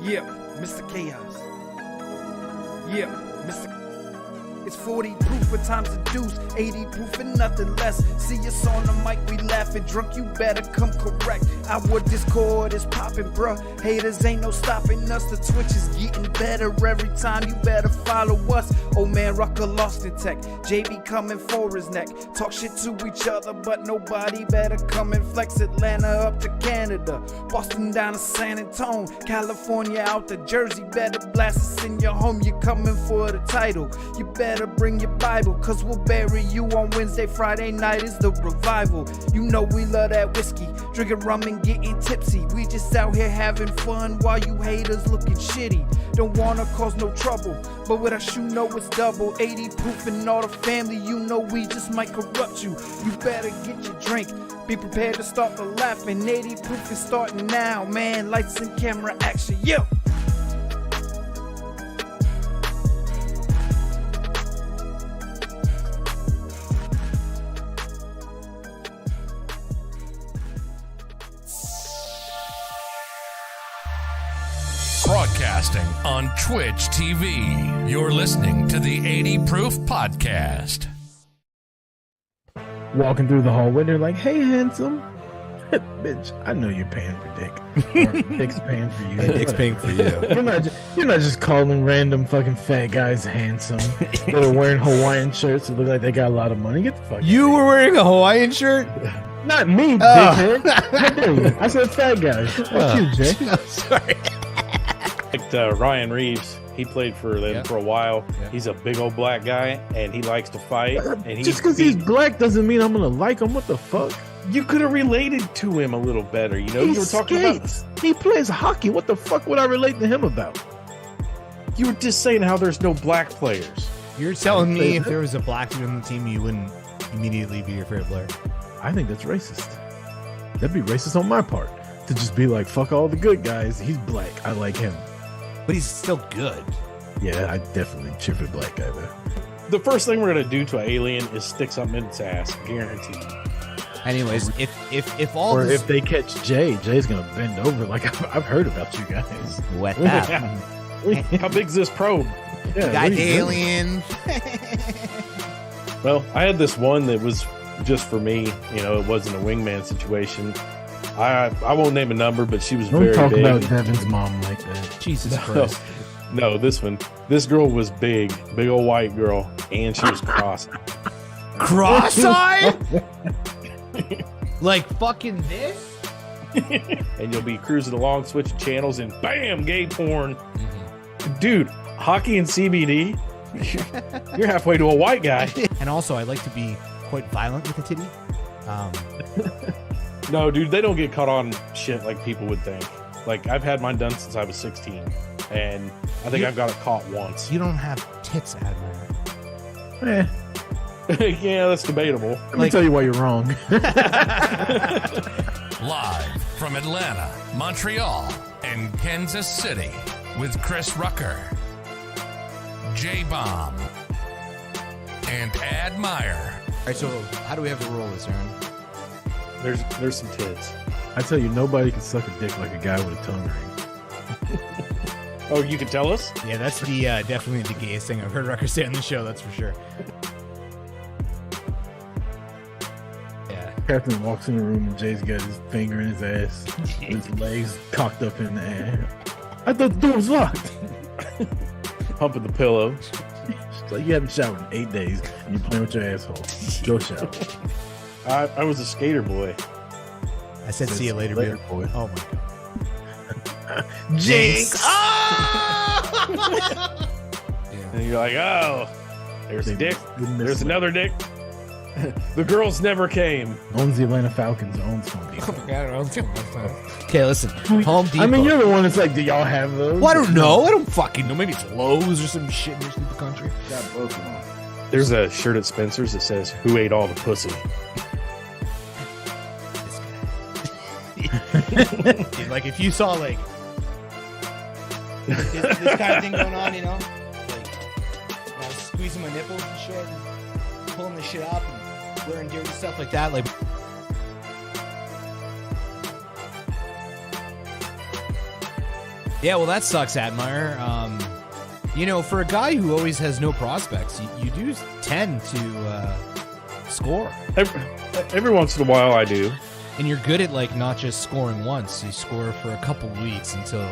Yeah, Mr. Chaos. Yeah, Mr. It's 40 proof with times a deuce, 80 proof and nothing less. See us on the mic, we laughing drunk, you better come correct. Our Discord is popping, bruh. Haters ain't no stopping us. The Twitch is getting better every time, you better follow us. Old man Rucker lost in tech, JB coming for his neck. Talk shit to each other, but nobody better come and flex. Atlanta up to Canada, Boston down to San Antonio, California out to Jersey. Better blast us in your home, you coming for the title. You better bring your Bible, cause we'll bury you on Wednesday. Friday night is the revival. You know we love that whiskey, drinking rum and getting tipsy. We just out here having fun while you haters looking shitty. Don't wanna cause no trouble, but with us you know it's double. 80 proof and all the family, you know we just might corrupt you. You better get your drink, be prepared to start the laughing. 80 proof is starting now, man. Lights and camera action, yo! Broadcasting on Twitch TV. You're listening to the 80 Proof Podcast. Walking through the hallway, they're like, "Hey, handsome." Bitch, I know you're paying for dick. Or dick's paying for you. Dick's paying for you. You're not just calling random fucking fat guys handsome that are wearing Hawaiian shirts that look like they got a lot of money. Get the fuck You were wearing a Hawaiian shirt? Not me, dickhead. How dare you? I said fat guys. Fuck you, Jay. I'm sorry. Ryan Reeves, he played for them for a while. Yeah. He's a big old black guy, and he likes to fight. And just because he's black doesn't mean I'm gonna like him. What the fuck? You could have related to him a little better. You know, you were talking about he plays hockey. What the fuck would I relate to him about? You were just saying how there's no black players. You're telling me if there was a black dude on the team, you wouldn't immediately be your favorite player? I think that's racist. That'd be racist on my part to just be like, fuck all the good guys. He's black. I like him. But he's still good. Yeah, I definitely cheer for the black guy though. The first thing we're gonna do to an alien is stick something in its ass, guaranteed. Anyways, if they catch Jay's gonna bend over. Like I've heard about you guys. Wet that. How big's this probe? Yeah, got alien. Well, I had this one that was just for me. You know, it wasn't a wingman situation. I won't name a number, but she was very big. Don't talk about Devin's mom like that. Jesus Christ. No, this girl was big old white girl, and she was cross-eyed. Cross-eyed? Like fucking this? And you'll be cruising along, switching channels, and bam, gay porn. Mm-hmm. Dude, hockey and CBD? You're halfway to a white guy. And also, I like to be quite violent with a titty. No, dude, they don't get caught on shit like people would think. Like, I've had mine done since I was 16, and I think I've got it caught once. You don't have tits, Admiral. Yeah, that's debatable. Let me tell you why you're wrong. Live from Atlanta, Montreal, and Kansas City with Chris Rucker, J-Bomb, and Ad Meyer. All right, so how do we have to roll this, Aaron? There's some tits. I tell you, nobody can suck a dick like a guy with a tongue ring. Oh, you can tell us? Yeah, that's the definitely the gayest thing I've heard Rucker say on the show, that's for sure. Yeah. Captain walks in the room and Jay's got his finger in his ass, his legs cocked up in the air. I thought the door was locked. Humping the pillow. It's like you haven't showered in 8 days and you're playing with your asshole. Go shower. I was a skater boy. I said see you later, boy. Oh my god. Jinx! Oh! And you're like, oh, there's a dick. There's another dick. The girls never came. Owns the Atlanta Falcons, owns Home Depot. Okay, listen. Home Depot. I mean, you're the one that's like, do y'all have those? Well, I don't know. I don't fucking know. Maybe it's Lowe's or some shit in your stupid country. Got both of them. There's a shirt at Spencer's that says, "Who ate all the pussy?" Dude, like if you saw like this kind of thing going on, you know, like I was squeezing my nipples and shit, and pulling the shit up and wearing dirty stuff like that, like. Yeah, well, that sucks, Admire. For a guy who always has no prospects, you do tend to score. Every once in a while, I do. And you're good at, not just scoring once. You score for a couple weeks until,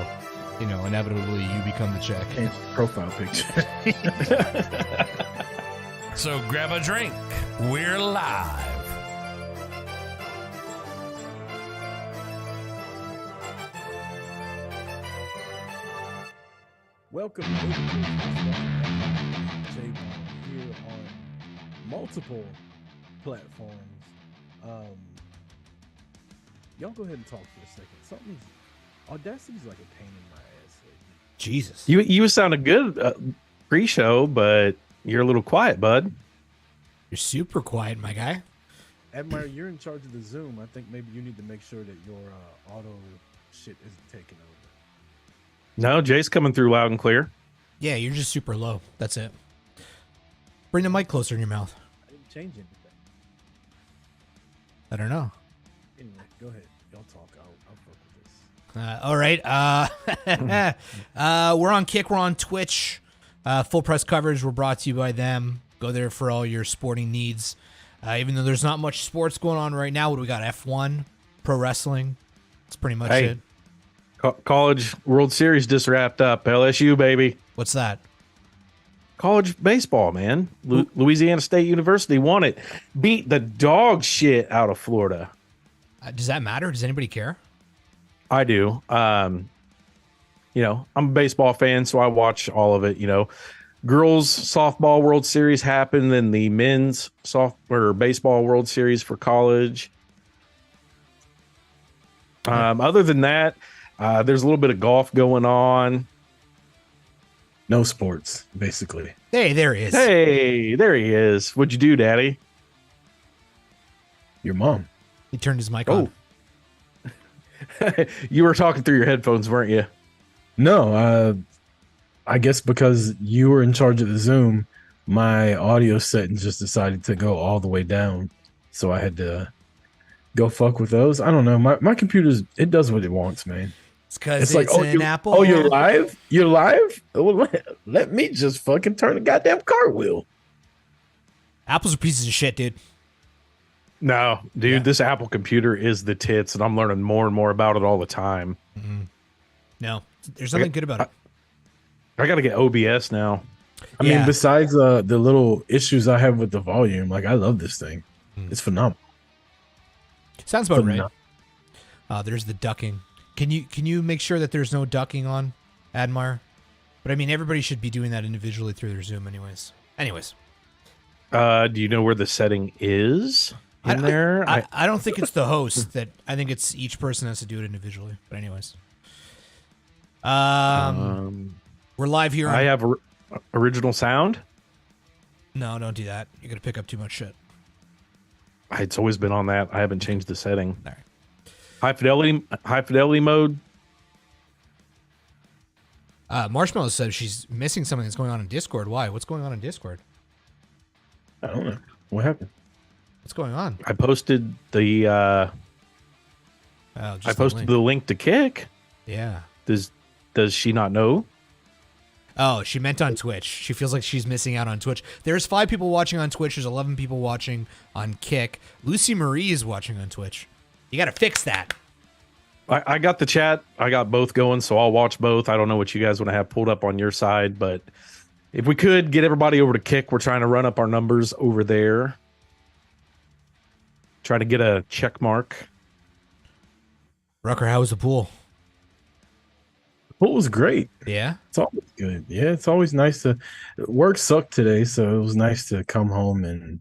inevitably you become the check. Change the profile picture. So grab a drink. We're live. Welcome to J-Ball here on multiple platforms. Y'all go ahead and talk for a second. Audacity's like a pain in my ass lately. Jesus. You was sounding good pre-show, but you're a little quiet, bud. You're super quiet, my guy. Admire, you're in charge of the Zoom. I think maybe you need to make sure that your auto shit isn't taking over. No, Jay's coming through loud and clear. Yeah, you're just super low. That's it. Bring the mic closer in your mouth. I didn't change anything. I don't know. Anyway, go ahead. Y'all talk. I'll fuck with this. All right. We're on Kick. We're on Twitch. Full press coverage. We're brought to you by them. Go there for all your sporting needs. Even though there's not much sports going on right now, what do we got? F1, pro wrestling. That's pretty much it. College World Series just wrapped up. LSU, baby. What's that? College baseball, man. Louisiana State University won it. Beat the dog shit out of Florida. Does that matter? Does anybody care? I do. I'm a baseball fan, so I watch all of it. Girls softball World Series happened, then the men's baseball World Series for college. Other than that, there's a little bit of golf going on. No sports, basically. Hey, there he is. Hey, there he is. What'd you do, Daddy? Your mom. He turned his mic on. You were talking through your headphones, weren't you? No, I guess because you were in charge of the Zoom, my audio settings just decided to go all the way down. So I had to go fuck with those. I don't know. My computer's, it does what it wants, man. It's because it's an Apple. Oh, you're live? You're live? Well, let me just fucking turn the goddamn cartwheel. Apples are pieces of shit, dude. No, dude, This Apple computer is the tits, and I'm learning more and more about it all the time. Mm-hmm. No, there's nothing good about it. I got to get OBS now. I mean, besides the little issues I have with the volume, I love this thing. It's phenomenal. Sounds about right. There's the ducking. Can you make sure that there's no ducking on Admire? But I mean, everybody should be doing that individually through their Zoom anyways. Do you know where the setting is in there? I don't think it's the host. I think it's each person has to do it individually. But anyways. We're live here. I have original sound. No, don't do that. You're going to pick up too much shit. It's always been on that. I haven't changed the setting. All right. High fidelity mode. Marshmallow says she's missing something that's going on in Discord. Why? What's going on in Discord? I don't know. What happened? What's going on? I posted the link to Kick. Yeah. Does she not know? Oh, she meant on Twitch. She feels like she's missing out on Twitch. There's 5 people watching on Twitch. There's 11 people watching on Kick. Lucy Marie is watching on Twitch. You got to fix that. I got the chat. I got both going, so I'll watch both. I don't know what you guys want to have pulled up on your side, but if we could get everybody over to Kick, we're trying to run up our numbers over there. Try to get a check mark. Rucker, how was the pool? The pool was great. Yeah? It's always good. Yeah, it's always nice to... Work sucked today, so it was nice to come home and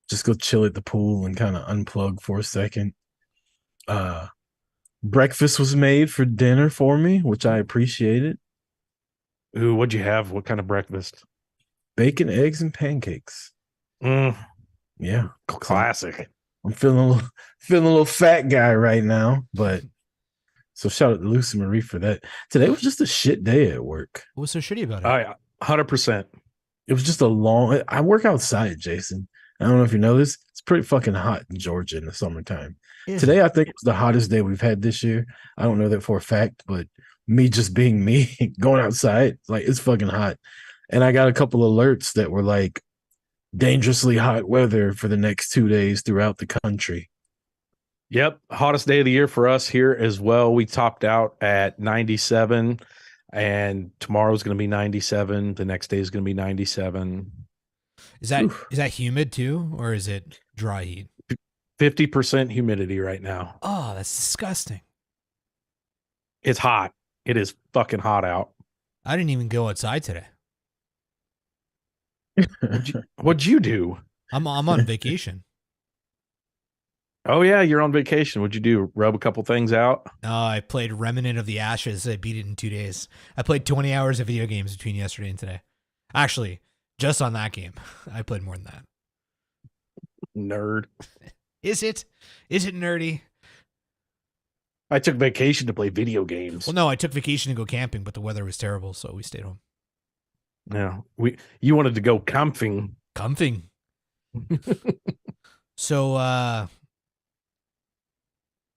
just go chill at the pool and kind of unplug for a second. Breakfast was made for dinner for me, which I appreciated. Ooh, what'd you have? What kind of breakfast? Bacon, eggs, and pancakes. Yeah. Classic. I'm feeling a little fat guy right now, but so shout out to Lucy Marie for that. Today was just a shit day at work. What was so shitty about it? 100%. It was just I work outside, Jason. I don't know if you know this. It's pretty fucking hot in Georgia in the summertime. Today, I think it was the hottest day we've had this year. I don't know that for a fact, but me just being me, going outside. Like it's fucking hot. And I got a couple alerts that were like dangerously hot weather for the next 2 days throughout the country. Yep, hottest day of the year for us here as well. We topped out at 97, and tomorrow's going to be 97. The next day is going to be 97. Is that humid too, or is it dry heat? 50% humidity right now. Oh, that's disgusting. It's hot. It is fucking hot out. I didn't even go outside today. What'd you do? I'm on vacation. Oh yeah, you're on vacation. What'd you do? Rub a couple things out? I played Remnant of the Ashes. I beat it in 2 days. I played 20 hours of video games between yesterday and today. Actually, just on that game, I played more than that. Nerd. Is it nerdy? I took vacation to play video games. Well, no, I took vacation to go camping, but the weather was terrible, so we stayed home. Yeah, you wanted to go camping. Comfing. So,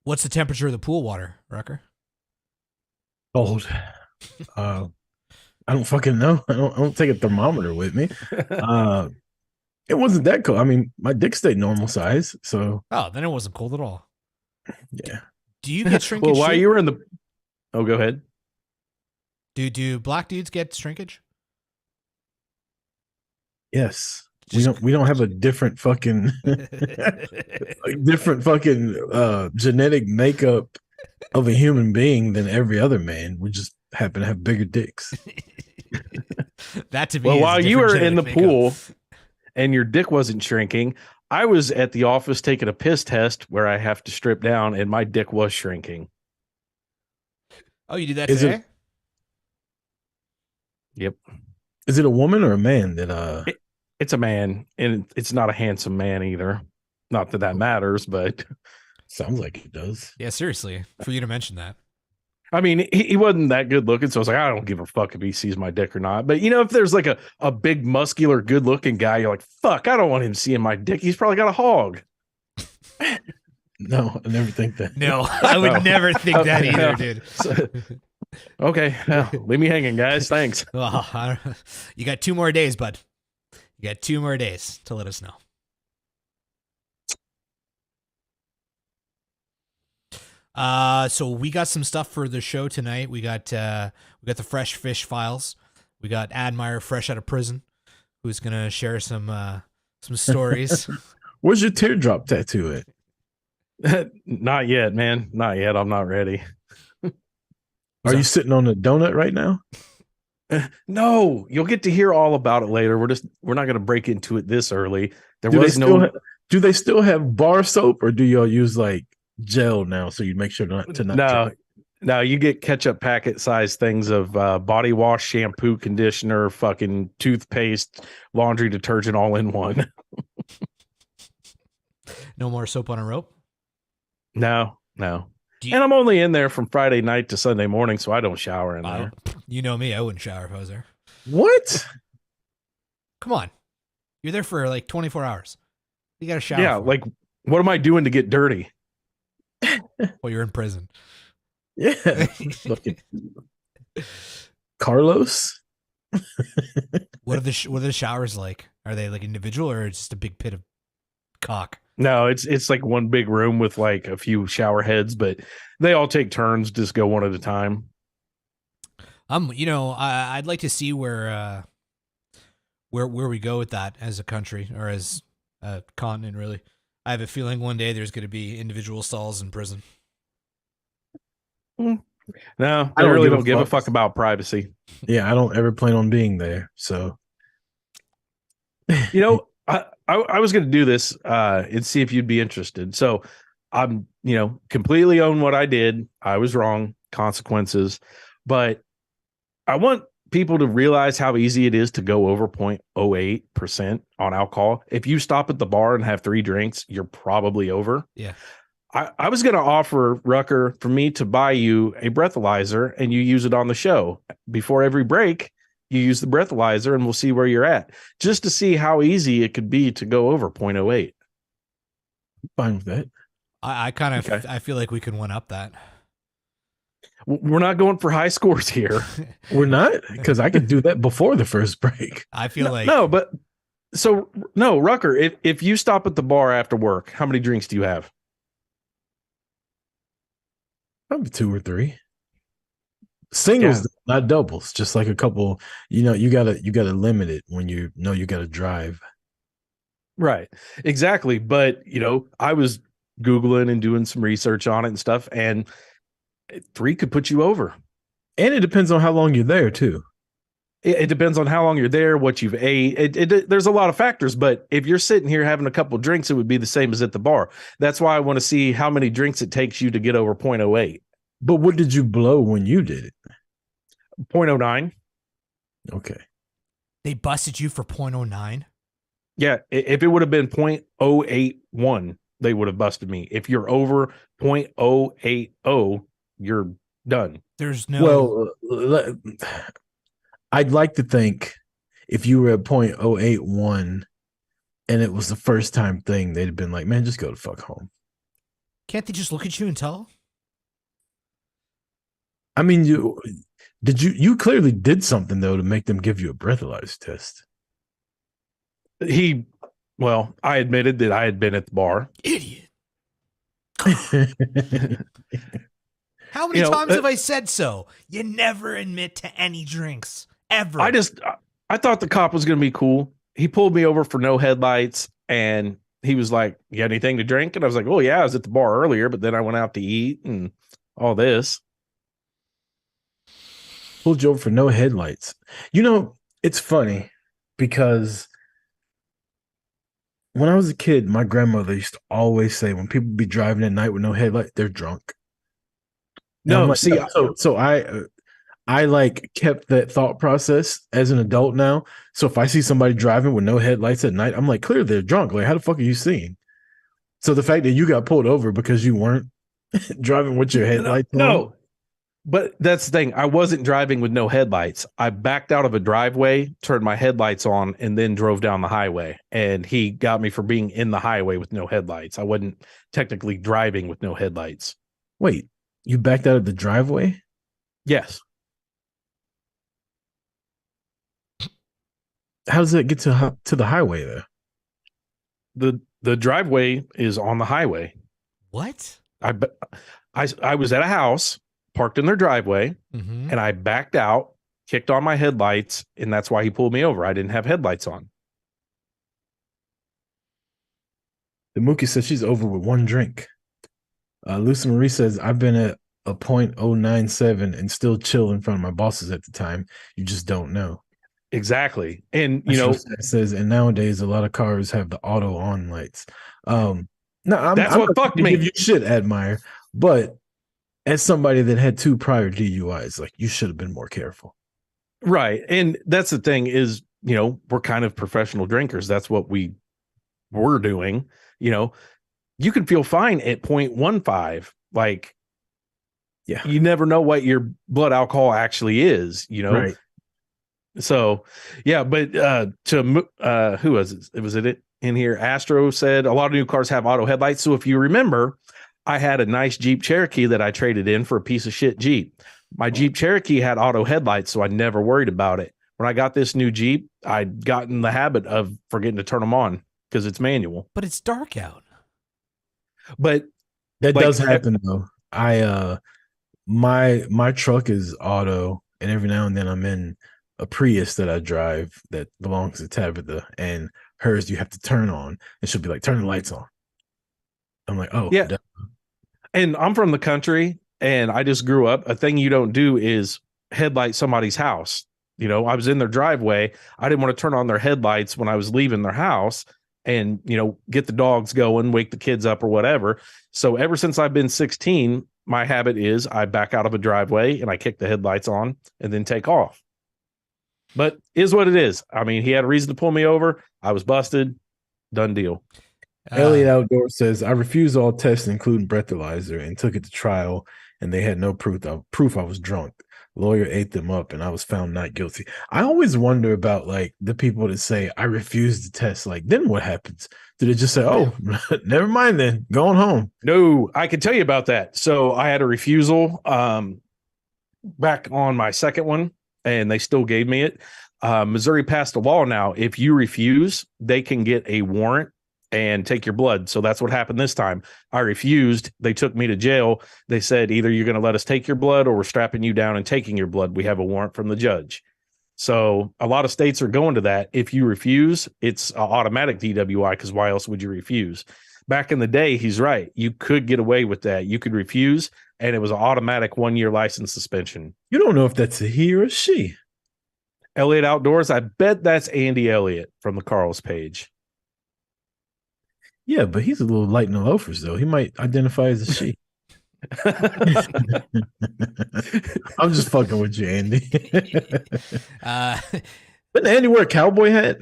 what's the temperature of the pool water, Rucker? Cold. I don't fucking know. I don't take a thermometer with me. It wasn't that cold. I mean, my dick stayed normal size, so Oh, then it wasn't cold at all. yeah. Do you get shrinkage? Well, while too? you were in the, oh, go ahead. Do black dudes get shrinkage? Yes. Just- We don't have a different fucking genetic makeup of a human being than every other man. We just happen to have bigger dicks. That to me. Well, is a while you different were in the genetic makeup. pool and your dick wasn't shrinking, I was at the office taking a piss test where I have to strip down, and my dick was shrinking. Oh, you did that Is it- today? Yep. Is it a woman or a man that It's a man, and it's not a handsome man either. Not that matters, but sounds like it does? Yeah, seriously. For you to mention that. I mean, he wasn't that good looking, so I was like, I don't give a fuck if he sees my dick or not. But you know, if there's like a big, muscular, good looking guy, you're like, fuck, I don't want him seeing my dick. He's probably got a hog. No, I never think that. No, I would Oh. never think that Okay. either, dude. Okay, well, leave me hanging, guys. Thanks. Well, you got 2 more days, bud. You got 2 more days to let us know. So we got some stuff for the show tonight. We got the Fresh Fish Files. We got Admire fresh out of prison, who's gonna share some stories. Where's your teardrop tattoo at? Not yet, man. Not yet. I'm not ready. Are you sitting on a donut right now? No, you'll get to hear all about it later. We're not going to break into it this early. There Do was no. do they still have bar soap, or do y'all use like gel now so you make sure not to not No, no, you get ketchup packet size things of body wash, shampoo, conditioner, fucking toothpaste, laundry detergent all in one. No more soap on a rope. No. Do you- And I'm only in there from Friday night to Sunday morning, so I don't shower in there. You know me, I wouldn't shower if I was there. What? Come on, you're there for like 24 hours. You got to shower. Yeah, like what am I doing to get dirty? while you're in prison. Yeah. Fucking Carlos? What are the showers like? Are they like individual or just a big pit of cock? No, it's like one big room with like a few shower heads, but they all take turns, just go one at a time. I'd like to see where we go with that as a country or as a continent. Really, I have a feeling one day there's going to be individual stalls in prison. No, I I don't really give a don't give a fuck. fuck about privacy. Yeah, I don't ever plan on being there. So You know, I was going to do this and see if you'd be interested. So I'm, completely own what I did. I was wrong, consequences, but I want people to realize how easy it is to go over 0.08% on alcohol. If you stop at the bar and have 3 drinks, you're probably over. Yeah. I was going to offer Rucker for me to buy you a breathalyzer and you use it on the show before every break. You use the breathalyzer and we'll see where you're at just to see how easy it could be to go over 0.08. fine with that. I kind of Okay. I feel like we can one up that. We're not going for high scores here. We're not, because I could do that before the first break. I feel like No, but so no, Rucker, if you stop at the bar after work, how many drinks do you have? Probably 2 or 3. Singles, Yeah. not doubles. Just like a couple. You gotta limit it when you know you gotta drive. Right. Exactly. But, I was Googling and doing some research on it and stuff, and 3 could put you over. And it depends on how long you're there too. It depends on how long you're there, what you've ate. There's a lot of factors, but if you're sitting here having a couple drinks, it would be the same as at the bar. That's why I want to see how many drinks it takes you to get over 0.08. But what did you blow when you did it? 0.09. Okay. they busted you for 0.09. Yeah, if it would have been 0.081, they would have busted me. If you're over 0.080, you're done. There's no. Well, I'd like to think if you were at 0.081 and it was the first time thing, they'd have been like, man, just go to fuck home. Can't they just look at you and tell? I mean, you clearly did something though to make them give you a breathalyzer test. I admitted that I had been at the bar. Idiot. How many times have I said so? You never admit to any drinks ever. I thought the cop was going to be cool. He pulled me over for no headlights, and he was like, "You got anything to drink?" And I was like, "Oh yeah, I was at the bar earlier, but then I went out to eat and all this." Pulled you over for no headlights. It's funny because when I was a kid, my grandmother used to always say when people be driving at night with no headlight, they're drunk. No, like, see, so I like kept that thought process as an adult now. So if I see somebody driving with no headlights at night, I'm like, clearly they're drunk. Like, how the fuck are you seeing? So the fact that you got pulled over because you weren't driving with your headlights no. But that's the thing. I wasn't driving with no headlights. I backed out of a driveway, turned my headlights on, and then drove down the highway. And he got me for being in the highway with no headlights. I wasn't technically driving with no headlights. Wait, you backed out of the driveway? Yes. How does that get to the highway there? The driveway is on the highway. What? I was at a house, parked in their driveway, and I backed out, kicked on my headlights, and that's why he pulled me over. I didn't have headlights on. The Mookie says she's over with one drink. Lucy Marie says, I've been at a 0.097 and still chill in front of my bosses at the time. You just don't know. Exactly. And, it says, and nowadays a lot of cars have the auto on lights. No, that's what fucked me. Give you shit, Admire. But as somebody that had 2 prior DUIs, like, you should have been more careful. Right. And that's the thing is, we're kind of professional drinkers. That's what we were doing. You can feel fine at 0.15. Like, yeah, you never know what your blood alcohol actually is, Right. So, yeah, but who was it? Was it in here? Astro said a lot of new cars have auto headlights. So if you remember, I had a nice Jeep Cherokee that I traded in for a piece of shit Jeep. My Jeep Cherokee had auto headlights, so I never worried about it. When I got this new Jeep, I'd gotten the habit of forgetting to turn them on because it's manual. But it's dark out. But that does happen though. My truck is auto, and every now and then I'm in a Prius that I drive that belongs to Tabitha, and hers you have to turn on, and she'll be like, turn the lights on. I'm like, oh yeah. And I'm from the country, and I just grew up. A thing you don't do is headlight somebody's house. I was in their driveway. I didn't want to turn on their headlights when I was leaving their house and, get the dogs going, wake the kids up or whatever. So ever since I've been 16, my habit is I back out of a driveway and I kick the headlights on and then take off. But is what it is. I mean, he had a reason to pull me over. I was busted. Done deal. Elliot Outdoor says, I refused all tests, including breathalyzer, and took it to trial, and they had no proof I was drunk. Lawyer ate them up, and I was found not guilty. I always wonder about, like, the people that say, I refuse the test. Like, then what happens? Do they just say, oh, never mind then, going home? No, I can tell you about that. So I had a refusal. back on my second one, and they still gave me it. Missouri passed a law now. If you refuse, they can get a warrant and take your blood. So that's what happened this time. I refused. They took me to jail. They said, either you're going to let us take your blood or we're strapping you down and taking your blood. We have a warrant from the judge. So a lot of states are going to that. If you refuse, it's an automatic DWI, because why else would you refuse? Back in the day, he's right. You could get away with that. You could refuse, and it was an automatic 1-year license suspension. You don't know if that's a he or a she. Elliott Outdoors, I bet that's Andy Elliott from the Carl's page. Yeah, but he's a little light in the loafers, though. He might identify as a she. I'm just fucking with you, Andy. But Andy wear a cowboy hat?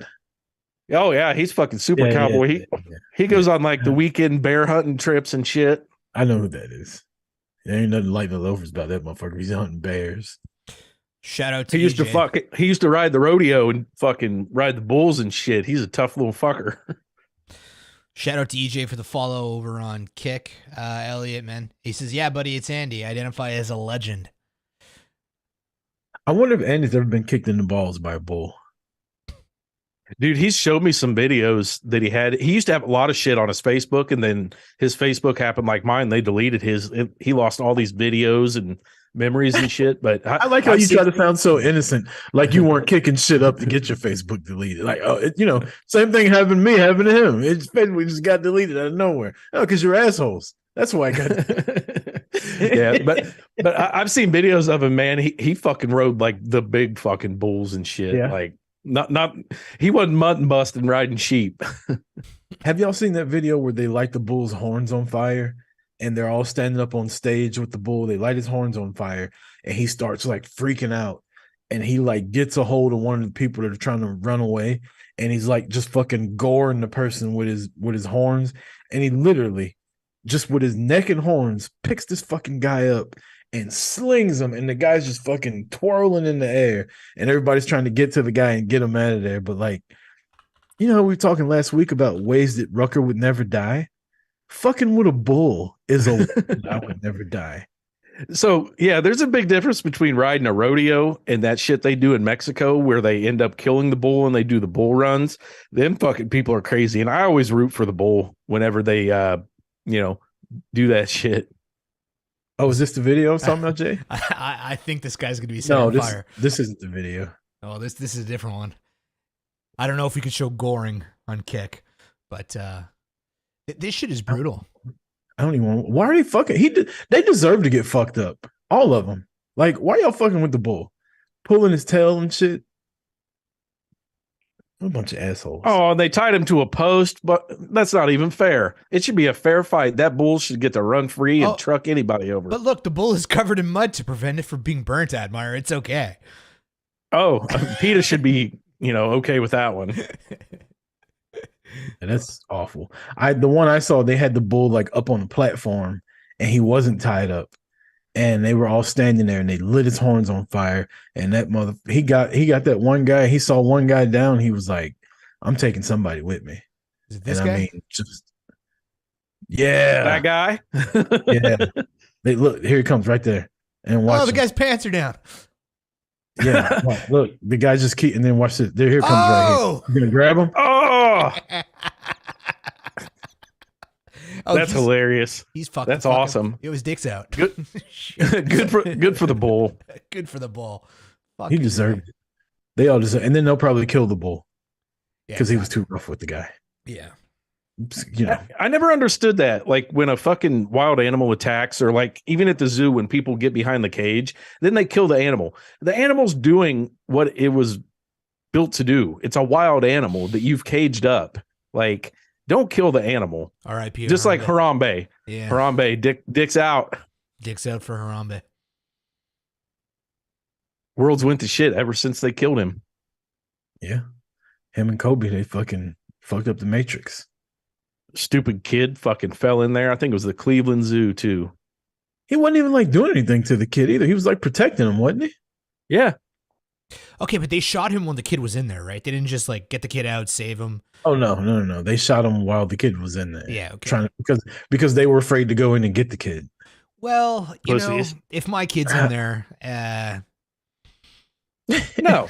Oh, yeah, he's fucking super cowboy. He goes on like the weekend bear hunting trips and shit. I know who that is. There ain't nothing light in the loafers about that motherfucker. He's hunting bears. Shout out to he used EJ. He used to ride the rodeo and fucking ride the bulls and shit. He's a tough little fucker. Shout out to EJ for the follow over on Kick. Elliot, man. He says, yeah, buddy, it's Andy. Identify as a legend. I wonder if Andy's ever been kicked in the balls by a bull. Dude, he's showed me some videos that he had. He used to have a lot of shit on his Facebook, and then his Facebook happened like mine. They deleted his. He lost all these videos and memories and shit. But I like how you try to sound so innocent, like you weren't kicking shit up to get your Facebook deleted. Like, same thing happened to me, happened to him. His Facebook just got deleted out of nowhere. Oh, because you're assholes. That's why I got. Yeah, but I've seen videos of him, man. He fucking rode like the big fucking bulls and shit. Yeah. Like not he wasn't mutton busting riding sheep. Have y'all seen that video where they light the bull's horns on fire? And they're all standing up on stage with the bull. They light his horns on fire, and he starts like freaking out. And he like gets a hold of one of the people that are trying to run away, and he's like just fucking goring the person with his horns. And he literally, just with his neck and horns, picks this fucking guy up and slings him. And the guy's just fucking twirling in the air, and everybody's trying to get to the guy and get him out of there. But like, we were talking last week about ways that Rucker would never die. Fucking with a bull is a I would never die. So yeah, there's a big difference between riding a rodeo and that shit they do in Mexico, where they end up killing the bull and they do the bull runs. Them fucking people are crazy, and I always root for the bull whenever they do that shit. Oh, is this the video I'm talking about, Jay? I think this guy's gonna be set on fire. This isn't the video. Oh, this is a different one. I don't know if we could show goring on Kick, but this shit is brutal. I don't even want. Why are they fucking? They deserve to get fucked up. All of them. Like, why y'all fucking with the bull? Pulling his tail and shit. A bunch of assholes. Oh, and they tied him to a post, but that's not even fair. It should be a fair fight. That bull should get to run free and truck anybody over. But look, the bull is covered in mud to prevent it from being burnt, Admire. It's okay. Oh, PETA should be, okay with that one. And that's awful. The one I saw, they had the bull like up on the platform, and he wasn't tied up, and they were all standing there, and they lit his horns on fire. And that he got that one guy. He saw one guy down. He was like, "I'm taking somebody with me." Is it this guy? That guy. Yeah. They look. Here he comes right there. And watch. Oh, the guy's pants are down. Yeah, look, the guy just keep, and then watch this. There, here comes right here. You gonna grab him? That's hilarious. He's fucking. That's awesome. His dick's out. Good, good for the bull. Good for the bull. He deserved it. They all deserve, and then they'll probably kill the bull because he was too rough with the guy. Yeah. I never understood that. Like when a fucking wild animal attacks, or like even at the zoo when people get behind the cage, then they kill the animal. The animal's doing what it was built to do. It's a wild animal that you've caged up. Like, don't kill the animal. R.I.P. Just like Harambe. Yeah. Harambe, dick's out. Dick's out for Harambe. World's went to shit ever since they killed him. Yeah. Him and Kobe, they fucking fucked up the Matrix. Stupid kid fucking fell in there. I think it was the Cleveland Zoo too. He wasn't even like doing anything to the kid either. He was like protecting him, wasn't he? Yeah. Okay, but they shot him when the kid was in there, right? They didn't just like get the kid out, save him. Oh no. They shot him while the kid was in there. Yeah, okay. Because they were afraid to go in and get the kid. Well, Pussies. if my kid's in there, No.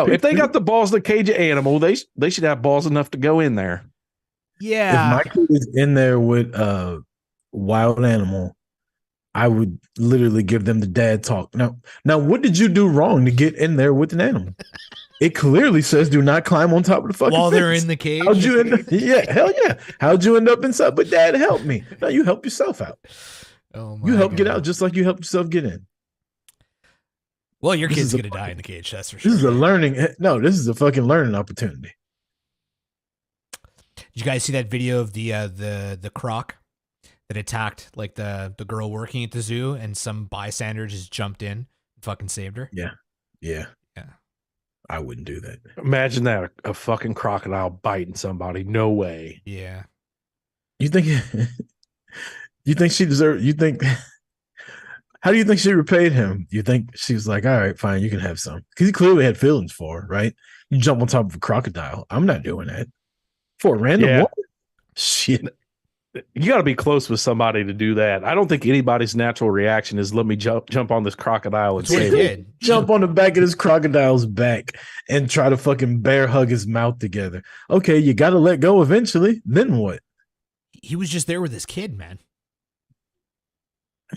If they got the balls to cage an animal, they should have balls enough to go in there. If my yeah, kid is in there with a wild animal, I would literally give them the dad talk. Now, what did you do wrong to get in there with an animal? It clearly says do not climb on top of the fucking while they're fence. in the cage. How'd you end up? Yeah, hell yeah. How'd you end up inside? But dad, help me. No, you help yourself out. Oh my You help get God. out just like you help yourself get in. Well, your This kid's is a gonna die fucking- in the cage. That's for This sure. is a learning. No, this is a fucking learning opportunity. Did you guys see that video of the croc that attacked like the girl working at the zoo, and some bystander just jumped in and fucking saved her? Yeah. Yeah. I wouldn't do that. Imagine that a fucking crocodile biting somebody. No way. Yeah. You think? You think she deserved? You think? How do you think she repaid him? You think she was like, all right, fine, you can have some, because he clearly had feelings for her, right? You jump on top of a crocodile. I'm not doing that for a random Yeah. woman. Shit. You got to be close with somebody to do that. I don't think anybody's natural reaction is let me jump on this crocodile and That's what he save it. did. Jump on the back of this crocodile's back and try to fucking bear hug his mouth together. Okay, you got to let go eventually. Then what? He was just there with his kid, man.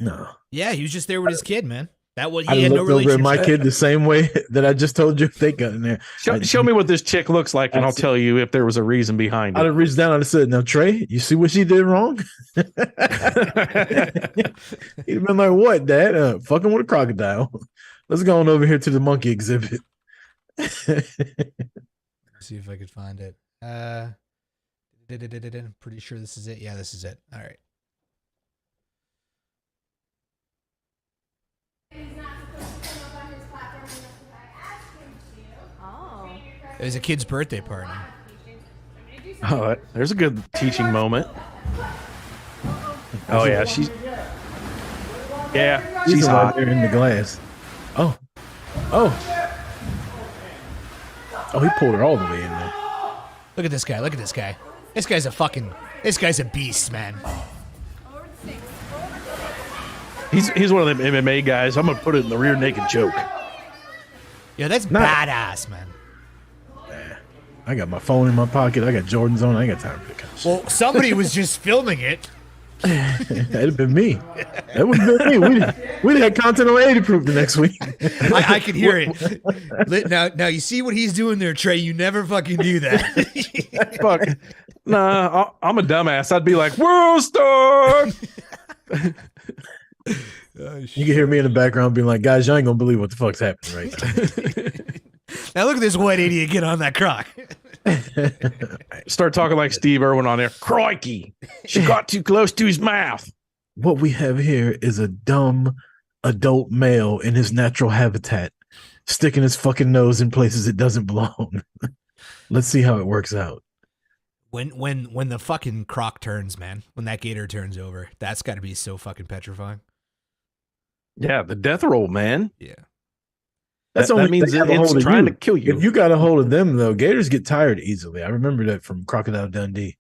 No. Yeah, he was just there with his kid, man. That was I he had no looked over at relationship. my kid the same way that I just told you they got in there. Show me what this chick looks like, and I'll tell you if there was a reason behind I'd it. have reached down and said, now, Trey, you see what she did wrong? He'd have been like, what, Dad? Fucking with a crocodile. Let's go on over here to the monkey exhibit. See if I could find it. Pretty sure this is it. Yeah, this is it. All right. It was a kid's birthday party. Oh, there's a good teaching moment. Oh yeah, she's She's right hot. there in the glass. Oh. He pulled her all the way in there. Look at this guy. Look at this guy. This guy's a beast, man. He's one of them MMA guys. I'm gonna put it in the rear naked choke. Yeah, that's badass, man. I got my phone in my pocket. I got Jordans on. I ain't got time for that kind of shit. Well, somebody was just filming it. That'd have been me. That would have been me. We'd had content on 80 proof the next week. I could hear it. Now you see what he's doing there, Trey. You never fucking do that. Fuck. Nah, I'm a dumbass. I'd be like, World Star. You can hear me in the background being like, guys, y'all ain't gonna believe what the fuck's happening right now. Now look at this white idiot get on that croc. Start talking like Steve Irwin on there. Crikey. She got too close to his mouth. What we have here is a dumb adult male in his natural habitat, sticking his fucking nose in places it doesn't belong. Let's see how it works out. When the fucking croc turns, man, when that gator turns over, that's got to be so fucking petrifying. Yeah, the death roll, man. Yeah. That's That only means they have a hold it's of trying you. to kill you. If you got a hold of them, though, gators get tired easily. I remember that from Crocodile Dundee.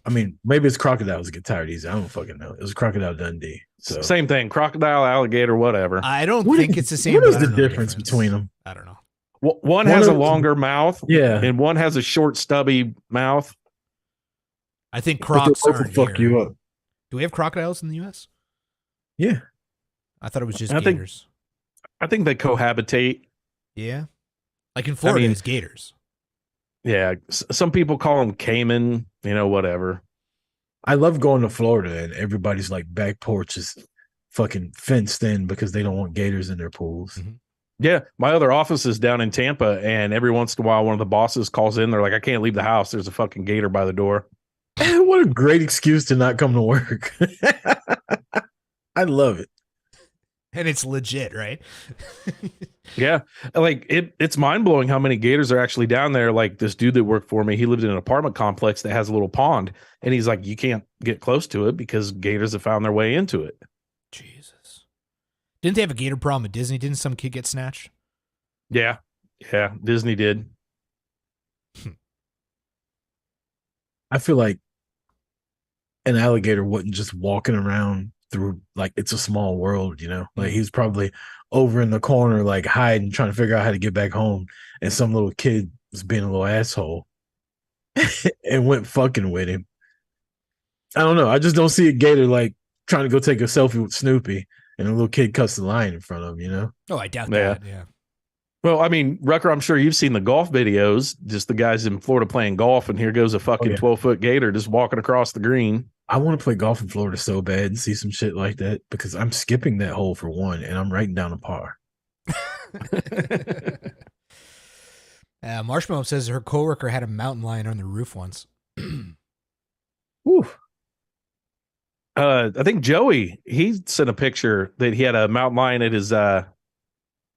I mean, maybe it's crocodiles that get tired easy. I don't fucking know. It was Crocodile Dundee. So Same thing. Crocodile, alligator, whatever. I don't What think is- it's the same. what but is I the don't know difference between them? I don't know. One has a of- longer mouth, Yeah. and one has a short, stubby mouth. I think But crocs they'll both aren't fuck here. you up. Do we have crocodiles in the U.S.? Yeah. I thought it was just I think- gators. I think they cohabitate. Yeah. Like in Florida, mean- it's gators. Yeah, some people call them caiman, whatever. I love going to Florida and everybody's like back porch is fucking fenced in because they don't want gators in their pools. Mhm. Yeah, my other office is down in Tampa, and every once in a while, one of the bosses calls in. They're like, I can't leave the house. There's a fucking gator by the door. What a great excuse to not come to work. I love it. And it's legit, right? Yeah, like it's mind blowing how many gators are actually down there. Like this dude that worked for me, he lived in an apartment complex that has a little pond, and he's like, you can't get close to it because gators have found their way into it. Jesus. Didn't they have a gator problem at Disney? Didn't some kid get snatched? Yeah, Disney did. I feel like an alligator wasn't just walking around through like It's a Small World, you know? Like he's probably over in the corner, like hiding, trying to figure out how to get back home. And some little kid was being a little asshole and went fucking with him. I don't know. I just don't see a gator like trying to go take a selfie with Snoopy and a little kid cuts the line in front of him, you know? Oh, I doubt that. Yeah. Well, I mean, Rucker, I'm sure you've seen the golf videos, just the guys in Florida playing golf, and here goes a fucking 12-foot gator just walking across the green. I want to play golf in Florida so bad and see some shit like that because I'm skipping that hole for one and I'm writing down a par. Marshmallow says her coworker had a mountain lion on the roof once. Woo. I think Joey, he sent a picture that he had a mountain lion at his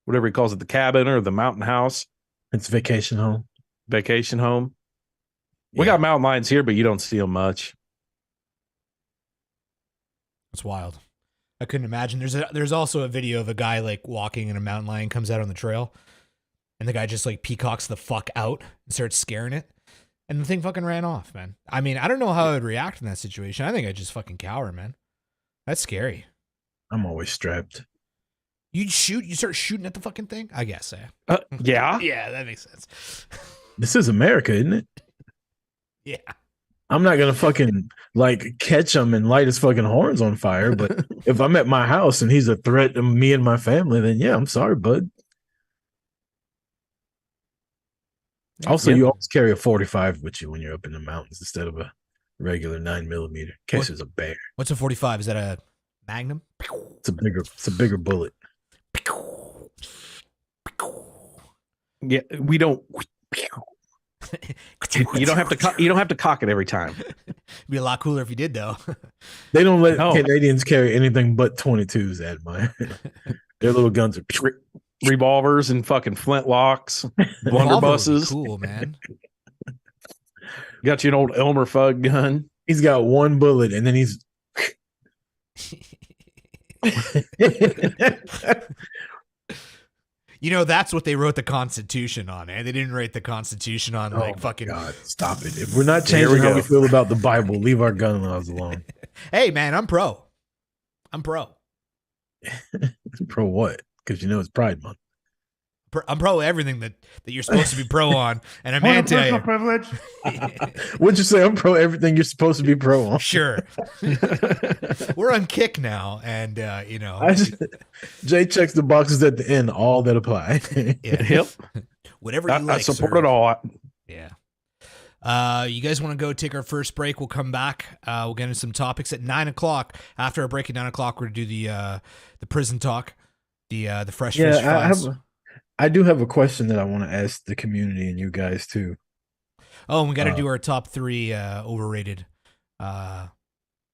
whatever he calls it, the cabin or the mountain house. It's vacation home. Vacation home. We got mountain lions here, but you don't see them much. It's wild. I couldn't imagine. There's also a video of a guy like walking and a mountain lion comes out on the trail, and the guy just like peacocks the fuck out and starts scaring it, and the thing fucking ran off, man. I mean, I don't know how I would react in that situation. I think I'd just fucking cower, man. That's scary. I'm always strapped. You start shooting at the fucking thing? I guess, yeah. Yeah, that makes sense. This is America, isn't it? Yeah. I'm not going to fucking like catch him and light his fucking horns on fire. But if I'm at my house and he's a threat to me and my family, then yeah, I'm sorry, bud. Also, you always carry a 45 with you when you're up in the mountains instead of a regular 9mm in case there's a bear. What's a 45? Is that a Magnum? It's a bigger bullet. Yeah, we don't. You don't have to cock it every time. It'd be a lot cooler if you did, though. They don't let Canadians carry anything but 22s at my. Their little guns are revolvers and fucking flintlocks, blunderbusses. Cool, man. Got you an old Elmer Fudd gun. He's got one bullet, and then he's. You know, that's what they wrote the Constitution on, eh? They didn't write the Constitution on like fucking. God, stop it! If we're not changing how we feel about the Bible, leave our gun laws alone. Hey, man, I'm pro. Pro what? Because you know it's Pride Month. I'm pro everything that you're supposed to be pro on, and I'm anti privilege. What'd you say? I'm pro everything you're supposed to be pro on. Sure. We're on Kick now, and you know, Jay checks the boxes at the end, all that apply. Yep. Whatever you like. I support it all. Yeah. You guys want to go take our first break? We'll come back. We'll get into some topics at 9:00. After our break at 9:00, we're gonna do the prison talk, the fresh fish files. I do have a question that I want to ask the community and you guys too. Oh, and we got to do our top 3 overrated. We got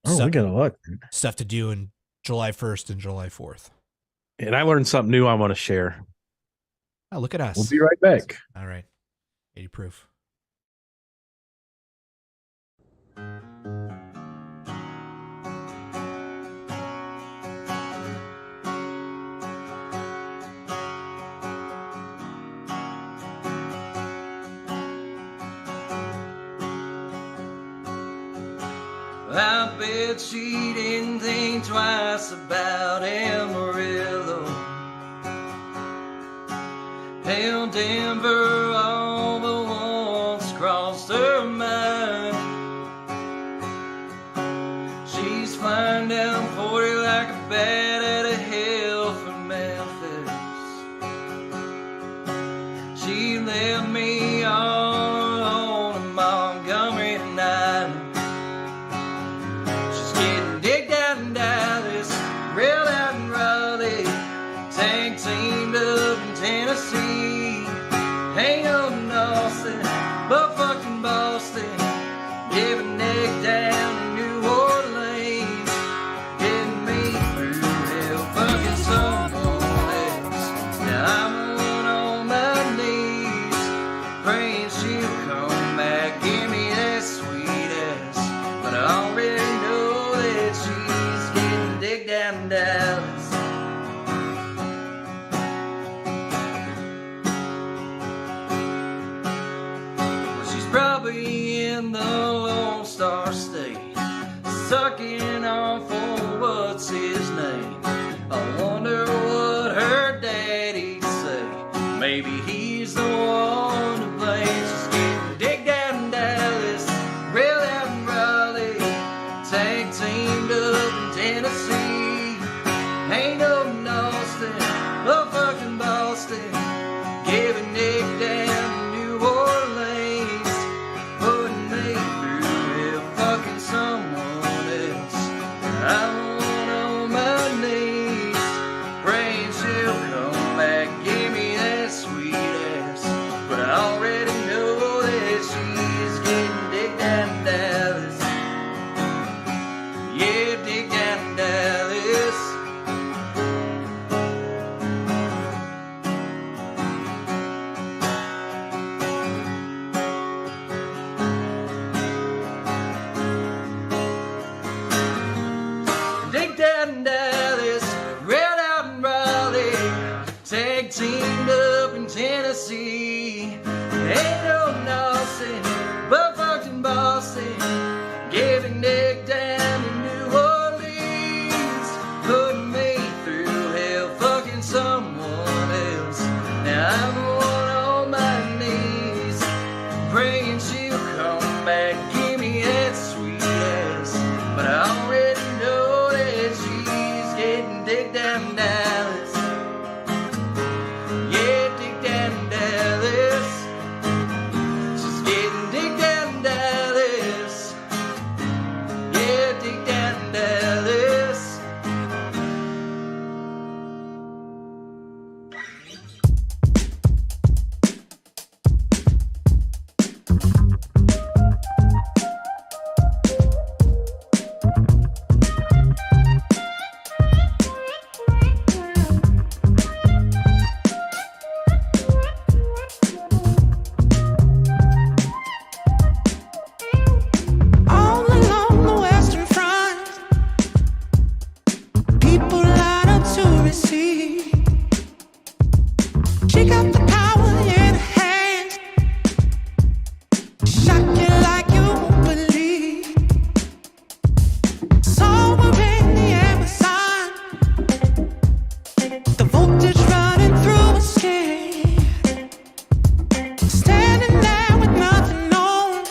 a lot. Stuff to do in July 1st and July 4th. And I learned something new I want to share. Oh, look at us. We'll be right back. All right. 80 proof. I bet she didn't think twice about Amarillo. Hell, Denver all but once crossed her mind. She's flying down 40 like a bat out of hell from Memphis. She left me all alone in Montgomery tonight. Digged out in Dallas, railed out in Raleigh, tag teamed up in Tennessee. Hang on in Austin, but fucking Boston, gave a neck down in New Orleans, getting me through hell, fucking someone else. Now I'm on my knees, praying she'll come back, give me that sweet ass, but I already know she's getting digged down in Dallas. Well, she's probably in the Lone Star State, sucking on for what's that give me that sweet ass. But I already know that she's getting dick down in Dallas. Yeah, dick down in Dallas. She's getting dick down in Dallas. Yeah, dick down in Dallas. All along the Western Front, people line up to receive. She got the power in her hands, shock you like you won't believe. Somewhere in the Amazon, the voltage running through her skin. Standing there with nothing on.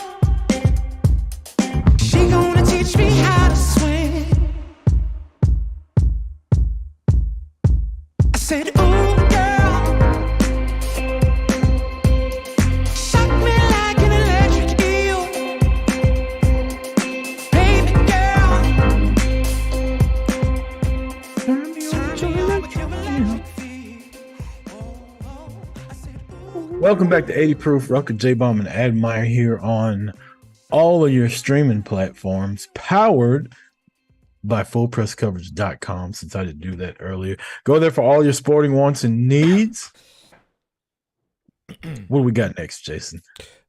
She gonna teach me how to swim. I said, ooh, girl, shock me like an electric eel. Baby girl, turn me on with your electric feel. I said, ooh. Welcome back to 80 Proof. Rucker J Bomb and Admire here on all of your streaming platforms, powered by fullpresscoverage.com. Since I didn't do that earlier, go there for all your sporting wants and needs. What do we got next, Jason?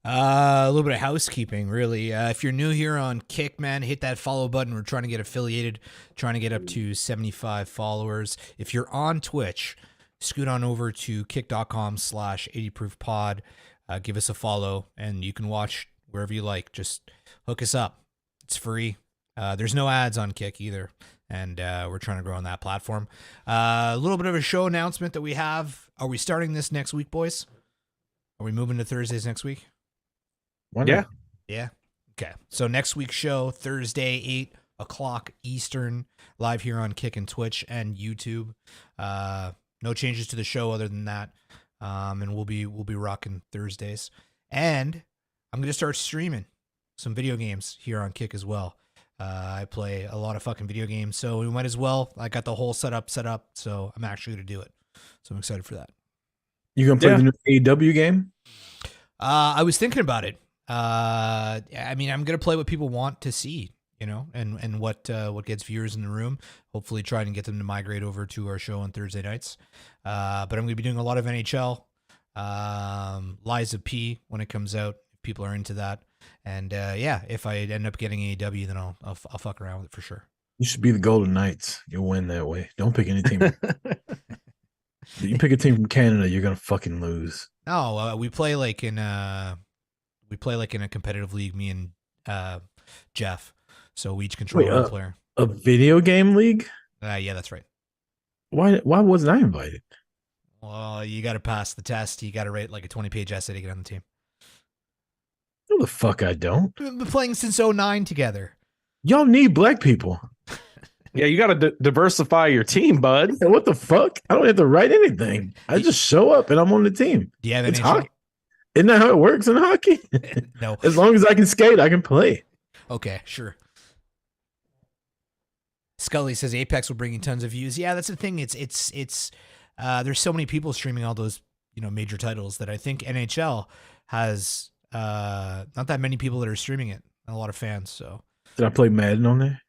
A little bit of housekeeping, really. If you're new here on Kick, man, hit that follow button. We're trying to get affiliated, trying to get up to 75 followers. If you're on Twitch, scoot on over to kick.com/80proofpod. Give us a follow, and you can watch wherever you like. Just hook us up. It's free. There's no ads on Kick either, and we're trying to grow on that platform. A little bit of a show announcement that we have. Are we starting this next week, boys? Are we moving to Thursdays next week? Why not? Yeah. Yeah. Okay. So next week's show, Thursday, 8 o'clock Eastern, live here on Kick and Twitch and YouTube. No changes to the show other than that. And we'll be rocking Thursdays. And I'm gonna start streaming some video games here on Kick as well. I play a lot of fucking video games, so we might as well. I got the whole setup set up, so I'm actually gonna do it. So I'm excited for that. You gonna play the new AEW game? I was thinking about it. I mean, I'm gonna play what people want to see, you know, and what gets viewers in the room. Hopefully, try and get them to migrate over to our show on Thursday nights. But I'm gonna be doing a lot of NHL, Lies of P when it comes out. If people are into that, and yeah, if I end up getting AEW, then I'll fuck around with it for sure. You should be the Golden Knights. You'll win that way. Don't pick any team. You pick a team from Canada, you're gonna fucking lose. No, we play like in a competitive league. Me and Jeff. So we each control one player. A video game league? Yeah, that's right. Why wasn't I invited? Well, you got to pass the test. You got to write like a 20-page essay to get on the team. No, the fuck I don't. We've been playing since 2009 together. Y'all need black people. Yeah, you got to diversify your team, bud. Hey, what the fuck? I don't have to write anything. I just show up and I'm on the team. Do you have It's NHL? hockey. Isn't that how it works in hockey? No. As long as I can skate, I can play. Okay, sure. Scully says Apex will bring you tons of views. Yeah, that's the thing. It's there's so many people streaming all those, you know, major titles that I think NHL has not that many people that are streaming it and a lot of fans. So Did I play Madden on there?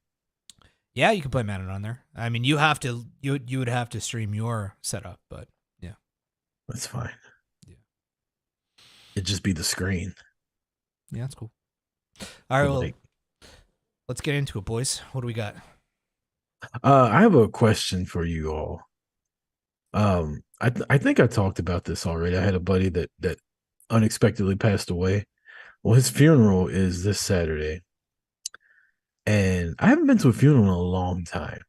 yeah, you can play Madden on there. I mean, you would have to stream your setup, but yeah, That's fine. Yeah. It'd just be the screen. yeah, that's cool. All right, well, Like- let's get into it, boys. What do we got? I have a question for you all. I think I talked about this already. I had a buddy that unexpectedly passed away. Well, his funeral is this Saturday, and I haven't been to a funeral in a long time.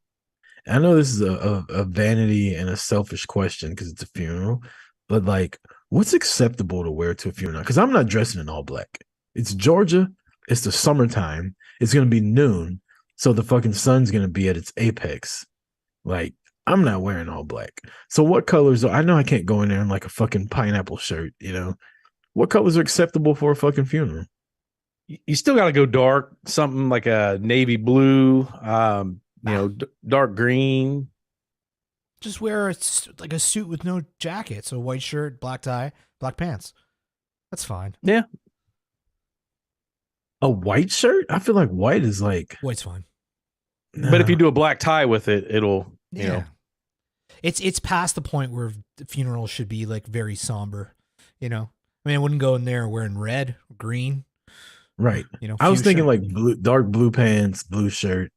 And I know this is a vanity and a selfish question because it's a funeral, but like, what's acceptable to wear to a funeral? Because I'm not dressing in all black. It's Georgia. it's the summertime. It's gonna be noon, so the fucking sun's gonna be at its apex. Like, I'm not wearing all black. So what colors I know I can't go in there in like a fucking pineapple shirt, you know. What colors are acceptable for a fucking funeral? You still got to go dark, something like a navy blue, dark green. Just wear like a suit with no jacket, so white shirt, black tie, black pants. That's fine. Yeah. A white shirt? I feel like white is like, White's fine. But if you do a black tie with it, it'll, you know. It's past the point where the funeral should be like very somber, you know. I mean, I wouldn't go in there wearing red, green. right. You know, I was thinking fuchsia. like blue, dark blue pants, blue shirt,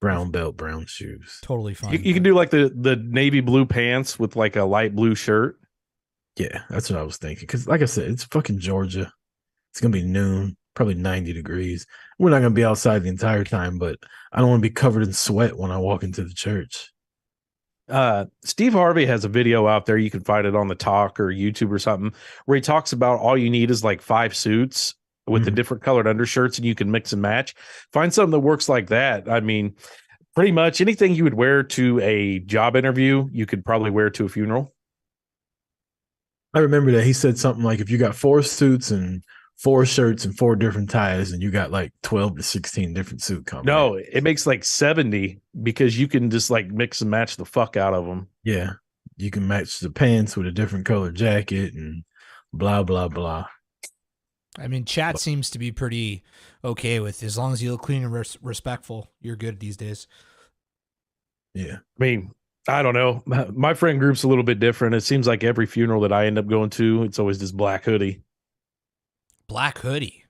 brown belt, brown shoes. Totally fine. You can do like the navy blue pants with like a light blue shirt. Yeah, that's what I was thinking. Because, like I said, it's fucking Georgia. It's gonna be noon, probably 90 degrees. We're not gonna be outside the entire time, but I don't want to be covered in sweat when I walk into the church. Steve Harvey has a video out there. You can find it on the Talk or YouTube or something, where he talks about all you need is like 5 suits with the different colored undershirts, and you can mix and match. Find something that works like that. I mean, pretty much anything you would wear to a job interview, you could probably wear to a funeral. I remember that he said something like, if you got 4 suits and 4 shirts and 4 different ties, and you got like 12 to 16 different suit combinations. No, it makes like 70 because you can just like mix and match the fuck out of them. Yeah, you can match the pants with a different color jacket and blah blah blah. I mean, chat seems to be pretty okay with, as long as you look clean and respectful, you're good these days. Yeah, I mean, I don't know. My friend group's a little bit different. It seems like every funeral that I end up going to, it's always this black hoodie. Black hoodie.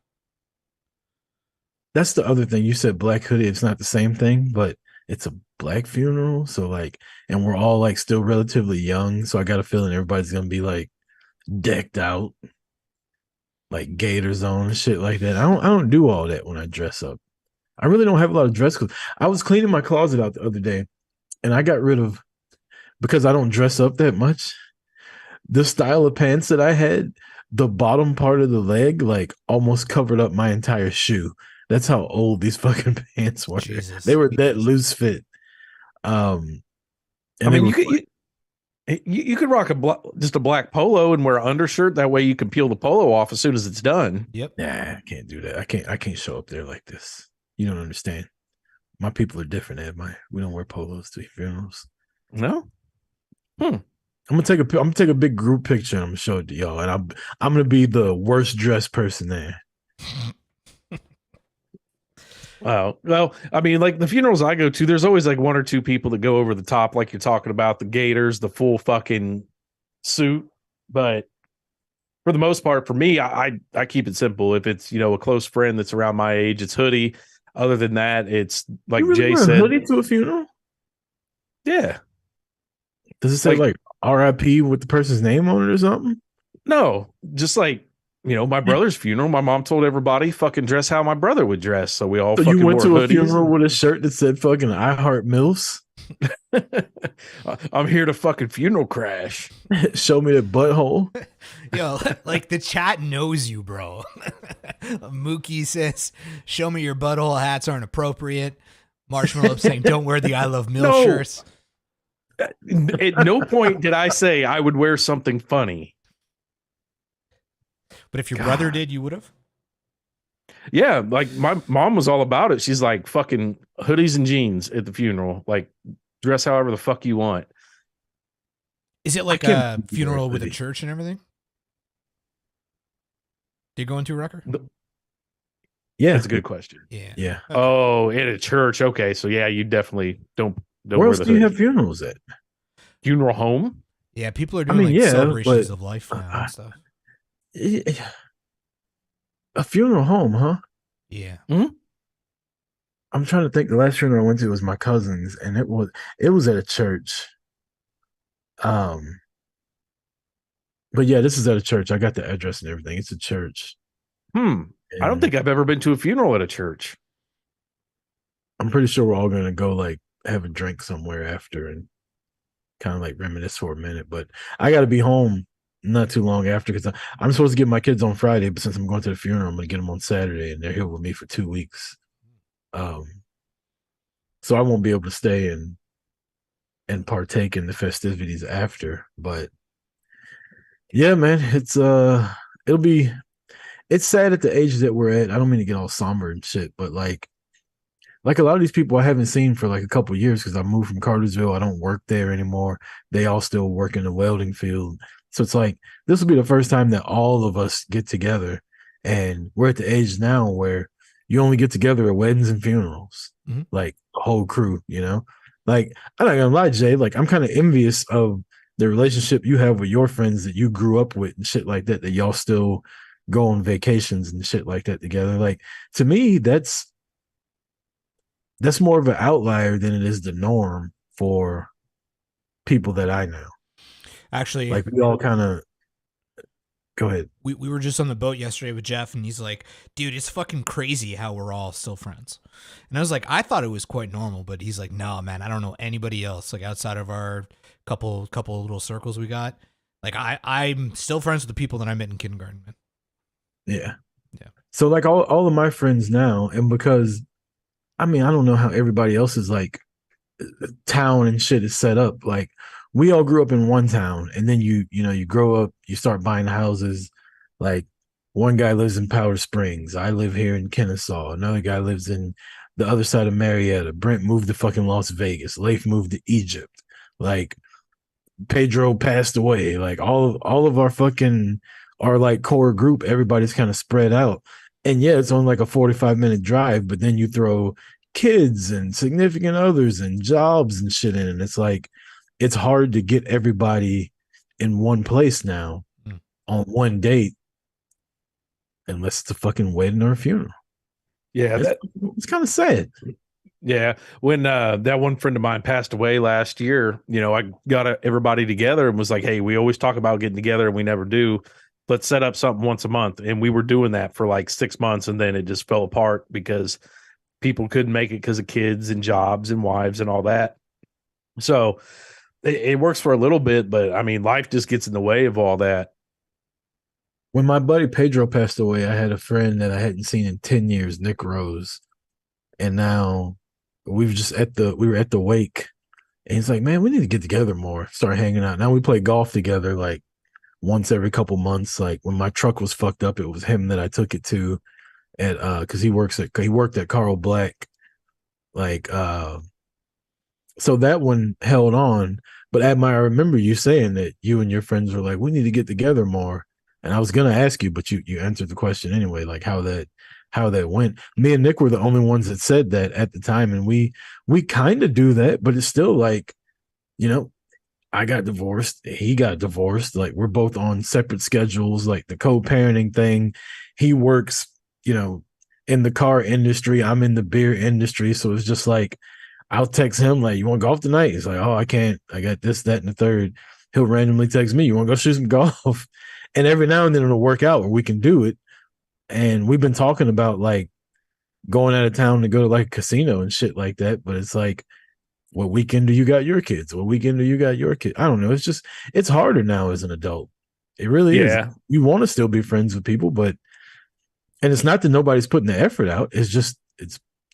that's the other thing. You said black hoodie. It's not the same thing, but it's a black funeral. So like, and we're all like still relatively young. So I got a feeling everybody's gonna be like decked out, like gators on and shit like that. I don't do all that when I dress up. I really don't have a lot of dress clothes. I was cleaning my closet out the other day, and I got rid of, because I don't dress up that much, the style of pants that I had, the bottom part of the leg like almost covered up my entire shoe. That's how old these fucking pants were. Jesus. They were that loose fit. And I mean, they were- you could rock just a black polo and wear an undershirt. That way you can peel the polo off as soon as it's done. Yep. Nah, I can't do that. I can't show up there like this. You don't understand. My people are different, Ed. We don't wear polos to funerals. No. I'm gonna take a big group picture and I'm gonna show it to y'all. And I'm gonna be the worst dressed person there. Well, I mean, like the funerals I go to, there's always like 1 or 2 people that go over the top, like you're talking about, the gators, the full fucking suit. But for the most part, for me, I keep it simple. If it's, a close friend that's around my age, it's hoodie. Other than that, it's like You really Jay wear a said. hoodie to a funeral? Yeah. Does it say like RIP with the person's name on it or something? No, just like, my brother's funeral, my mom told everybody fucking dress how my brother would dress. So we all So fucking you went to wore a hoodies. funeral with a shirt that said fucking I Heart MILFs? I'm here to fucking funeral crash. Show me that butthole. Yo, like the chat knows you, bro. Mookie says, show me your butthole hats aren't appropriate. Marshmallow saying, don't wear the I Love Mill No. shirts. At no point did I say I would wear something funny. But if your brother did, you would have? Yeah, like my mom was all about it. She's like, fucking hoodies and jeans at the funeral. Like, dress however the fuck you want. Is it like I a can't do funeral that with a hoodie. church and everything? Did you go into a record? Yeah. That's a good question. Yeah. Yeah. Oh, in a church. Okay, so yeah, you definitely don't Where wear else the do you hoodie. have funerals at? Funeral home? Yeah, people are I doing mean, like yeah, celebrations but- of life now and stuff. A funeral home, huh? Yeah. I'm trying to think. The last funeral I went to was my cousin's, and it was at a church. But yeah, this is at a church. I got the address and everything. It's a church. I don't And think I've ever been to a funeral at a church. I'm pretty sure we're all gonna go like have a drink somewhere after and kind of like reminisce for a minute. But I got to be home not too long after, because I'm supposed to get my kids on Friday, but since I'm going to the funeral, I'm going to get them on Saturday, and they're here with me for 2 weeks. So I won't be able to stay and partake in the festivities after. But yeah, man, it's sad at the age that we're at. I don't mean to get all somber and shit, but like a lot of these people I haven't seen for like a couple of years because I moved from Cartersville. I don't work there anymore. They all still work in the welding field. So it's like this will be the first time that all of us get together. And we're at the age now where you only get together at weddings and funerals, like the whole crew, you know? Like, I'm not gonna lie, Jay, like I'm kind of envious of the relationship you have with your friends that you grew up with and shit like that, that y'all still go on vacations and shit like that together. Like, to me, that's more of an outlier than it is the norm for people that I know. Actually, like we all kind of go ahead. we were just on the boat yesterday with Jeff, and he's like, dude, it's fucking crazy how we're all still friends. And I was like, I thought it was quite normal, but he's like, no, man, I don't know anybody else, like outside of our couple little circles we got. Like I'm still friends with the people that I met in kindergarten, man. Yeah. So like all of my friends now, and because I mean, I don't know how everybody else's like town and shit is set up. Like we all grew up in one town, and then you grow up, you start buying houses. Like one guy lives in Powder Springs. I live here in Kennesaw. Another guy lives in the other side of Marietta. Brent moved to fucking Las Vegas. Leif moved to Egypt. Like Pedro passed away. Like all of our fucking our like core group, everybody's kind of spread out. And yeah, it's only like a 45-minute drive, but then you throw kids and significant others and jobs and shit in, and it's like it's hard to get everybody in one place now on one date, unless it's a fucking wedding or a funeral. Yeah, it's kind of sad. Yeah, when that one friend of mine passed away last year, I got everybody together and was like, "Hey, we always talk about getting together and we never do. Let's set up something once a month." And we were doing that for like 6 months, and then it just fell apart because people couldn't make it because of kids and jobs and wives and all that. So it works for a little bit, but I mean, life just gets in the way of all that. When my buddy Pedro passed away, I had a friend that I hadn't seen in 10 years, Nick Rose. And now we were at the wake, and he's like, "Man, we need to get together more, start hanging out." Now we play golf together like once every couple months. Like when my truck was fucked up, it was him that I took it to at because he worked at Carl Black. Like so that one held on. But I remember you saying that you and your friends were like, "We need to get together more." And I was gonna ask you, but you answered the question anyway, like how that went. Me and Nick were the only ones that said that at the time, and we kind of do that, but it's still like, I got divorced, he got divorced, like we're both on separate schedules, like the co-parenting thing. He works, in the car industry, I'm in the beer industry, so it's just like I'll text him like, "You want to golf tonight?" He's like, "Oh, I can't, I got this, that, and the third." He'll randomly text me, "You want to go shoot some golf?" And every now and then it'll work out where we can do it. And we've been talking about like going out of town to go to like a casino and shit like that. But it's like, what weekend do you got your kids? What weekend do you got your kids? I don't know. It's harder now as an adult. It really is. You want to still be friends with people, and it's not that nobody's putting the effort out. It's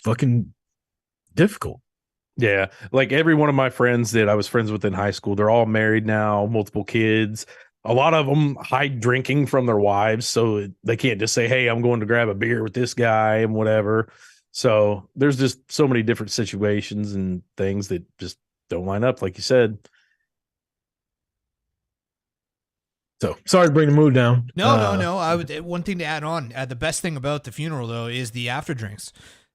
fucking difficult. Yeah. Like every one of my friends that I was friends with in high school, they're all married now, multiple kids. A lot of them hide drinking from their wives, so they can't just say, "Hey, I'm going to grab a beer with this guy," and whatever. So there's just so many different situations and things that just don't line up, like you said. So sorry to bring the mood down. No. One thing to add on. The best thing about the funeral, though, is the after drinks.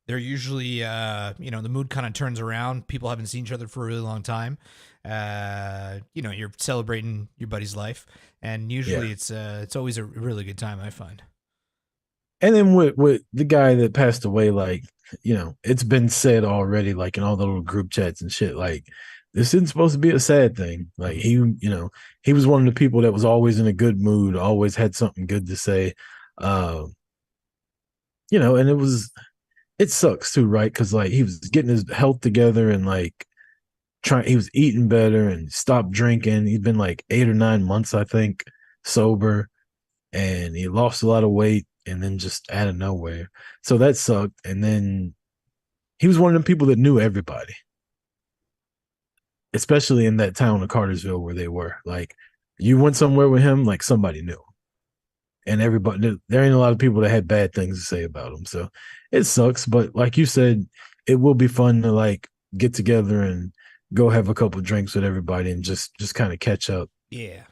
They're usually, the mood kind of turns around. People haven't seen each other for a really long time. You're celebrating your buddy's life, and usually it's always a really good time, I find. And then with the guy that passed away, like, it's been said already, like in all the little group chats and shit, like this isn't supposed to be a sad thing. Like he was one of the people that was always in a good mood, always had something good to say. And it sucks too, right? Because like he was getting his health together and like he was eating better and stopped drinking. He'd been like 8 or 9 months, I think, sober, and he lost a lot of weight, and then just out of nowhere. So that sucked. And then he was one of them people that knew everybody, especially in that town of Cartersville where they were. Like, you went somewhere with him, like somebody knew him. And everybody, there ain't a lot of people that had bad things to say about him. So it sucks. But like you said, it will be fun to like get together and go have a couple drinks with everybody and just kind of catch up. Yeah.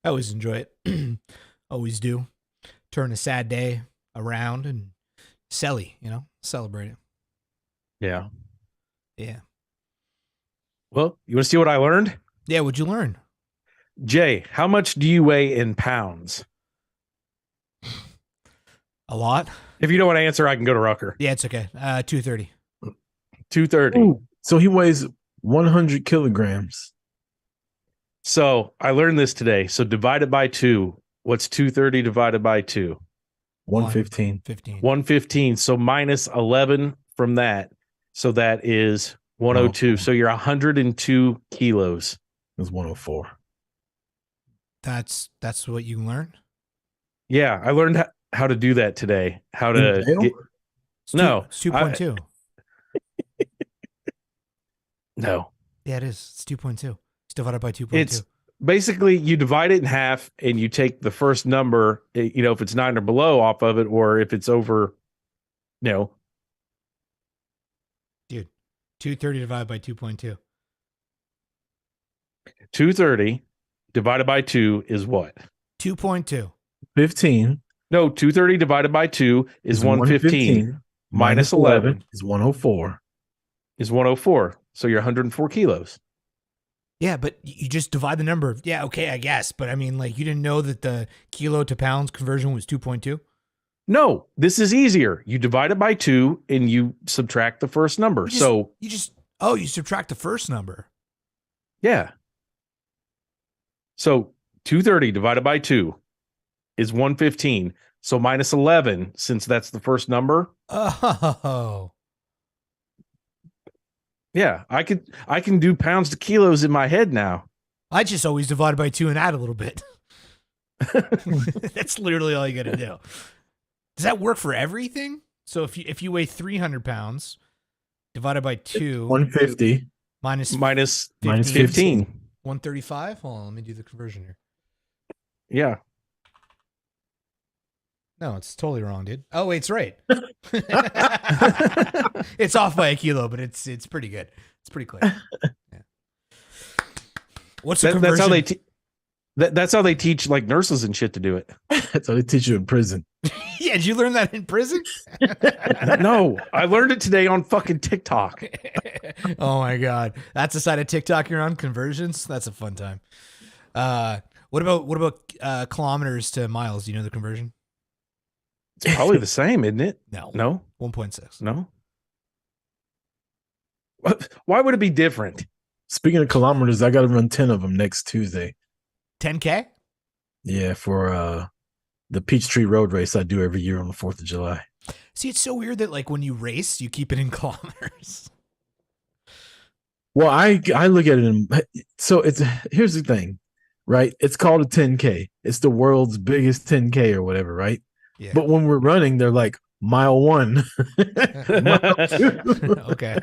I always enjoy it. Always do. Turn a sad day around and celebrate it. Yeah. Yeah. Well, you want to see what I learned? Yeah, what'd you learn? Jay, how much do you weigh in pounds? A lot? If you don't want to answer, I can go to Rucker. Yeah, it's okay. 230. 230. Ooh, so he weighs 100 kilograms. So I learned this today. So divide it by 2. What's 230 divided by 2? 115. 15. 115. So minus 11 from that. So that is 102. So you're 102 kilos. It was 104. That's what you learned? Yeah, I learned how to do that today. How to get, no, It's 2.2. no. Yeah, it is. It's 2.2. It's divided by 2.2. It's basically you divide it in half and you take the first number, if it's 9 or below off of it, or if it's over, Dude, 230 divided by 2.2. 230 divided by 2 is what? 2.2. 15. No, 230 divided by 2 is 115. Minus 11 is 104. is 104. So you're 104 kilos. Yeah, but you just divide the number. Yeah, okay, I guess. But I mean, like, you didn't know that the kilo to pounds conversion was 2.2? No, this is easier. You divide it by 2 and you subtract the first number. You subtract the first number. Yeah. So 230 divided by 2 is 115. So minus 11, since that's the first number. Oh. Yeah, I can do pounds to kilos in my head now. I just always divide by 2 and add a little bit. That's literally all you got to do. Does that work for everything? So if you weigh 300 pounds divided by 2, 150 minus 15. 135. Hold on, let me do the conversion here. Yeah. No, it's totally wrong, dude. Oh, wait, it's right. It's off by a kilo, but it's pretty good. It's pretty clear. Yeah. What's the conversion? That's how they teach like nurses and shit to do it. That's how they teach you in prison. Yeah, did you learn that in prison? No, I learned it today on fucking TikTok. Oh my god, that's the side of TikTok you're on. Conversions. That's a fun time. What about kilometers to miles? Do you know the conversion? It's probably the same, isn't it? No. 1.6. No. Why would it be different? Speaking of kilometers, I got to run 10 of them next Tuesday. 10K? Yeah, for the Peachtree Road race I do every year on the 4th of July. See, it's so weird that like when you race, you keep it in kilometers. Well, I look at it in, so here's the thing, right? It's called a 10K. It's the world's biggest 10K or whatever, right? Yeah. But when we're running, they're like mile 1. Mile 2. Okay.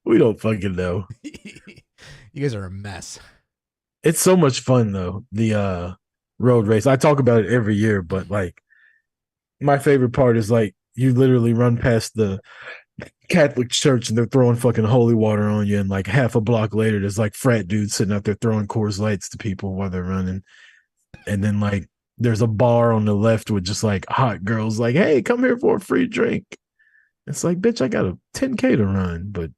We don't fucking know. You guys are a mess. It's so much fun though. The road race. I talk about it every year, but like my favorite part is like you literally run past the Catholic church and they're throwing fucking holy water on you, and like half a block later there's like frat dudes sitting out there throwing Coors Lights to people while they're running. And then like there's a bar on the left with just like hot girls like, hey, come here for a free drink. It's like, bitch, I got a 10K to run, but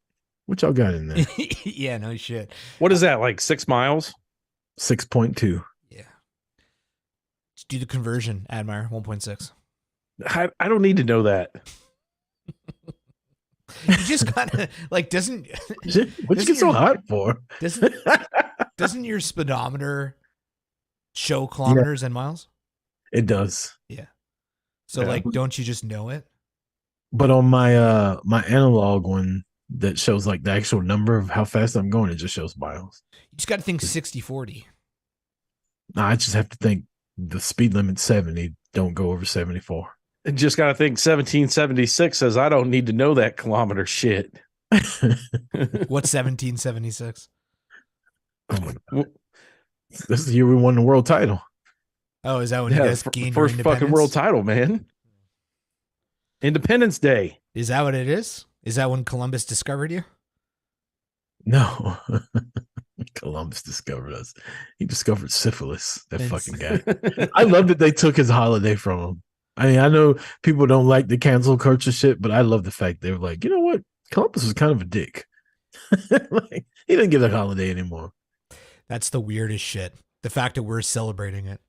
what y'all got in there? Yeah, no shit. What is that, like 6 miles? 6.2. Yeah. Just do the conversion, Admire, 1.6. I don't need to know that. You just gotta like doesn't What you get so hot for? Doesn't your speedometer show kilometers and miles? It does. Yeah. So like don't you just know it? But on my my analog one, that shows like the actual number of how fast I'm going. It just shows miles. You just got to think 60-40. Nah, I just have to think the speed limit 70. Don't go over 74. And just got to think 1776 says I don't need to know that kilometer shit. What's 1776? Oh my God. This is the year we won the world title. Oh, is that when you guys gained your first fucking world title, man. Independence Day. Is that what it is? Is that when Columbus discovered you? No. Columbus discovered us. He discovered syphilis. That fucking guy. I love that they took his holiday from him. I mean, I know people don't like the cancel culture shit, but I love the fact they were like, you know what? Columbus was kind of a dick. Like, he didn't get a holiday anymore. That's the weirdest shit. The fact that we're celebrating it.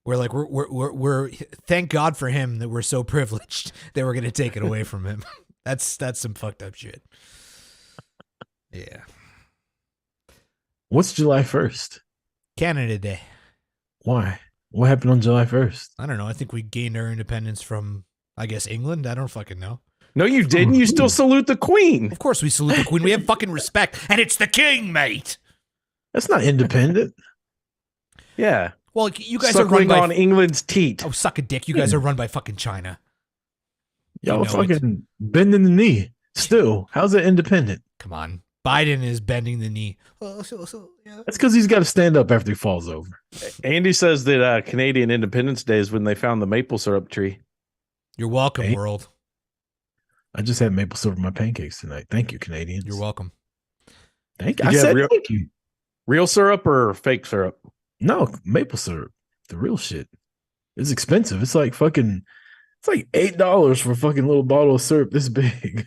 We're like, we're thank God for him that we're so privileged that we're going to take it away from him. That's some fucked up shit. Yeah. What's July 1st? Canada Day. Why? What happened on July 1st? I don't know. I think we gained our independence from, I guess, England. I don't fucking know. No, you didn't. You still salute the Queen. Of course we salute the Queen. We have fucking respect. And it's the king, mate. That's not independent. Yeah. Well, you guys are run Suckling by... on England's teat. Oh, suck a dick. You guys are run by fucking China. Y'all You know fucking bending the knee. Still, how's it independent? Come on. Biden is bending the knee. Yeah. That's because he's got to stand up after he falls over. Andy says that Canadian Independence Day is when they found the maple syrup tree. You're welcome, Hey. world. I just had maple syrup in my pancakes tonight. Thank you, Canadians. You're welcome. Thank you. Did I you have said real- thank you. Real syrup or fake syrup? No, maple syrup. The real shit. It's expensive. It's like fucking, it's like $8 for a fucking little bottle of syrup this big.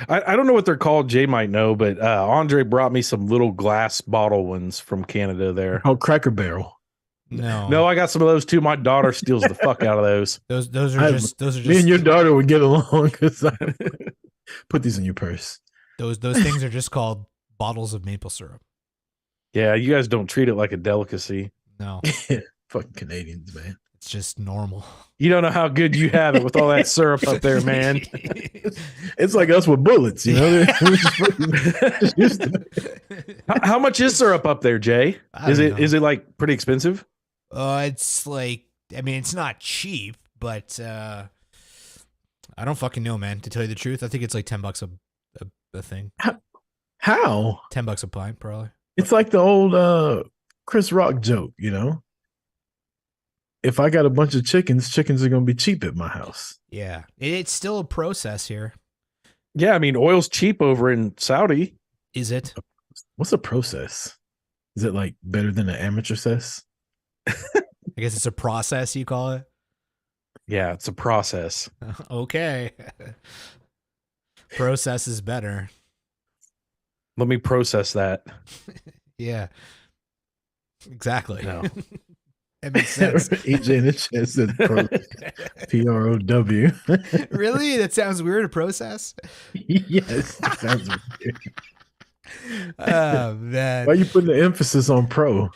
I don't know what they're called. Jay might know, but Andre brought me some little glass bottle ones from Canada there. Oh, Cracker Barrel. No, I got some of those too. My daughter steals the fuck out of those. Those are just Me and your daughter would get along because I put these in your purse. those things are just called bottles of maple syrup. Yeah, you guys don't treat it like a delicacy. No, Fucking Canadians, man. it's just normal. You don't know how good you have it with all that syrup up there, man. It's like us with bullets, you know? Just used to it. How much is syrup up there, Jay? I Is don't it know. is it like pretty expensive? It's like, I mean, it's not cheap, but I don't fucking know, man. To tell you the truth, I think it's like $10 a thing. How? $10 a pint, probably. It's like the old Chris Rock joke, you know? If I got a bunch of chickens are going to be cheap at my house. Yeah, it's still a process here. Yeah, I mean, oil's cheap over in Saudi. Is it? What's a process? Is it like better than an amateur cess? I guess it's a process, you call it. Yeah, it's a process. Okay. Process is better. Let me process that. Yeah. Exactly. No. It makes sense. EJ in the chat said PROW. Really? That sounds weird, a process? Yes. It sounds weird. Oh, man. Why are you putting the emphasis on pro?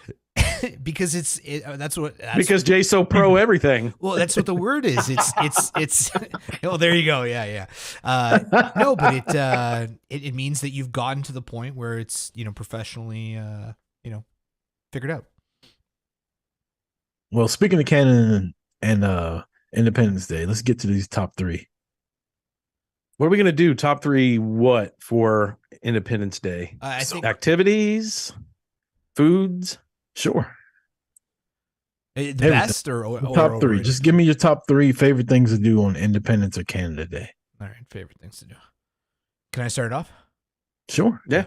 Because that's Because Jay's so pro everything. well, that's what the word is. It's well, there you go. Yeah. No, but it means that you've gotten to the point where it's, professionally, figured out. Well, speaking of Canada and Independence Day, let's get to these top three. What are we gonna do? Top three what for Independence Day? I think Activities, foods. Sure. the Everything. best or Top three. overrated? Just give me your top three favorite things to do on Independence or Canada Day. All right, favorite things to do. Can I start it off? Sure. Yeah.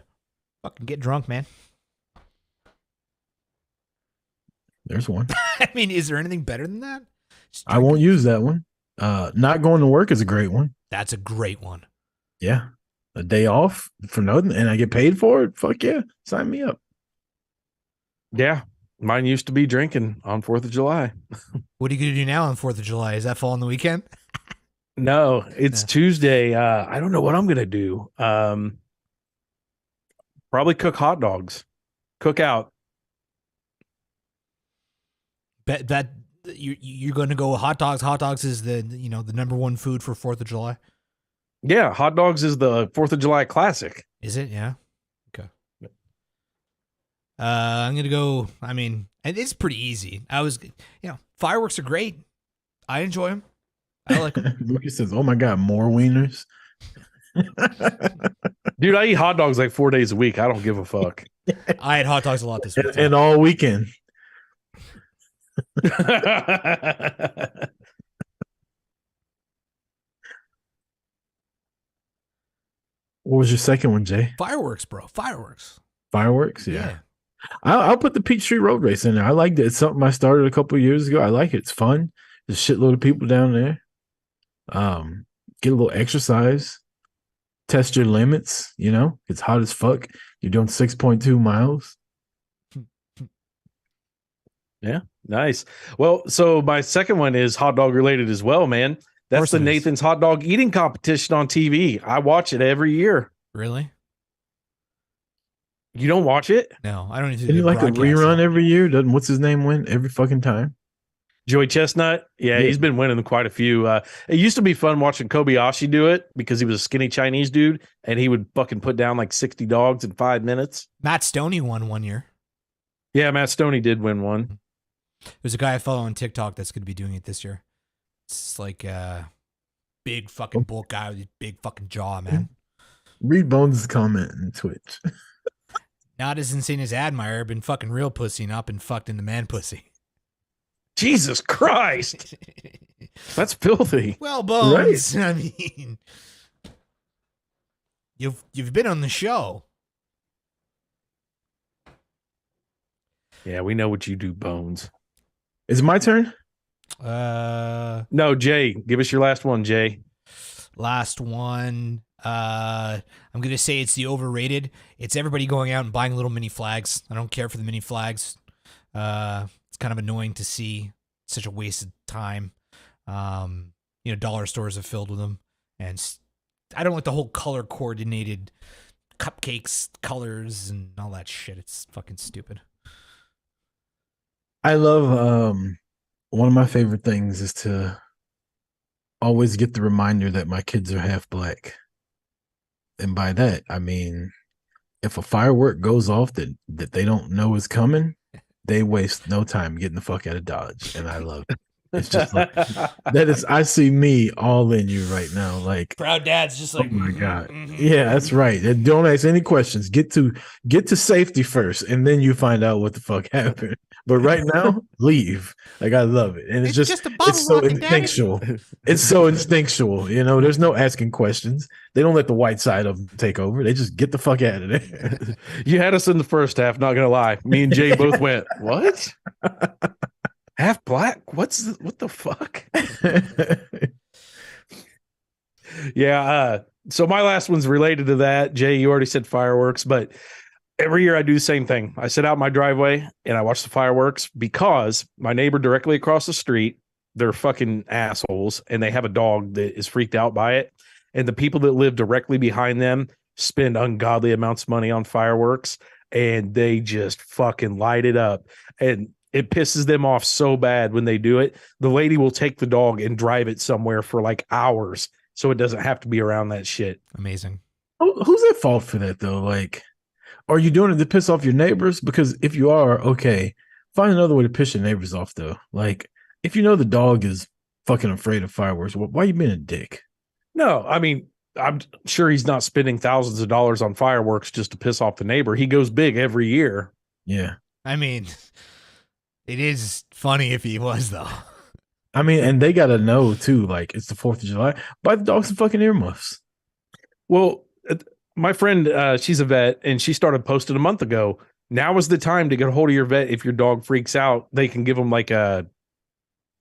Fucking get drunk, man. There's one. I mean, is there anything better than that? Just I drink. won't use that one. Not going to work is a great one. That's a great one. Yeah. A day off for nothing and I get paid for it. Fuck yeah. Sign me up. Yeah. Mine used to be drinking on 4th of July. What are you going to do now on 4th of July? Is that fall on the weekend? No, it's Yeah. Tuesday. I don't know what I'm gonna do. Probably cook hot dogs. Cook out. Bet that you're going to go with hot dogs. Hot dogs is the number one food for 4th of July. Yeah, hot dogs is the 4th of July classic. Is it? Yeah. Okay. I'm gonna go. I mean, and it's pretty easy. Fireworks are great. I enjoy them. I like them. Lucas says, "Oh my god, more wieners." Dude, I eat hot dogs like 4 days a week. I don't give a fuck. I had hot dogs a lot this week. And all weekend. What was your second one, Jay? Fireworks, bro. Fireworks. Fireworks? Yeah. I'll put the Peachtree Road Race in there. I liked it. It's something I started a couple of years ago. I like it. It's fun. There's a shitload of people down there. Get a little exercise. Test your limits. You know, it's hot as fuck. You're doing 6.2 miles. Yeah, nice. Well, so my second one is hot dog related as well, man. That's the Nathan's hot dog eating competition on TV. I watch it every year. Really? You don't watch it? No, I don't need to. Isn't it like a rerun every year? Doesn't what's his name win every fucking time? Joey Chestnut. Yeah, he's been winning quite a few. It used to be fun watching Kobayashi do it because he was a skinny Chinese dude and he would fucking put down like 60 dogs in 5 minutes. Matt Stoney won one year. Yeah, Matt Stoney did win one. There's a guy I follow on TikTok that's going to be doing it this year. It's like a big fucking bulk guy with a big fucking jaw, man. Read Bones' comment in Twitch. Not as insane as Admire, been fucking real pussy, not been fucked into man pussy. Jesus Christ. That's filthy. Well, Bones, right. I mean, you've been on the show. Yeah, we know what you do, Bones. Is it my turn? No, Jay. Give us your last one, Jay. Last one. I'm gonna say it's the overrated. It's everybody going out and buying little mini flags. I don't care for the mini flags. It's kind of annoying to see. Such a waste of time. Dollar stores are filled with them, and I don't like the whole color coordinated cupcakes, colors, and all that shit. It's fucking stupid. I love one of my favorite things is to always get the reminder that my kids are half black. And by that, I mean, if a firework goes off that they don't know is coming, they waste no time getting the fuck out of Dodge. And I love it. It's just like, that is, I see me all in you right now. Like, proud dad's just like, oh my God. Yeah, that's right. And don't ask any questions. Get to safety first, and then you find out what the fuck happened. But right now, leave. Like, I love it. And it's just it's so instinctual. It's so instinctual. You know, there's no asking questions. They don't let the white side of them take over. They just get the fuck out of there. You had us in the first half, not gonna lie. Me and Jay both went, what? Half black? What the fuck? Yeah. So my last one's related to that. Jay, you already said fireworks, but every year I do the same thing. I sit out my driveway and I watch the fireworks because my neighbor directly across the street, they're fucking assholes and they have a dog that is freaked out by it. And the people that live directly behind them spend ungodly amounts of money on fireworks and they just fucking light it up. And it pisses them off so bad when they do it. The lady will take the dog and drive it somewhere for like hours so it doesn't have to be around that shit. Amazing. Who's at fault for that though? Like, are you doing it to piss off your neighbors? Because if you are, okay, find another way to piss your neighbors off though. Like, if you know the dog is fucking afraid of fireworks, why are you being a dick? No, I mean, I'm sure he's not spending thousands of dollars on fireworks just to piss off the neighbor. He goes big every year. Yeah. I mean, it is funny if he was, though. I mean, and they got to know, too, like, it's the 4th of July. Buy the dog some fucking earmuffs. Well, my friend, she's a vet, and she started posting a month ago. Now is the time to get a hold of your vet. If your dog freaks out, they can give them like a...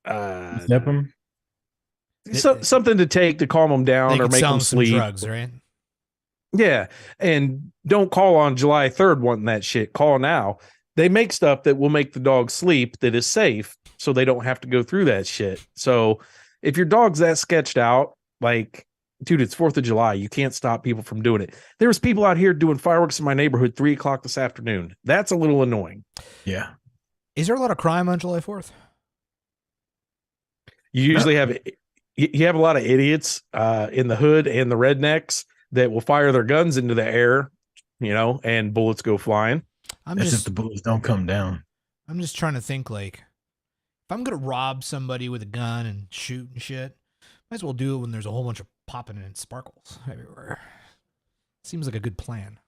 Step them? Something to take to calm them down or make them sleep. Some drugs, right? Yeah, and don't call on July 3rd wanting that shit. Call now. They make stuff that will make the dog sleep that is safe so they don't have to go through that shit. So if your dog's that sketched out, like, dude, it's 4th of July. You can't stop people from doing it. There's people out here doing fireworks in my neighborhood 3:00 this afternoon. That's a little annoying. Yeah. Is there a lot of crime on July 4th? You usually have you have a lot of idiots in the hood and the rednecks that will fire their guns into the air, and bullets go flying. As if the bullets don't come down. I'm just trying to think, like, if I'm gonna rob somebody with a gun and shoot and shit, might as well do it when there's a whole bunch of popping and sparkles everywhere. Seems like a good plan.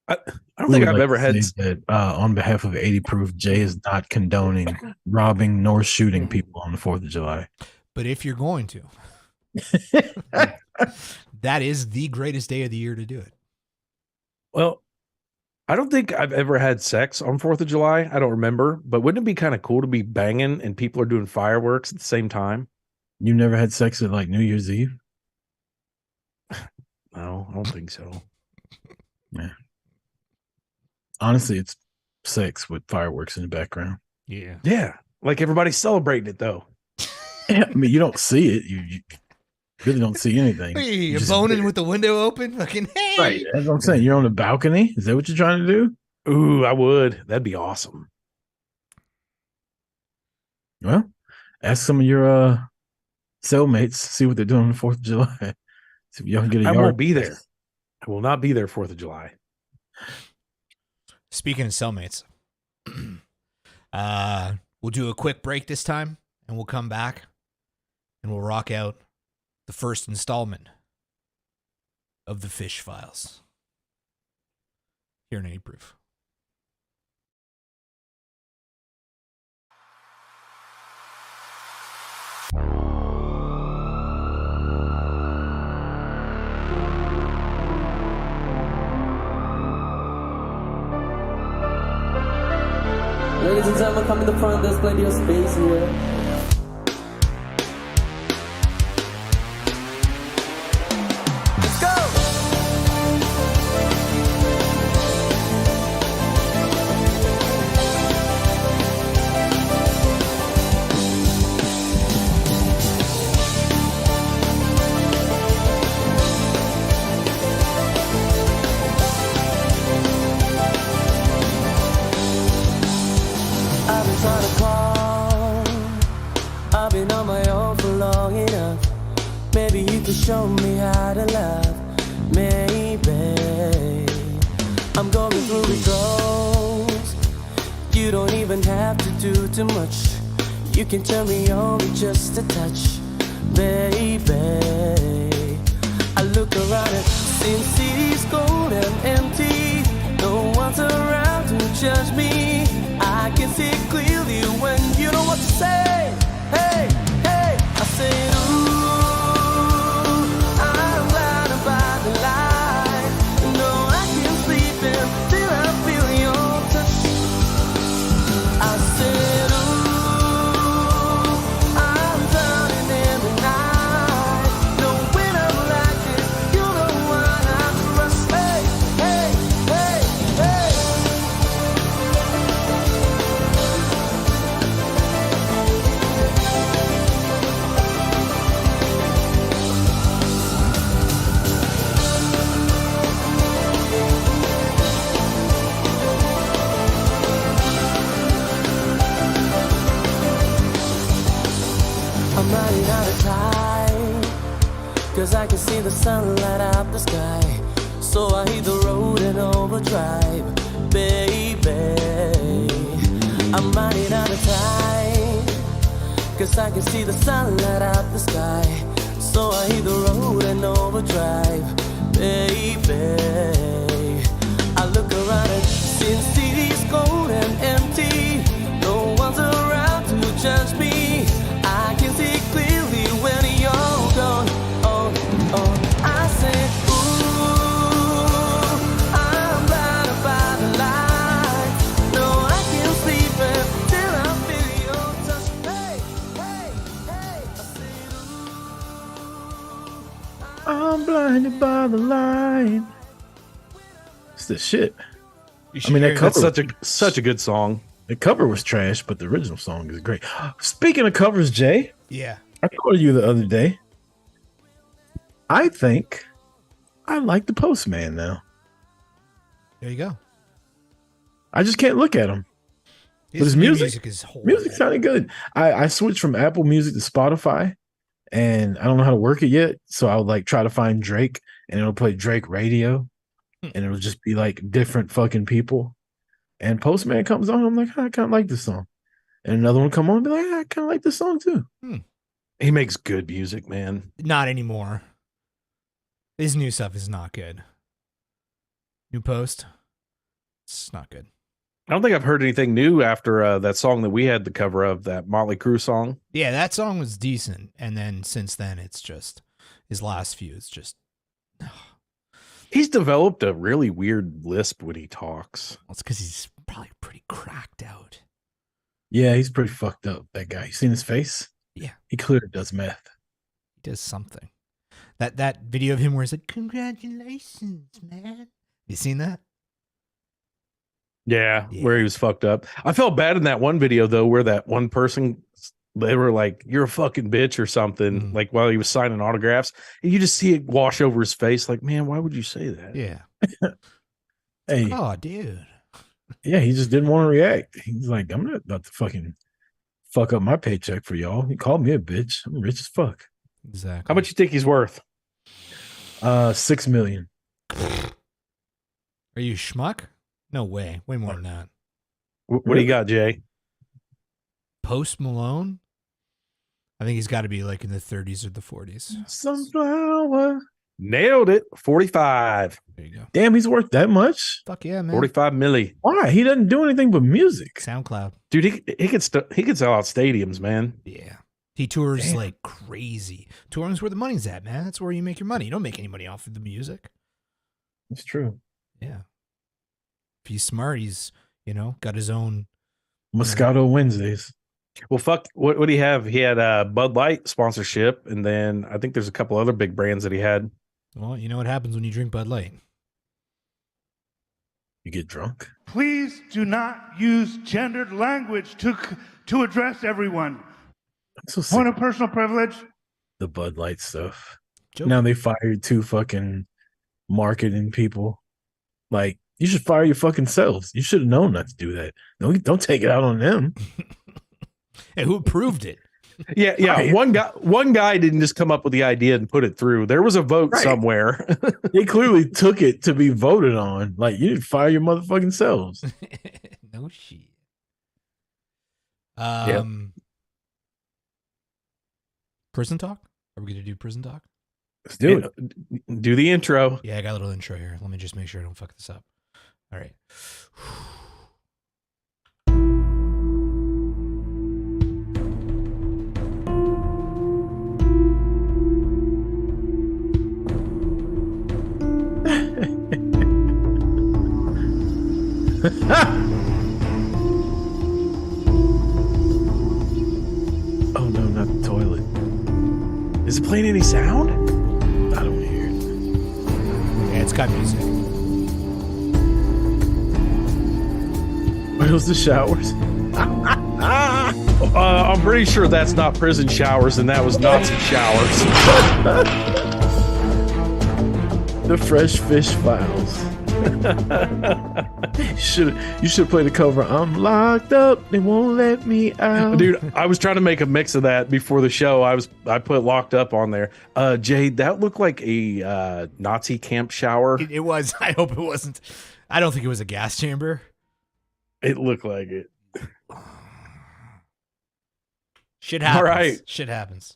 I don't think I've ever had that. On behalf of 80 Proof, Jay is not condoning robbing nor shooting people on the 4th of July. But if you're going to, that is the greatest day of the year to do it. Well, I don't think I've ever had sex on 4th of July. I don't remember, but wouldn't it be kind of cool to be banging and people are doing fireworks at the same time? You never had sex at like New Year's Eve? No, I don't think so. Yeah. Honestly, it's sex with fireworks in the background. Yeah. Yeah. Like everybody's celebrating it though. Yeah, I mean, you don't see it. You really don't see anything. Hey, you're boning with the window open? Fucking hey. Right. That's what I'm saying. You're on the balcony? Is that what you're trying to do? Ooh, I would. That'd be awesome. Well, ask some of your cellmates, see what they're doing on the 4th of July. See if y'all can get a I yard. won't be there. I will not be there 4th of July. Speaking of cellmates, we'll do a quick break this time, and we'll come back, and we'll rock out the first installment of the Fish Files here in 80 Proof. Ladies and gentlemen, come in the front. There's plenty of space here. Let's go! I've been trying to call. I've been on my own for long enough. Maybe you can show me how to love. Maybe I'm going through withdrawals. You don't even have to do too much. You can turn me on with just a touch, baby. I look around and since city's cold and empty, no one's around to judge me. I can see clearly when you know what to say. Hey, hey, I said, ooh, I'm blinded by the light. No, I can't sleep until I feel your touch. I said, ooh, I'm drowning in the night. No, when I'm like this, you're the one I trust. Hey, hey, hey, hey. I'm running out of time, 'cause I can see the sun light up the sky. So I hit the road and overdrive, baby. I'm running out of time, 'cause I can see the sun light up the sky. So I hit the road and overdrive, baby. I look around and since city's cold and empty, no one's around to judge me. I can see clearly when you're gone. Oh, oh, I said, ooh, I'm blinded by the light. No, I can't sleep until I feel your touch. Hey, hey, hey, I said, ooh, I'm blinded by the light. It's the shit. I mean, that cover, That's such a good song. the cover was trash, but the original song is great. Speaking of covers, Jay, Yeah. I told you the other day, I think I like the Postman now. There you go. I just can't look at him. But his new music is horrible. music sounded good. I switched from Apple Music to Spotify, and I don't know how to work it yet. So I would like try to find Drake, and it'll play Drake radio, and it'll just be like different fucking people. And Postman comes on, I'm like, I kind of like this song. And another one come on, be like, I kind of like this song too. He makes good music, man. Not anymore. His new stuff is not good. New Post, it's not good. I don't think I've heard anything new after that song that we had the cover of, that Motley Crue song. Yeah, that song was decent, and then since then, it's just his last few. It's just He's developed a really weird lisp when he talks. well, it's because he's probably pretty cracked out. Yeah, he's pretty fucked up. That guy. You seen his face? Yeah, He clearly does meth. he does something. That video of him where he's like, "Congratulations, man." You seen that? Yeah, Yeah. where he was fucked up. I felt bad in that one video though, where that one person, they were like, "You're a fucking bitch" or something, like while he was signing autographs, and you just see it wash over his face. Like, man, why would you say that? Yeah. Hey, Oh, dude. yeah, he just didn't want to react. He's like, I'm not about to fucking fuck up my paycheck for y'all. He called me a bitch. I'm rich as fuck. Exactly. How much you think he's worth? 6 million. Are you schmuck? No way. Way more than that. What do you got, Jay? Post Malone? I think he's got to be like in the 30s or the 40s. Sunflower. Nailed it. 45. There you go. Damn, he's worth that much? Fuck yeah, man. 45 milli. Why? He doesn't do anything but music. SoundCloud. Dude, he could sell out stadiums, man. Yeah. He tours Damn. like crazy. Touring's where the money's at, man. That's where you make your money. You don't make any money off of the music. It's true. Yeah. If he's smart, he's, got his own. Moscato Wednesdays. Well, fuck. What do he have? He had a Bud Light sponsorship, and then I think there's a couple other big brands that he had. Well, you know what happens when you drink Bud Light. You get drunk. Please do not use gendered language to address everyone. I'm so sick Point of of personal privilege. the Bud Light stuff. Joking. Now they fired 2 fucking marketing people. Like, you should fire your fucking selves. You should have known not to do that. No, don't take it out on them. Hey, who approved it? Yeah. Right. One guy didn't just come up with the idea and put it through. There was a vote Right. somewhere. They clearly took it to be voted on. Like, you need to fire your motherfucking selves. No shit. Prison talk? Are we going to do prison talk? Let's do it. Do the intro. Yeah, I got a little intro here. Let me just make sure I don't fuck this up. All right. Oh no, not the toilet. Is it playing any sound? I don't hear it. Yeah, it's got music. Are those the showers? I'm pretty sure that's not prison showers, and that was Nazi showers. The Fresh Fish Files. You should play the cover. I'm locked up. They won't let me out. Dude, I was trying to make a mix of that before the show. I put locked up on there. Jay, that looked like a Nazi camp shower. It was. I hope it wasn't. I don't think it was a gas chamber. It looked like it. Shit happens. All right. Shit happens.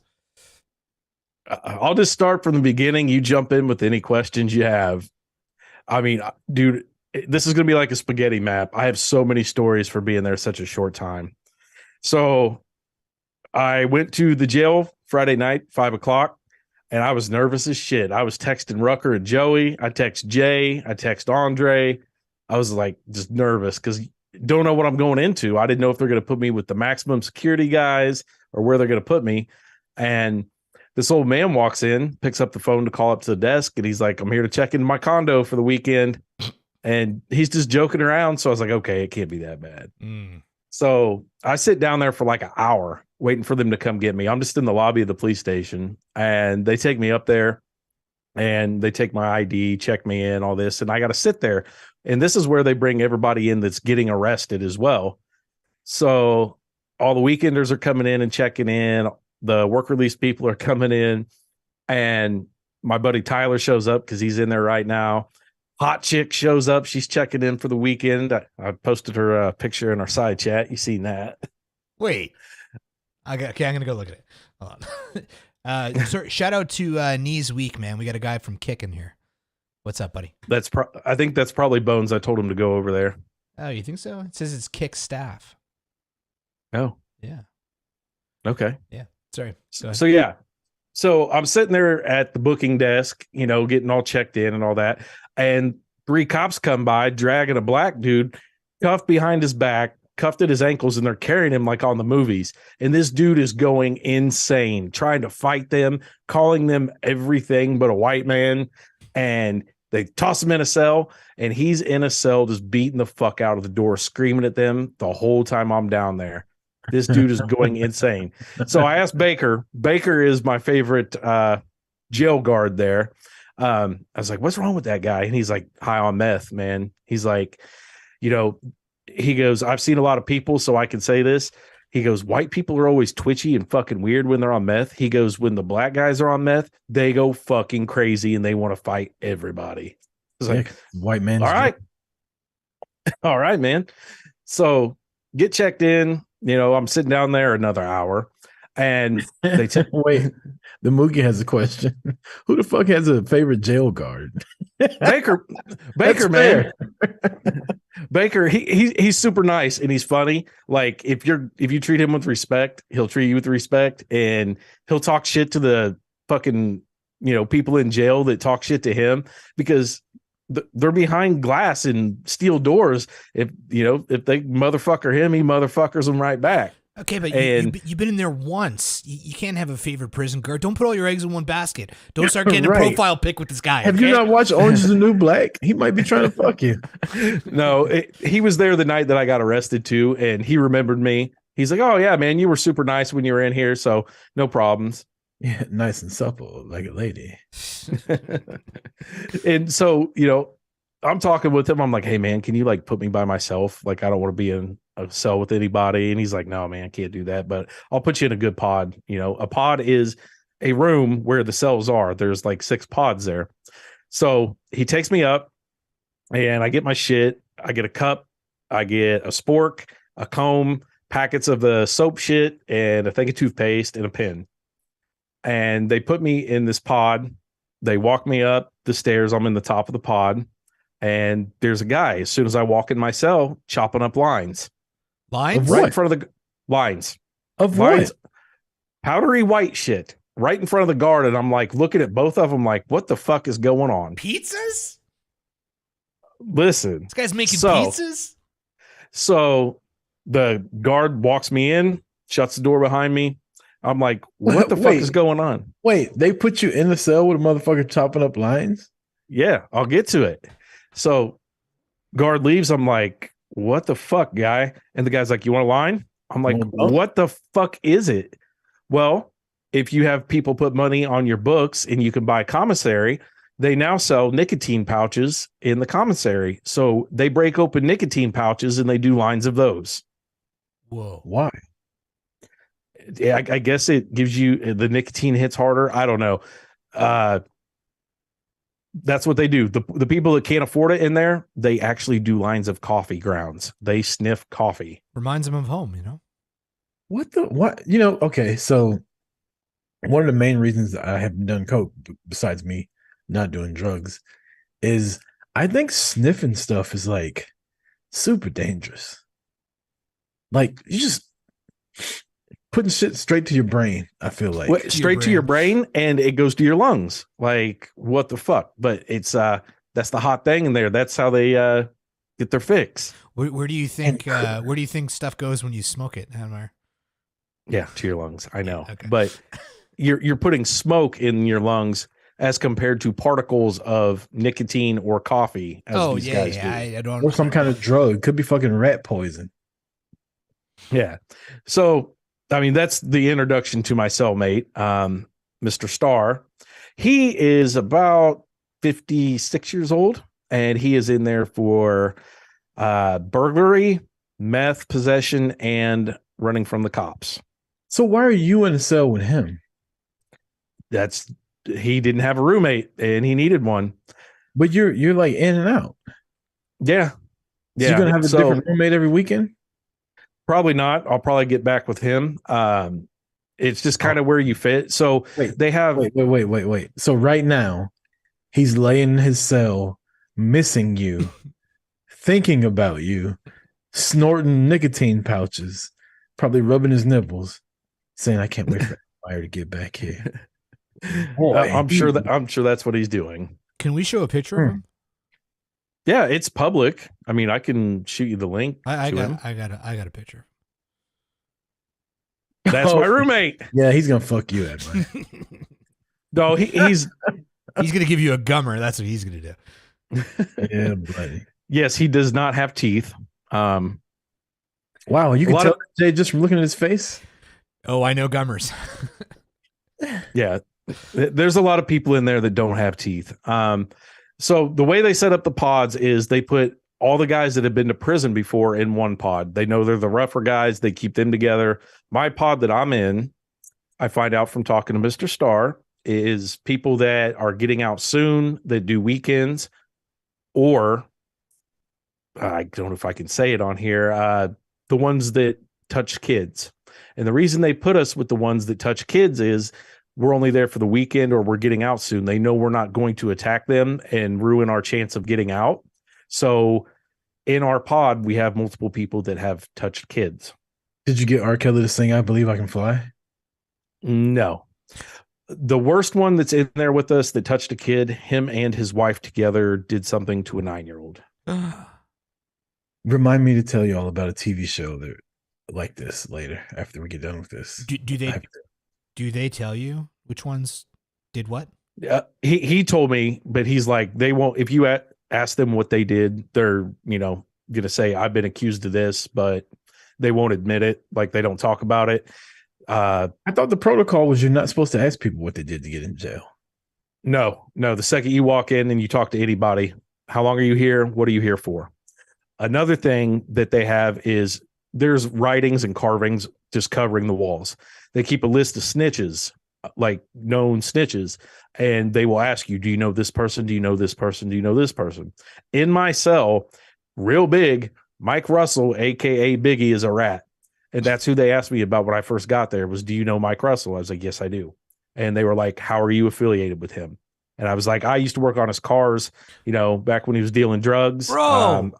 I'll just start from the beginning. You jump in with any questions you have. I mean, dude, this is going to be like a spaghetti map. I have so many stories for being there such a short time. So I went to the jail Friday night, 5:00, and I was nervous as shit. I was texting Rucker and Joey. I text Jay. I text Andre. I was like just nervous because don't know what I'm going into. I didn't know if they're going to put me with the maximum security guys or where they're going to put me. And this old man walks in, picks up the phone to call up to the desk, and he's like, I'm here to check into my condo for the weekend. And he's just joking around. So I was like, okay, it can't be that bad. So I sit down there for like an hour waiting for them to come get me. I'm just in the lobby of the police station, and they take me up there and they take my ID, check me in, all this. And I got to sit there. And this is where they bring everybody in that's getting arrested as well. So all the weekenders are coming in and checking in. The work release people are coming in, and my buddy Tyler shows up because he's in there right now. Hot chick shows up. She's checking in for the weekend. I posted her picture in our side chat. You seen that? Wait. Okay, I'm gonna go look at it. Hold on. Sorry, shout out to Knees Week, man. We got a guy from Kick in here. What's up, buddy? I think that's probably Bones. I told him to go over there. Oh, you think so? It says it's Kick staff. Oh, Yeah. okay. Yeah. Sorry. Go ahead. So yeah. So I'm sitting there at the booking desk, getting all checked in and all that. And 3 cops come by dragging a black dude cuffed behind his back, cuffed at his ankles, and they're carrying him like on the movies. And this dude is going insane, trying to fight them, calling them everything but a white man. And they toss him in a cell, and he's in a cell just beating the fuck out of the door, screaming at them the whole time I'm down there. This dude is going insane. So I asked Baker. Baker is my favorite jail guard there. I was like, what's wrong with that guy? And he's like, high on meth, man. He's like, he goes, I've seen a lot of people, so I can say this. He goes, white people are always twitchy and fucking weird when they're on meth. He goes, when the black guys are on meth, they go fucking crazy and they want to fight everybody. I was like, white man. All right. All right, man. So get checked in. I'm sitting down there another hour, and they wait. The Mookie has a question. Who the fuck has a favorite jail guard? Baker, man. Baker, he's super nice and he's funny. Like if you treat him with respect, he'll treat you with respect, and he'll talk shit to the fucking people in jail that talk shit to him because they're behind glass and steel doors. If they motherfucker him, he motherfuckers them right back. Okay, but you've been in there once. You can't have a favorite prison guard. Don't put all your eggs in one basket. Don't start getting right. a profile pic with this guy. Have you not watched Orange is the New Black? He might be trying to fuck you. No, he was there the night that I got arrested too, and he remembered me. He's like, oh yeah, man, you were super nice when you were in here, so no problems. Yeah, nice and supple like a lady. And so, I'm talking with him. I'm like, hey man, can you like put me by myself? Like, I don't want to be in a cell with anybody. And he's like, no, man, I can't do that, but I'll put you in a good pod. A pod is a room where the cells are. There's like 6 pods there. So he takes me up and I get my shit. I get a cup. I get a spork, a comb, packets of the soap shit, and a thing of toothpaste and a pen. And they put me in this pod. They walk me up the stairs. I'm in the top of the pod. And there's a guy, as soon as I walk in my cell, chopping up lines. Lines? Right in front of the lines. Of lines. what? Powdery white shit. Right in front of the guard. And I'm like looking at both of them like, what the fuck is going on? Pizzas? Listen. This guy's making pizzas? So the guard walks me in, shuts the door behind me. I'm like, what the fuck is going on? Wait, they put you in the cell with a motherfucker chopping up lines? Yeah, I'll get to it. So guard leaves. I'm like, what the fuck, guy? And the guy's like, you want a line? I'm like, what the fuck is it? Well, if you have people put money on your books and you can buy commissary, they now sell nicotine pouches in the commissary. So they break open nicotine pouches and they do lines of those. Whoa. Why? I guess it gives you the nicotine hits harder. I don't know. That's what they do. The people that can't afford it in there, they actually do lines of coffee grounds. They sniff coffee. Reminds them of home, What? Okay, so one of the main reasons that I haven't done coke, besides me not doing drugs, is I think sniffing stuff is like super dangerous. Like you just putting shit straight to your brain. I feel like straight to your brain, and it goes to your lungs. Like what the fuck? But it's that's the hot thing in there. That's how they get their fix. Where do you think where do you think stuff goes when you smoke it, Hanmar? Yeah, to your lungs. I know, okay. But you're putting smoke in your lungs as compared to particles of nicotine or coffee. As these guys do. I don't. Or some kind of drug. Could be fucking rat poison. Yeah. So, I mean, that's the introduction to my cellmate, Mr. Starr. He is about 56 years old, and he is in there for burglary, meth possession and running from the cops. So why are you in a cell with him? He didn't have a roommate and he needed one. But you're like in and out. Yeah. So Yeah. you're gonna have a different roommate every weekend? Probably not. I'll probably get back with him. It's just kind of where you fit. So they have wait. So right now, he's laying in his cell, missing you, thinking about you, snorting nicotine pouches, probably rubbing his nipples, saying, "I can't wait for fire to get back here." Boy, I'm sure that's what he's doing. Can we show a picture of him? Yeah, it's public. I mean, I can shoot you the link. I to him. got a picture. That's my roommate. Yeah, he's gonna fuck you, Ed. No, he's gonna give you a gummer. That's what he's gonna do. Yeah, buddy. Yes, he does not have teeth. Wow, you can tell Jay just from looking at his face. Oh, I know gummers. Yeah, there's a lot of people in there that don't have teeth. So the way they set up the pods is they put all the guys that have been to prison before in one pod. They know they're the rougher guys. They keep them together. My pod that I'm in, I find out from talking to Mr. Starr, is people that are getting out soon, that do weekends, or I don't know if I can say it on here, the ones that touch kids. And the reason they put us with the ones that touch kids is we're only there for the weekend or we're getting out soon. They know we're not going to attack them and ruin our chance of getting out. So in our pod, we have multiple people that have touched kids. Did you get R. Kelly to sing I Believe I Can Fly? No. The worst one that's in there with us that touched a kid, him and his wife together did something to a 9-year-old. Remind me to tell you all about a TV show that like this later after we get done with this. Do they tell you which ones did what? He told me, but he's like, they won't, if you ask them what they did, they're, gonna say I've been accused of this, but they won't admit it. Like they don't talk about it. I thought the protocol was you're not supposed to ask people what they did to get in jail. No. The second you walk in and you talk to anybody, how long are you here? What are you here for? Another thing that they have is there's writings and carvings just covering the walls. They keep a list of snitches, like known snitches, and they will ask you, do you know this person? Do you know this person? Do you know this person? In my cell, real big, Mike Russell, aka Biggie, is a rat. And that's who they asked me about when I first got there was, do you know Mike Russell? I was like, yes, I do. And they were like, how are you affiliated with him? And I was like, I used to work on his cars, back when he was dealing drugs. Bro,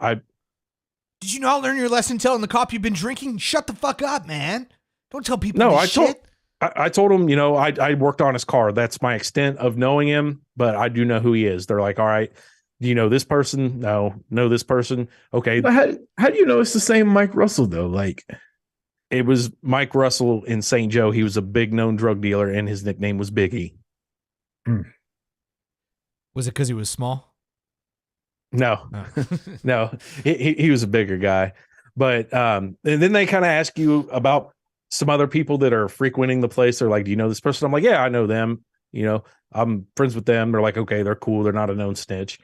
did you not learn your lesson telling the cop you've been drinking? Shut the fuck up, man. Don't tell people this shit. I told him, I worked on his car. That's my extent of knowing him, but I do know who he is. They're like, all right, do you know this person? No, know this person. Okay. But how do you know it's the same Mike Russell though? Like, it was Mike Russell in St. Joe. He was a big known drug dealer and his nickname was Biggie. Was it because he was small? No, no, he was a bigger guy, but, and then they kind of ask you about some other people that are frequenting the place. They're like, do you know this person? I'm like, yeah, I know them. I'm friends with them. They're like, okay, they're cool. They're not a known snitch.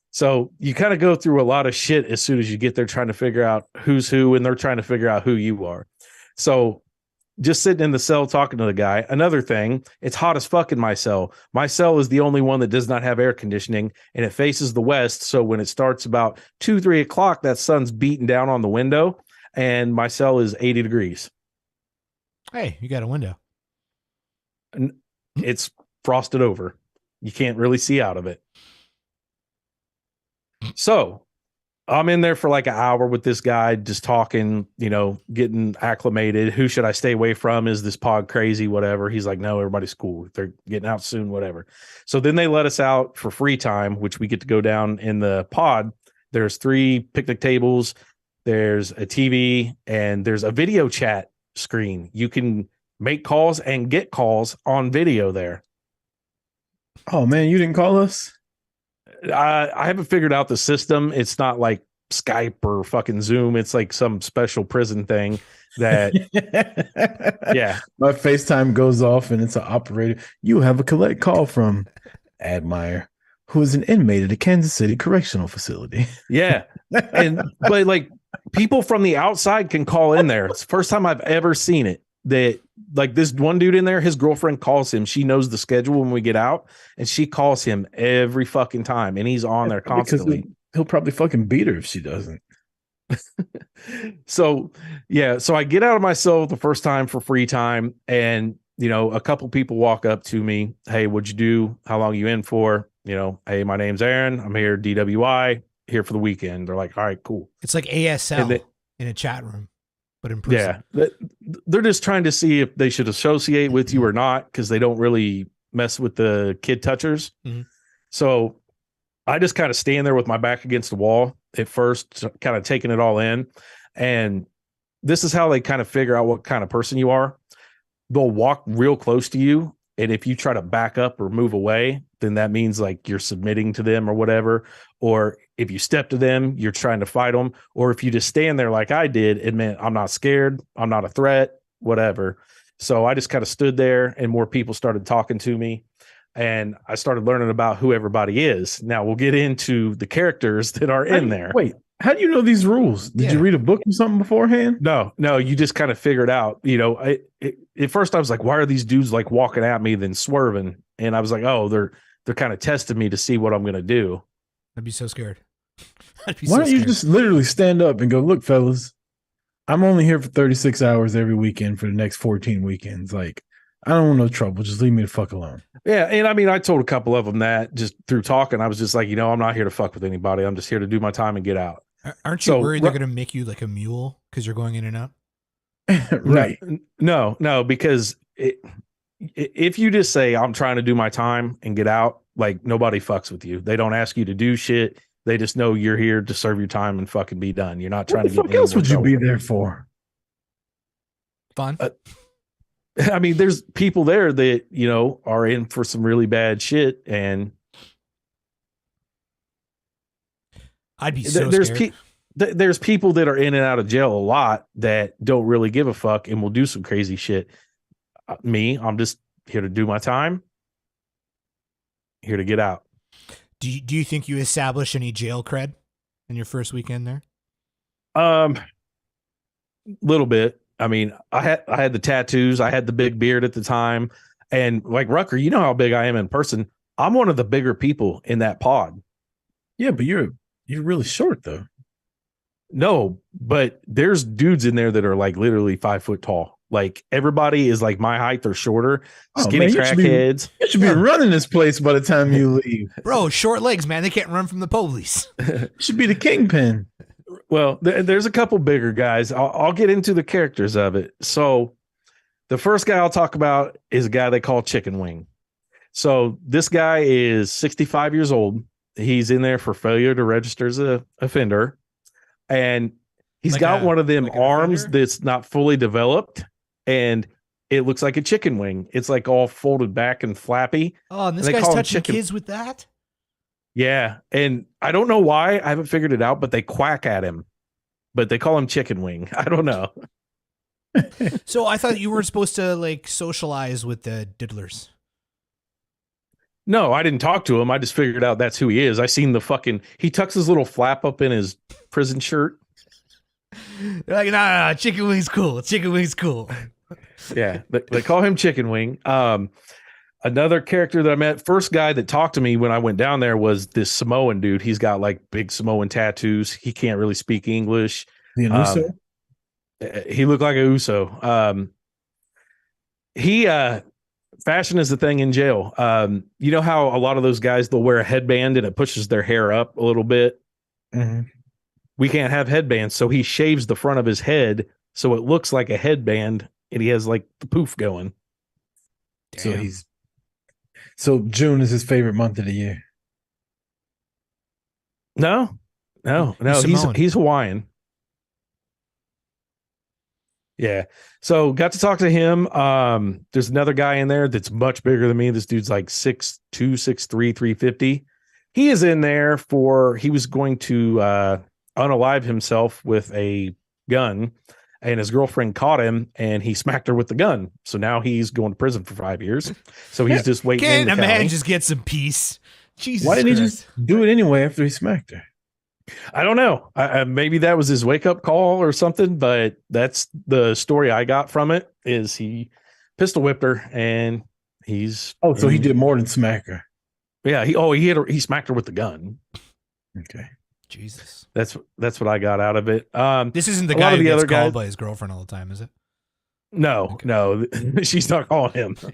So you kind of go through a lot of shit as soon as you get there trying to figure out who's who, and they're trying to figure out who you are. So just sitting in the cell talking to the guy. Another thing, it's hot as fuck in my cell. My cell is the only one that does not have air conditioning, and it faces the west. So when it starts about 2-3 o'clock, that sun's beating down on the window, and my cell is 80 degrees. Hey, you got a window. And it's frosted over. You can't really see out of it. So I'm in there for like an hour with this guy, just talking, getting acclimated. Who should I stay away from? Is this pod crazy? Whatever. He's like, no, everybody's cool. They're getting out soon, whatever. So then they let us out for free time, which we get to go down in the pod. There's 3 picnic tables. There's a TV and there's a video chat screen. You can make calls and get calls on video there. Oh man, you didn't call us? I haven't figured out the system. It's not like Skype or fucking Zoom. It's like some special prison thing that, yeah. My FaceTime goes off and it's an operator. You have a collect call from Admire, who is an inmate at a Kansas City correctional facility. Yeah. But like people from the outside can call in there. It's the first time I've ever seen it. That like this one dude in there, his girlfriend calls him. She knows the schedule when we get out, and she calls him every fucking time, and he's on there constantly. He'll probably fucking beat her if she doesn't. So I get out of my cell the first time for free time, and a couple people walk up to me. Hey, what'd you do? How long you in for? Hey, my name's Aaron. I'm here DWI, here for the weekend. They're like, all right, cool. It's like ASL in a chat room, but in person. Yeah, they're just trying to see if they should associate with you or not, because they don't really mess with the kid touchers. Mm-hmm. So I just kind of stand there with my back against the wall at first, kind of taking it all in. And this is how they kind of figure out what kind of person you are. They'll walk real close to you, and if you try to back up or move away, then that means like you're submitting to them or whatever. Or if you step to them, you're trying to fight them. Or if you just stand there like I did, it meant I'm not scared, I'm not a threat, whatever. So I just kind of stood there, and more people started talking to me, and I started learning about who everybody is. Now we'll get into the characters that are in there. Wait, how do you know these rules? Did you read a book or something beforehand? No, you just kind of figure it out. At first I was like, why are these dudes like walking at me, then swerving? And I was like, oh, they're kind of testing me to see what I'm going to do. I'd be so scared. Why don't you just literally stand up and go, look, fellas, I'm only here for 36 hours every weekend for the next 14 weekends. Like, I don't want no trouble. Just leave me the fuck alone. Yeah. And I mean, I told a couple of them that just through talking. I was just like, I'm not here to fuck with anybody. I'm just here to do my time and get out. Aren't you worried they're going to make you like a mule because you're going in and out? Right. No, because if you just say, I'm trying to do my time and get out, like nobody fucks with you. They don't ask you to do shit. They just know you're here to serve your time and fucking be done. You're not trying to get. What else would you be there for? Fun. I mean, there's people there that, are in for some really bad shit. And I'd be so scared. There's people that are in and out of jail a lot that don't really give a fuck and will do some crazy shit. I'm just here to do my time. Here to get out. Do you think you established any jail cred in your first weekend there? Little bit. I mean, I had the tattoos. I had the big beard at the time. And like Rucker, you know how big I am in person. I'm one of the bigger people in that pod. Yeah, but you're really short though. No, but there's dudes in there that are like literally 5 foot tall. Like everybody is like my height or shorter. Skinny crackheads. You should be running this place by the time you leave. Bro, short legs, man. They can't run from the police. You should be the kingpin. Well, there's a couple bigger guys. I'll get into the characters of it. So the first guy I'll talk about is a guy they call Chicken Wing. So this guy is 65 years old. He's in there for failure to register as an offender. And he's got one of them arms that's not fully developed. And it looks like a chicken wing. It's like all folded back and flappy. Oh, and this guy's touching kids with that? Yeah. And I don't know why. I haven't figured it out, but they quack at him. But they call him Chicken Wing. I don't know. So I thought you weren't supposed to like socialize with the diddlers. No, I didn't talk to him. I just figured out that's who he is. I seen he tucks his little flap up in his prison shirt. They're like, nah, Chicken Wing's cool. Chicken Wing's cool. Yeah, they call him Chicken Wing. Another character that I met, first guy that talked to me when I went down there was this Samoan dude. He's got like big Samoan tattoos. He can't really speak English. The Uso? He looked like a Uso. Fashion is the thing in jail. You know how a lot of those guys, they'll wear a headband and it pushes their hair up a little bit. Mm-hmm. We can't have headbands. So he shaves the front of his head so it looks like a headband, and he has like the poof going. Damn. So June is his favorite month of the year. No. He's Hawaiian. Yeah. So got to talk to him. There's another guy in there that's much bigger than me. This dude's like 6'2", 6'3", 350. He is in there he was going to unalive himself with a gun, and his girlfriend caught him and he smacked her with the gun. So now he's going to prison for 5 years. So he's just waiting. Can't a man just get some peace? Jesus Why didn't Christ. he just do it anyway after he smacked her? I don't know. Maybe that was his wake up call or something, but that's the story I got from it. Is he pistol whipped her and he's Oh, so he did more than smack her. Yeah, he smacked her with the gun. Okay. Jesus. That's what I got out of it. This isn't the a lot guy of who the gets other called guys. by his girlfriend all the time, is it? No, no, she's not calling him. All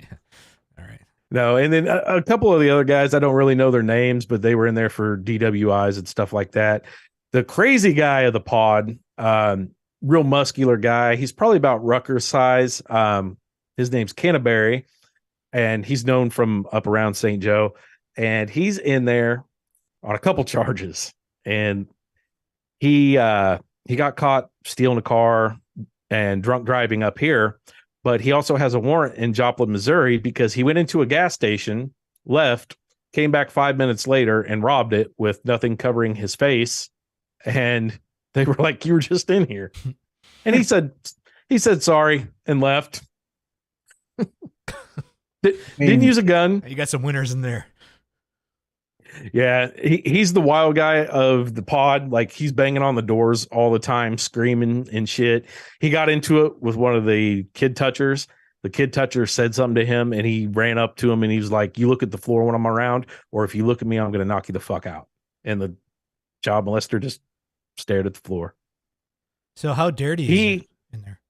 right. No, and then a couple of the other guys, I don't really know their names, but they were in there for DWIs and stuff like that. The crazy guy of the pod, real muscular guy. He's probably about Rucker size. His name's Canterbury, and he's known from up around St. Joe. And he's in there on a couple charges. And he got caught stealing a car and drunk driving up here. But he also has a warrant in Joplin, Missouri, because he went into a gas station, left, came back 5 minutes later and robbed it with nothing covering his face. And they were like, "You were just in here." And he said sorry and left. Didn't use a gun. You got some winners in there. Yeah, he's the wild guy of the pod. Like, he's banging on the doors all the time, screaming and shit. He got into it with one of the kid touchers. The kid toucher said something to him, and he ran up to him, and he was like, "You look at the floor when I'm around, or if you look at me, I'm going to knock you the fuck out." And the child molester just stared at the floor. So how dirty is it in there?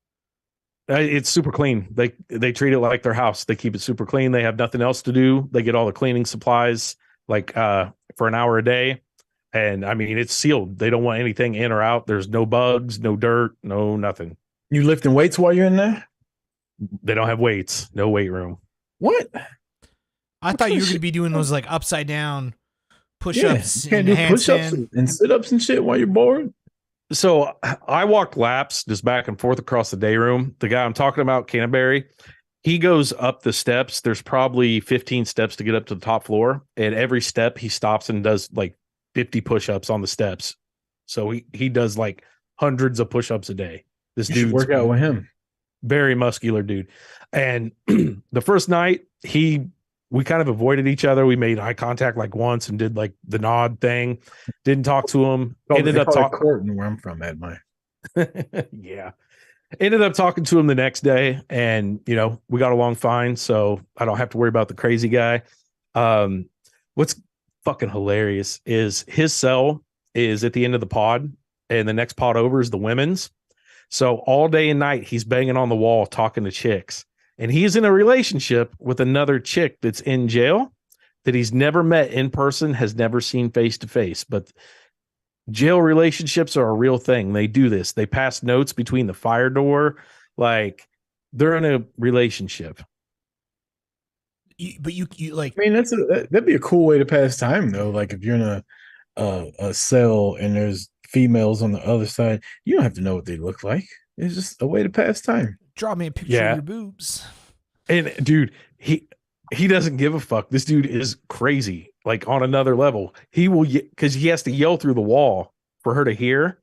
It's super clean. They treat it like their house. They keep it super clean. They have nothing else to do. They get all the cleaning supplies like for an hour a day. And I mean, it's sealed. They don't want anything in or out. There's no bugs, no dirt, no nothing. You lifting weights while you're in there? They don't have weights, no weight room. What? I thought you were going to be doing those like upside down push-ups you can't and do push-ups handstand. and sit-ups and shit while you're bored. So I walked laps just back and forth across the day room. The guy I'm talking about, Canterbury, he goes up the steps. There's probably 15 steps to get up to the top floor. And every step he stops and does like 50 push-ups on the steps. So he does like hundreds of push-ups a day. This dude work out with him. Very muscular dude. And the first night we kind of avoided each other. We made eye contact like once and did like the nod thing. Didn't talk to him. Ended up talking courting where I'm from, Ed. Yeah. Ended up talking to him the next day, and we got along fine. So I don't have to worry about the crazy guy. What's fucking hilarious is his cell is at the end of the pod, and the next pod over is the women's. So all day and night he's banging on the wall talking to chicks. And he's in a relationship with another chick that's in jail that he's never met in person, has never seen face to face. But jail relationships are a real thing. They do this. They pass notes between the fire door. Like, they're in a relationship. But you like, I mean, that'd be a cool way to pass time, though. Like, if you're in a cell and there's females on the other side, you don't have to know what they look like. It's just a way to pass time. draw me a picture of your boobs. And dude, he doesn't give a fuck. This dude is crazy, like on another level. He will, because he has to yell through the wall for her to hear.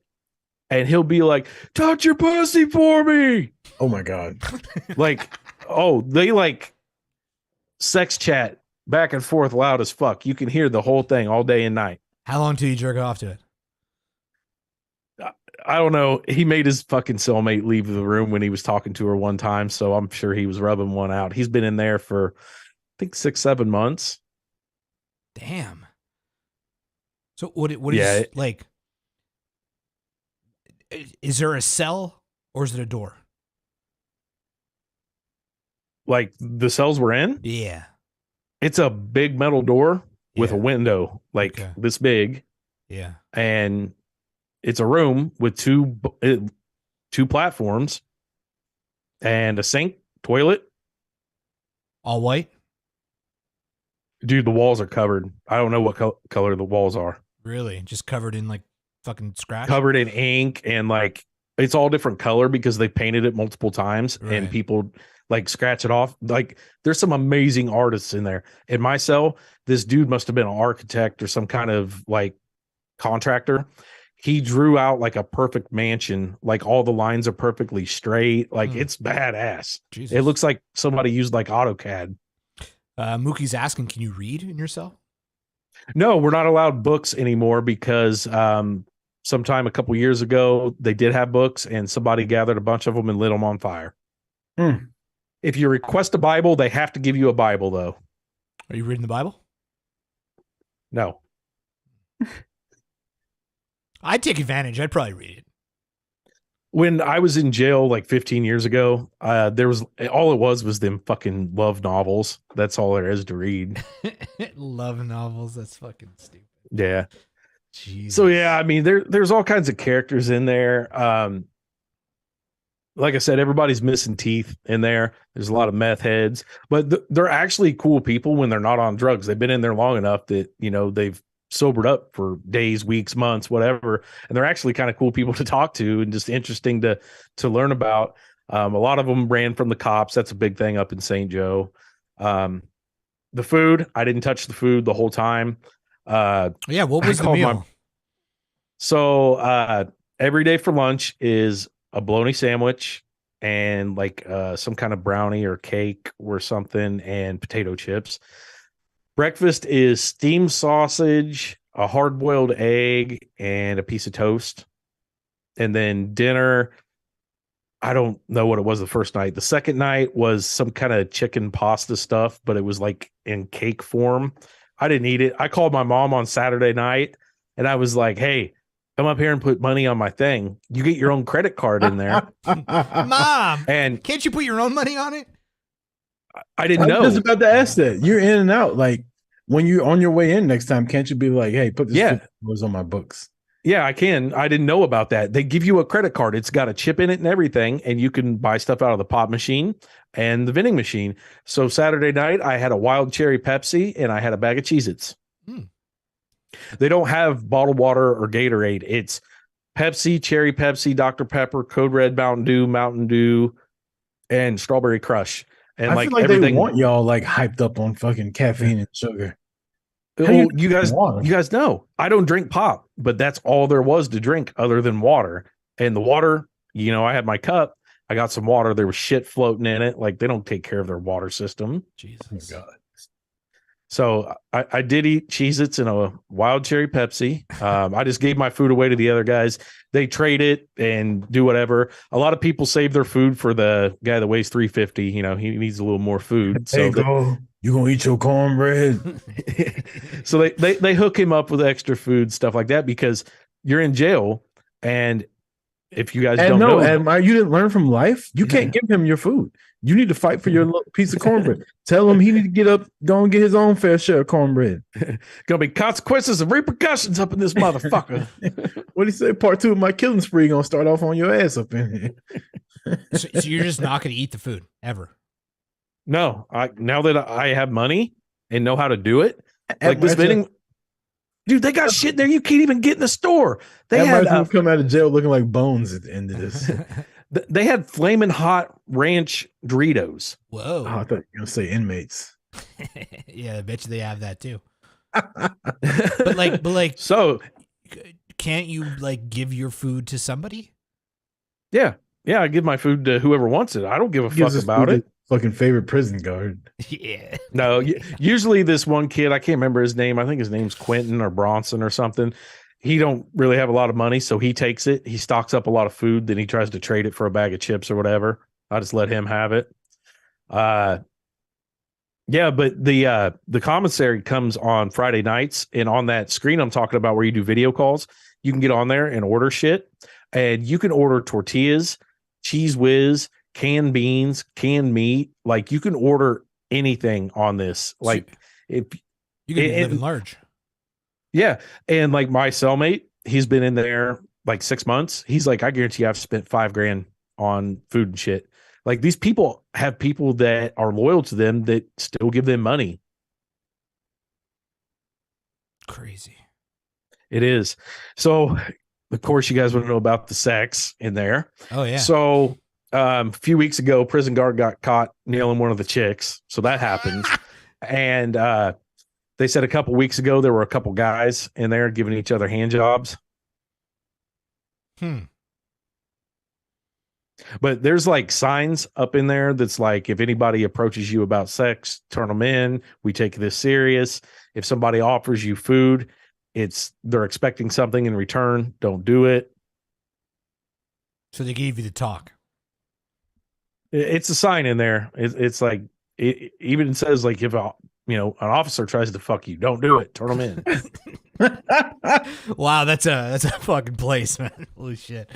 And he'll be like, "Touch your pussy for me." Oh my God. Like, they like sex chat back and forth loud as fuck. You can hear the whole thing all day and night. How long till you jerk off to it? I don't know. He made his fucking cellmate leave the room when he was talking to her one time. So I'm sure he was rubbing one out. He's been in there for, I think, 6-7 months. Damn. So what is like, is there a cell or is it a door? Like the cells we're in? Yeah. It's a big metal door with a window like this big. Yeah. And it's a room with two platforms and a sink, toilet. All white? Dude, the walls are covered. I don't know what color the walls are. Really? Just covered in like fucking scratch? Covered in ink, and like it's all different color because they painted it multiple times and people like scratch it off. Like, there's some amazing artists in there. In my cell, this dude must have been an architect or some kind of like contractor. He drew out like a perfect mansion. Like, all the lines are perfectly straight. Like, it's badass. Jesus. It looks like somebody used like AutoCAD. Mookie's asking, can you read in your cell? No, we're not allowed books anymore because sometime a couple years ago, they did have books, and somebody gathered a bunch of them and lit them on fire. Hmm. If you request a Bible, they have to give you a Bible, though. Are you reading the Bible? No. I'd take advantage. I'd probably read it. When I was in jail like 15 years ago, there was all it was them fucking love novels. That's all there is to read. Love novels. That's fucking stupid. Yeah. Jesus. So yeah, I mean, there's all kinds of characters in there. Like I said, everybody's missing teeth in there. There's a lot of meth heads, but they're actually cool people when they're not on drugs. They've been in there long enough that, you know, they've sobered up for days, weeks, months, whatever. And they're actually kind of cool people to talk to and just interesting to learn about. A lot of them ran from the cops. That's a big thing up in St. Joe. The food, I didn't touch the food the whole time. Yeah, what was the meal? So every day for lunch is a bologna sandwich and like some kind of brownie or cake or something and potato chips. Breakfast is steamed sausage, a hard-boiled egg, and a piece of toast. And then dinner, I don't know what it was the first night. The second night was some kind of chicken pasta stuff, but it was like in cake form. I didn't eat it. I called my mom on Saturday night and I was like, hey, come up here and put money on my thing. You get your own credit card in there. Mom, and can't you put your own money on it? I didn't know. I was just about to ask that. You're in and out. Like when you're on your way in next time, can't you be like, hey, put this $50 on my books? Yeah, I can. I didn't know about that. They give you a credit card. It's got a chip in it and everything, and you can buy stuff out of the pop machine and the vending machine. So Saturday night, I had a wild cherry Pepsi and I had a bag of Cheez-Its. They don't have bottled water or Gatorade. It's Pepsi, cherry Pepsi, Dr. Pepper, Code Red, Mountain Dew, and Strawberry Crush. And I feel like everything, they want y'all like hyped up on fucking caffeine and sugar. Well, you guys know I don't drink pop, but that's all there was to drink other than water. And the water, you know, I had my cup. I got some water. There was shit floating in it. Like they don't take care of their water system. Jesus. Oh, God. So I did eat Cheez-Its and a wild cherry Pepsi. I just gave my food away to the other guys. They trade it and do whatever. A lot of people save their food for the guy that weighs 350. You know, he needs a little more food. Hey, go. You gonna eat your cornbread? So they hook him up with extra food, stuff like that, because you're in jail. And if you guys don't know, Admire, you didn't learn from life. You can't give him your food. You need to fight for your little piece of cornbread. Tell him he need to get up, go and get his own fair share of cornbread. Gonna be consequences and repercussions up in this motherfucker. What do you say? Part 2 of my killing spree gonna start off on your ass up in here. So you're just not going to eat the food ever? No, now that I have money and know how to do it, like this vending, dude, they got shit there you can't even get in the store. They had come out of jail looking like bones at the end of this. They had flaming hot ranch Doritos. Whoa! Oh, I thought you were gonna say inmates. Yeah, I bet you they have that too. but like, so can't you like give your food to somebody? Yeah, I give my food to whoever wants it. I don't give a fuck about it. Fucking favorite prison guard. Yeah. No, usually this one kid, I can't remember his name. I think his name's Quentin or Bronson or something. He don't really have a lot of money, so he takes it. He stocks up a lot of food, then he tries to trade it for a bag of chips or whatever. I just let him have it. Yeah, but the commissary comes on Friday nights, and on that screen I'm talking about where you do video calls, you can get on there and order shit, and you can order tortillas, cheese whiz, canned beans, canned meat. Like you can order anything on this. Like if you can live in large. Yeah. And like my cellmate, he's been in there like 6 months. He's like, I guarantee I've spent $5,000 on food and shit. Like these people have people that are loyal to them that still give them money. Crazy. It is. So of course you guys want to know about the sex in there. Oh yeah. So a few weeks ago, prison guard got caught nailing one of the chicks. So that happens. And they said a couple weeks ago, there were a couple guys in there giving each other hand jobs. But there's like signs up in there that's like, if anybody approaches you about sex, turn them in. We take this serious. If somebody offers you food, they're expecting something in return. Don't do it. So they gave you the talk. It's a sign in there. It's like it even says like if an officer tries to fuck you, don't do it. Turn them in. Wow, that's a fucking place, man. Holy shit!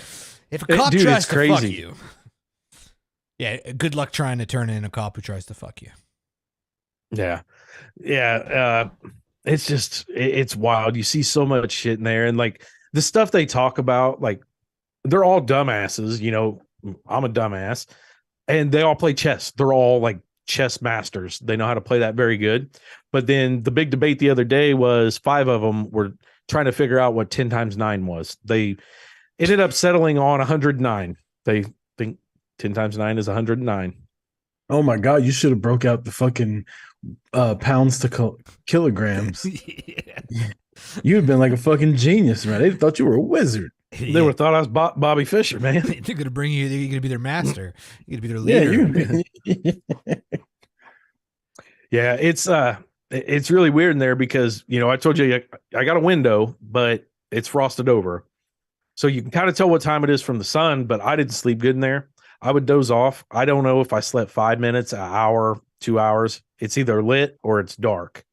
If a cop Dude, tries it's to crazy. fuck you, yeah, good luck trying to turn in a cop who tries to fuck you. Yeah. It's just it's wild. You see so much shit in there, and like the stuff they talk about, like they're all dumbasses. I'm a dumbass, and they all play chess. They're all like chess masters. They know how to play that very good. But then the big debate the other day was 5 of them were trying to figure out what 10 times 9 was. They ended up settling on 109. They think 10 times 9 is 109. Oh my God, you should have broke out the fucking pounds to kilograms. Yeah. You'd have been like a fucking genius, man. They thought you were a wizard. They would have thought I was Bobby Fischer, man. They're gonna bring you. They're gonna be their master. You're gonna be their leader. Yeah, it's really weird in there because I told you I got a window, but it's frosted over, so you can kind of tell what time it is from the sun. But I didn't sleep good in there. I would doze off. I don't know if I slept 5 minutes, an hour, 2 hours. It's either lit or it's dark.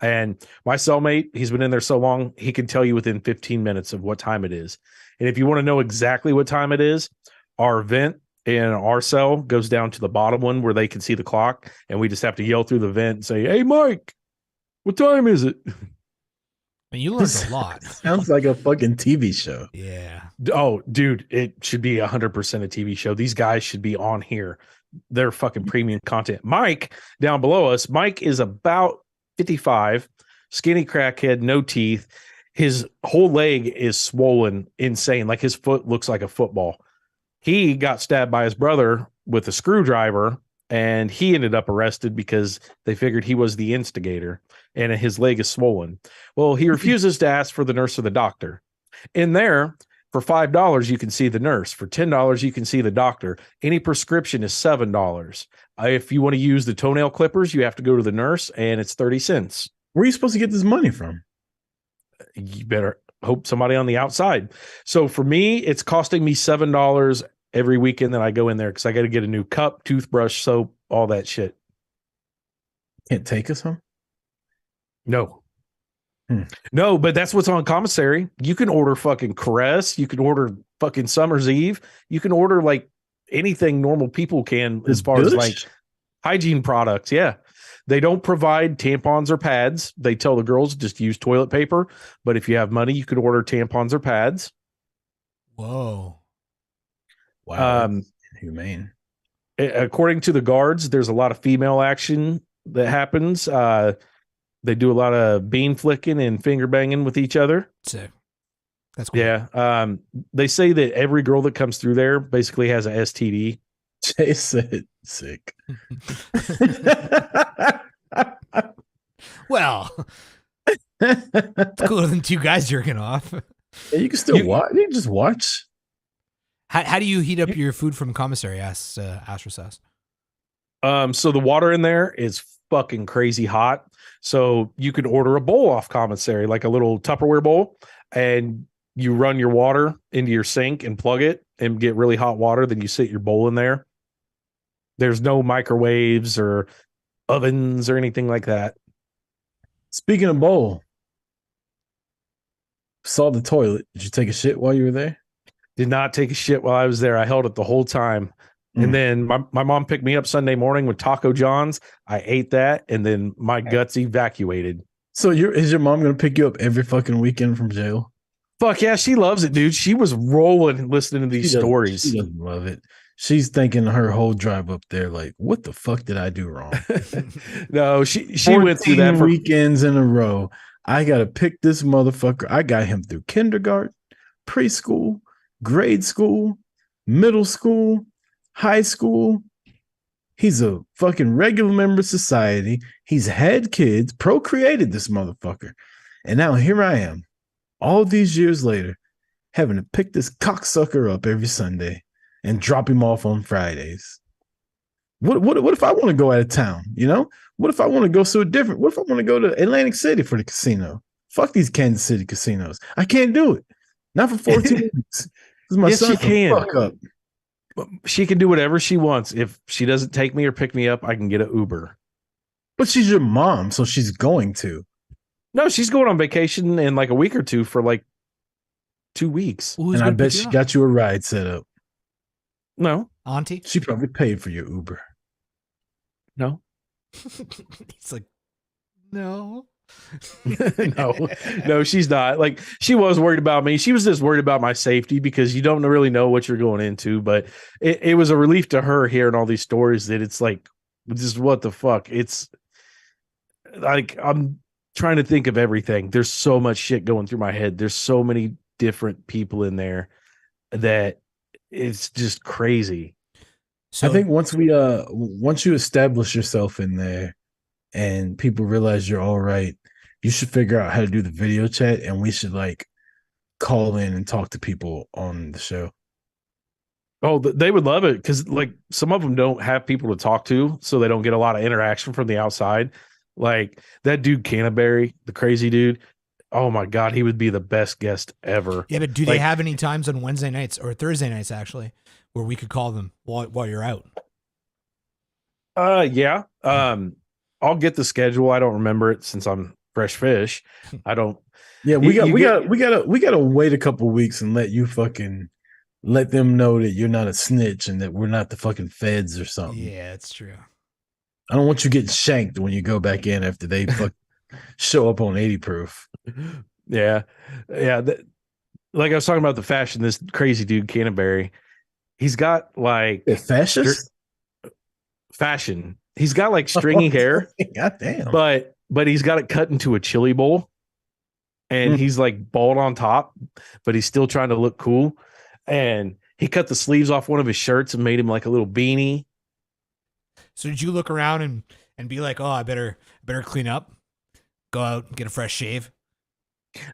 And my cellmate, he's been in there so long, he can tell you within 15 minutes of what time it is. And if you want to know exactly what time it is, our vent in our cell goes down to the bottom one where they can see the clock. And we just have to yell through the vent and say, "Hey, Mike, what time is it?" And you learned a lot. Sounds like a fucking TV show. Yeah. Oh, dude, it should be 100% a TV show. These guys should be on here. They're fucking premium content. Mike down below us, Mike is about 55, skinny crackhead, no teeth. His whole leg is swollen, insane. Like his foot looks like a football. He got stabbed by his brother with a screwdriver, and he ended up arrested because they figured he was the instigator, and his leg is swollen. Well, he refuses to ask for the nurse or the doctor. In there, for $5, you can see the nurse. For $10, you can see the doctor. Any prescription is $7. If you want to use the toenail clippers, you have to go to the nurse, and it's 30 cents. Where are you supposed to get this money from? You better hope somebody on the outside. So for me, it's costing me $7 every weekend that I go in there because I got to get a new cup, toothbrush, soap, all that shit. Can't take us home? No. No, but that's what's on commissary. You can order fucking Caress. You can order fucking Summer's Eve. You can order like anything normal people can as far as like hygiene products. Yeah. They don't provide tampons or pads. They tell the girls just use toilet paper. But if you have money, you could order tampons or pads. Whoa. Wow. Humane. According to the guards, there's a lot of female action that happens. They do a lot of bean flicking and finger banging with each other. Sick. That's cool. Yeah. They say that every girl that comes through there basically has a STD. Jay said sick. Well, it's cooler than 2 guys jerking off. Yeah, you can still watch. You can just watch. How do you heat up your food from commissary? Asks Astrosas. So the water in there is fucking crazy hot. So you can order a bowl off commissary, like a little Tupperware bowl, and you run your water into your sink and plug it and get really hot water. Then you sit your bowl in there. There's no microwaves or ovens or anything like that. Speaking of bowl, saw the toilet. Did you take a shit while you were there? Did not take a shit while I was there. I held it the whole time. And then my mom picked me up Sunday morning with Taco John's. I ate that, and then my guts evacuated. So is your mom going to pick you up every fucking weekend from jail? Fuck yeah, she loves it, dude. She was rolling listening to these stories. She doesn't love it. She's thinking her whole drive up there, like, what the fuck did I do wrong? No, she went through that for weekends in a row. I got to pick this motherfucker. I got him through kindergarten, preschool, grade school, middle school, high school. He's a fucking regular member of society. He's had kids, procreated this motherfucker. And now here I am, all these years later, having to pick this cocksucker up every Sunday and drop him off on Fridays. What if I want to go out of town? You know, what if I want to go what if I want to go to Atlantic City for the casino? Fuck these Kansas City casinos. I can't do it. Not for 14 weeks. Because my Yes, son you can. fuck up. She can do whatever she wants. If she doesn't take me or pick me up, I can get an Uber. But she's your mom, so she's going to. No, she's going on vacation in like a week or two for like 2 weeks. Who's And I gonna bet pick you she up? got you a ride set up. No, Auntie. She probably paid for your Uber. no, He's like, no. no, she's not. Like, she was worried about me. She was just worried about my safety because you don't really know what you're going into. But it was a relief to her hearing all these stories that it's like, just what the fuck? It's like, I'm trying to think of everything. There's so much shit going through my head. There's so many different people in there that it's just crazy. So I think once you establish yourself in there and people realize you're all right, you should figure out how to do the video chat, and we should like call in and talk to people on the show. Oh, they would love it because like some of them don't have people to talk to, so they don't get a lot of interaction from the outside. Like that dude Canterbury, the crazy dude. Oh my God, he would be the best guest ever. yeah, but do they Like, have any times on Wednesday nights or Thursday nights actually where we could call them while you're out? yeah. I'll get the schedule. I don't remember it since I'm fresh fish. I don't. Yeah, we gotta wait a couple weeks and let you fucking let them know that you're not a snitch and that we're not the fucking feds or something. Yeah, that's true. I don't want you getting shanked when you go back in after they show up on 80 proof. Yeah, yeah. Like I was talking about the fashion. This crazy dude Canterbury, he's got like Fascist? fashion. He's got like stringy hair. God damn. But he's got it cut into a chili bowl, and he's like bald on top, but he's still trying to look cool. And he cut the sleeves off one of his shirts and made him like a little beanie. So did you look around and be like, oh, I better clean up, go out and get a fresh shave?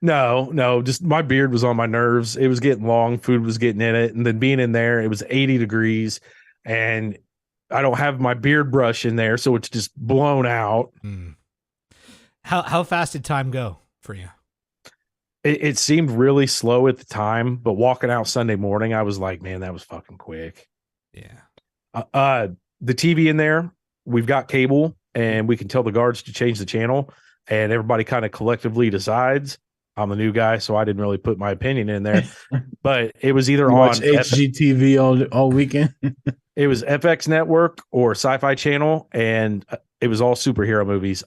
No, just my beard was on my nerves. It was getting long, food was getting in it, and then being in there, it was 80 degrees, and I don't have my beard brush in there, so it's just blown out. How fast did time go for you? It seemed really slow at the time, but walking out Sunday morning, I was like, man, that was fucking quick. Yeah. The TV in there, we've got cable, and we can tell the guards to change the channel, and everybody kind of collectively decides. I'm the new guy, so I didn't really put my opinion in there, but it was either You on watch HGTV all weekend. it was FX Network or Sci-Fi Channel, and it was all superhero movies.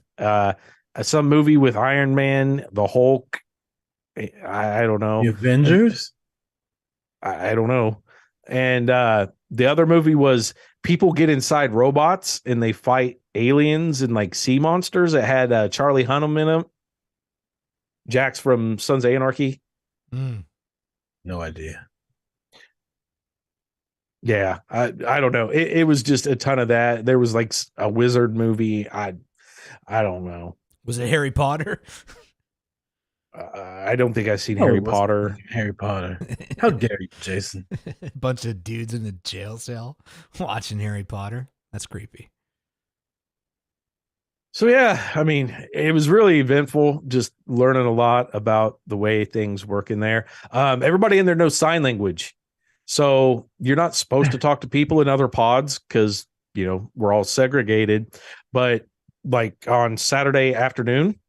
Some movie with Iron Man, the Hulk. I don't know. The Avengers? I don't know. And the other movie was people get inside robots and they fight aliens and like sea monsters. It had Charlie Hunnam in it. Jax from Sons of Anarchy. No idea. Yeah, I don't know. It was just a ton of that. There was like a wizard movie. I don't know. Was it Harry Potter? I don't think I've seen Harry Potter. Harry Potter. How dare you, Jason? Bunch of dudes in the jail cell watching Harry Potter. That's creepy. So yeah, I mean, it was really eventful. Just learning a lot about the way things work in there. Everybody in there knows sign language, so you're not supposed to talk to people in other pods because we're all segregated. But like on Saturday afternoon,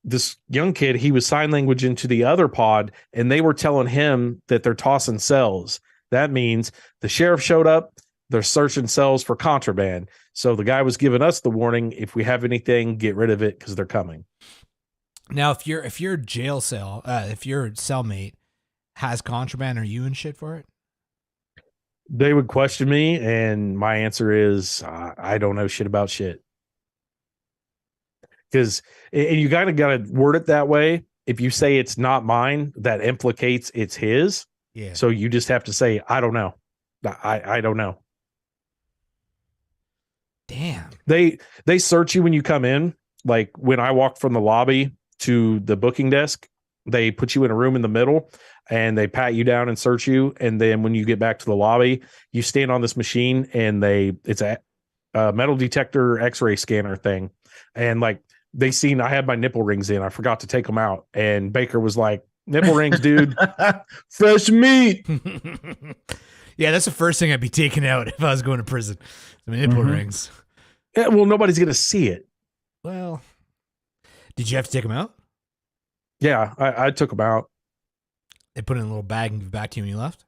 this young kid, he was sign language into the other pod, and they were telling him that they're tossing cells. That means the sheriff showed up. They're searching cells for contraband. So the guy was giving us the warning: if we have anything, get rid of it because they're coming. Now, if your jail cell, if your cellmate has contraband, are you in shit for it? They would question me, and my answer is I don't know shit about shit. Because and you gotta word it that way. If you say it's not mine, that implicates it's his. Yeah. So you just have to say I don't know. I don't know. Damn. They search you when you come in. Like when I walked from the lobby to the booking desk, they put you in a room in the middle and they pat you down and search you. And then when you get back to the lobby, you stand on this machine and it's a metal detector X-ray scanner thing. And like they seen I had my nipple rings in. I forgot to take them out. And Baker was like, nipple rings, dude. Fresh meat. Yeah, that's the first thing I'd be taking out if I was going to prison. The nipple rings. Yeah, well, nobody's going to see it. Well, did you have to take them out? Yeah, I took them out. They put it in a little bag and give it back to you when you left?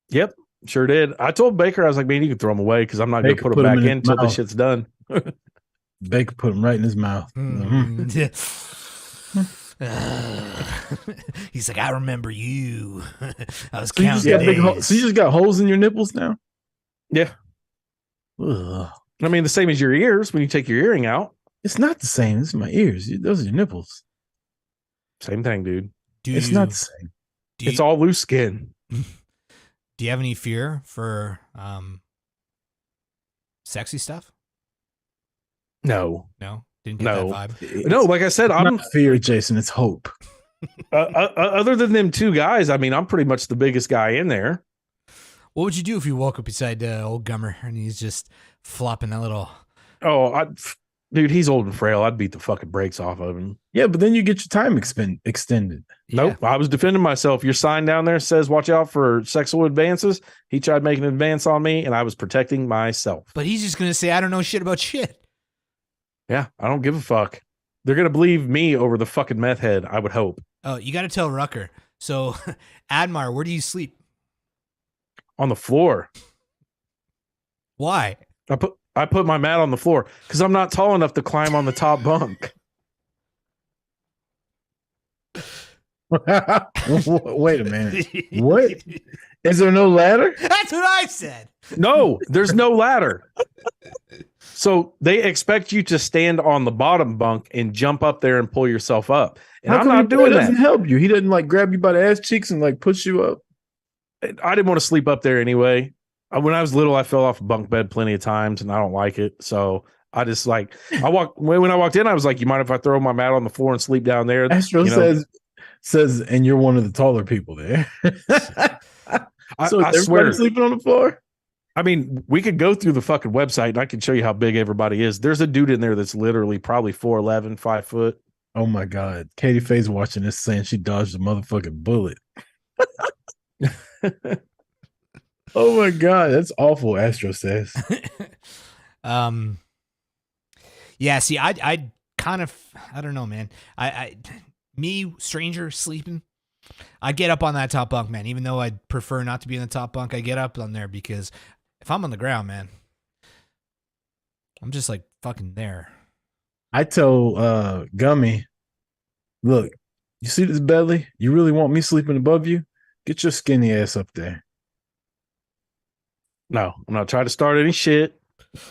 Yep, sure did. I told Baker, I was like, man, you can throw them away because I'm not going to Baker put them put 'em back in in his until the mouth. shit's done. Baker put him right in his mouth. He's like, I remember you. I was So you, just counting got big days. so you just got holes in your nipples now? Yeah. Ugh. I mean, the same as your ears when you take your earring out. It's not the same. This is my ears. Those are your nipples. Same thing, dude. It's not the same. It's all loose skin. Do you have any fear for sexy stuff? No. No? Didn't get No. that vibe? No, like I said, It's I'm not fear, Jason. It's hope. other than them two guys, I mean, I'm pretty much the biggest guy in there. What would you do if you woke up beside old Gummer and he's just flopping that little... Oh, dude, he's old and frail. I'd beat the fucking brakes off of him. Yeah, but then you get your time extended. Nope. I was defending myself. Your sign down there says, watch out for sexual advances. He tried making an advance on me, and I was protecting myself. But he's just going to say, I don't know shit about shit. Yeah, I don't give a fuck. They're going to believe me over the fucking meth head, I would hope. Oh, you got to tell Rucker. So, Admar, where do you sleep? On the floor. Why? I put my mat on the floor because I'm not tall enough to climb on the top bunk. Wait a minute. What? Is there no ladder? That's what I said. No, there's no ladder. So they expect you to stand on the bottom bunk and jump up there and pull yourself up. And How I'm come not he doing doesn't that. help you? He doesn't like grab you by the ass cheeks and like push you up. I didn't want to sleep up there anyway. When I was little, I fell off a bunk bed plenty of times and I don't like it. So I just when I walked in, I was like, you mind if I throw my mat on the floor and sleep down there? Astro You know? says, and you're one of the taller people there. So I is swear. everybody sleeping on the floor? I mean, we could go through the fucking website and I can show you how big everybody is. There's a dude in there that's literally probably 4'11", 5 foot. Oh my God. Katie Faye's watching this saying she dodged a motherfucking bullet. Oh my God. That's awful, Astro says. Yeah, see, I kind of, I don't know, man. Me, stranger, sleeping, I get up on that top bunk, man. Even though I'd prefer not to be in the top bunk, I get up on there because if I'm on the ground, man, I'm just like fucking there. I tell Gummy, look, you see this belly? You really want me sleeping above you? Get your skinny ass up there. No, I'm not trying to start any shit.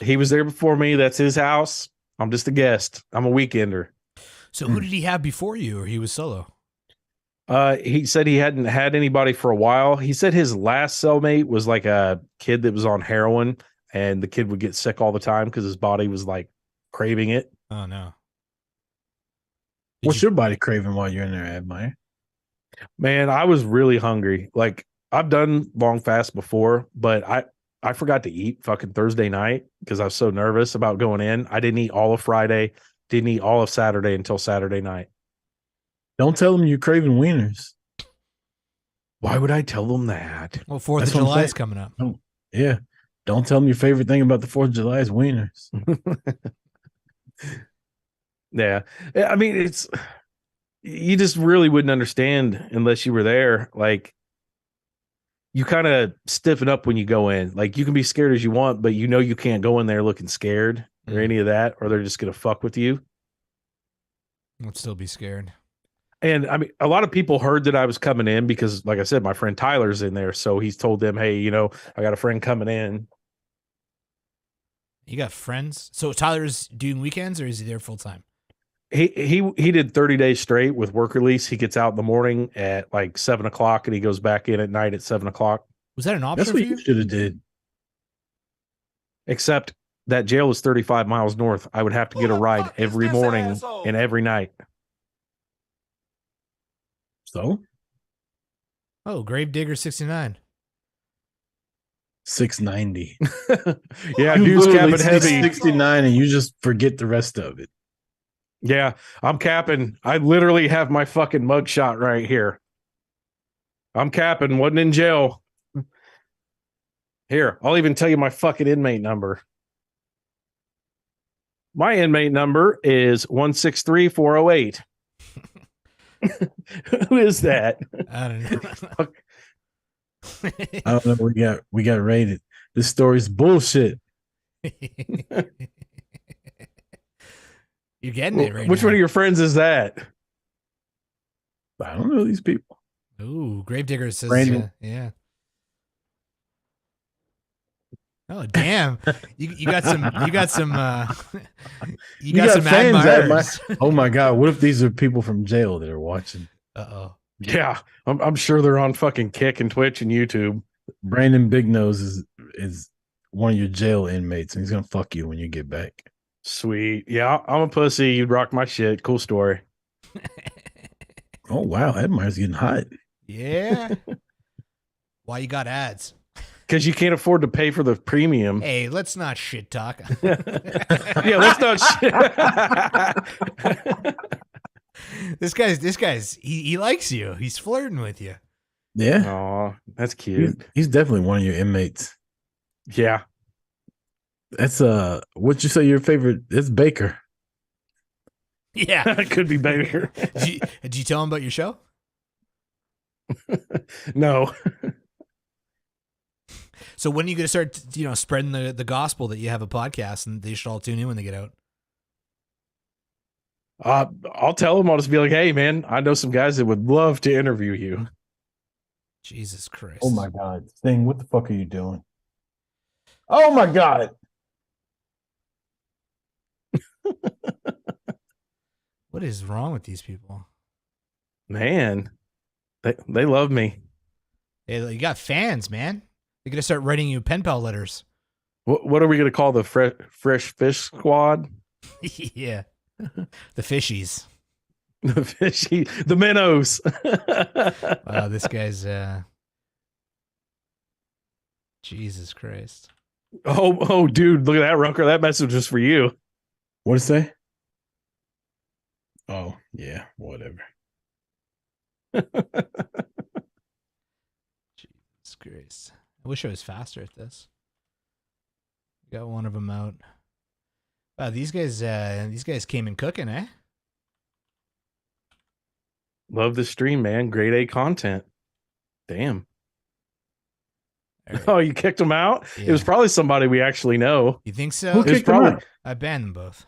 He was there before me. That's his house. I'm just a guest. I'm a weekender. So who did he have before you, or he was solo? He said he hadn't had anybody for a while. He said his last cellmate was like a kid that was on heroin, and the kid would get sick all the time because his body was like craving it. Oh no. What's your body craving while you're in there, Admire? Man, I was really hungry. Like I've done long fasts before, but I forgot to eat fucking Thursday night because I was so nervous about going in. I didn't eat all of Friday, didn't eat all of Saturday until Saturday night. Don't tell them you're craving wieners. Why would I tell them that? Well, 4th of That's what I'm July is saying. coming up. Oh, yeah. Don't tell them your favorite thing about the 4th of July is wieners. Yeah. I mean, you just really wouldn't understand unless you were there. Like, you kind of stiffen up when you go in. Like, you can be scared as you want, but you know you can't go in there looking scared or any of that, or they're just going to fuck with you. I'd still be scared. And I mean, a lot of people heard that I was coming in because, like I said, my friend Tyler's in there. So he's told them, hey, you know, I got a friend coming in. You got friends? So Tyler's doing weekends, or is he there full time? He did 30 days straight with work release. He gets out in the morning at like 7 o'clock and he goes back in at night at 7 o'clock. Was that an option That's for what you? you should have did. Except that jail is 35 miles north. I would have to get a ride every morning and every night. So? Oh, Gravedigger 69. 690. Yeah, You dude's literally cabin say heavy. 69 and you just forget the rest of it. Yeah, I'm capping. I literally have my fucking mugshot right here. I'm capping. Wasn't in jail. Here, I'll even tell you my fucking inmate number. My inmate number is 163408. Who is that? I don't know. I don't know. We got raided. This story's bullshit. You're getting it right Which now. one of your friends is that? I don't know these people. Ooh, Gravedigger says, Brandon. yeah. Oh damn! You got some you got some fans admirers. Oh my god! What if these are people from jail that are watching? Uh-oh. Yeah, I'm sure they're on fucking Kick and Twitch and YouTube. Brandon Big Nose is one of your jail inmates, and he's gonna fuck you when you get back. Sweet. Yeah, I'm a pussy. You'd rock my shit. Cool story. Oh wow, Admire's getting hot. Yeah. Why you got ads? Because you can't afford to pay for the premium. Hey, let's not shit talk. Yeah, let's not shit. This guy's he likes you. He's flirting with you. Yeah, Aw, that's cute. he's definitely one of your inmates. Yeah. That's what'd you say your favorite? It's Baker. Yeah. It could be Baker. Did you tell him about your show? No. So when are you going to start, spreading the gospel that you have a podcast and they should all tune in when they get out? I'll tell them. I'll just be like, hey, man, I know some guys that would love to interview you. Jesus Christ. Oh my god, Sting, what the fuck are you doing? Oh my god. What is wrong with these people? Man, they love me. Hey, you got fans, man. They're going to start writing you pen pal letters. What are we going to call the fresh fish squad? Yeah. The fishies. The fishy, the minnows. Wow, this guy's Jesus Christ. Oh, dude, look at that, Rucker. That message was for you. What did it say? Oh, yeah, whatever. Jesus Christ. I wish I was faster at this. Got one of them out. Wow, these guys came in cooking, eh? Love the stream, man. Grade A content. Damn. Right. Oh, you kicked them out? Yeah. It was probably somebody we actually know. You think so? Who It was kicked them probably out? I banned them both.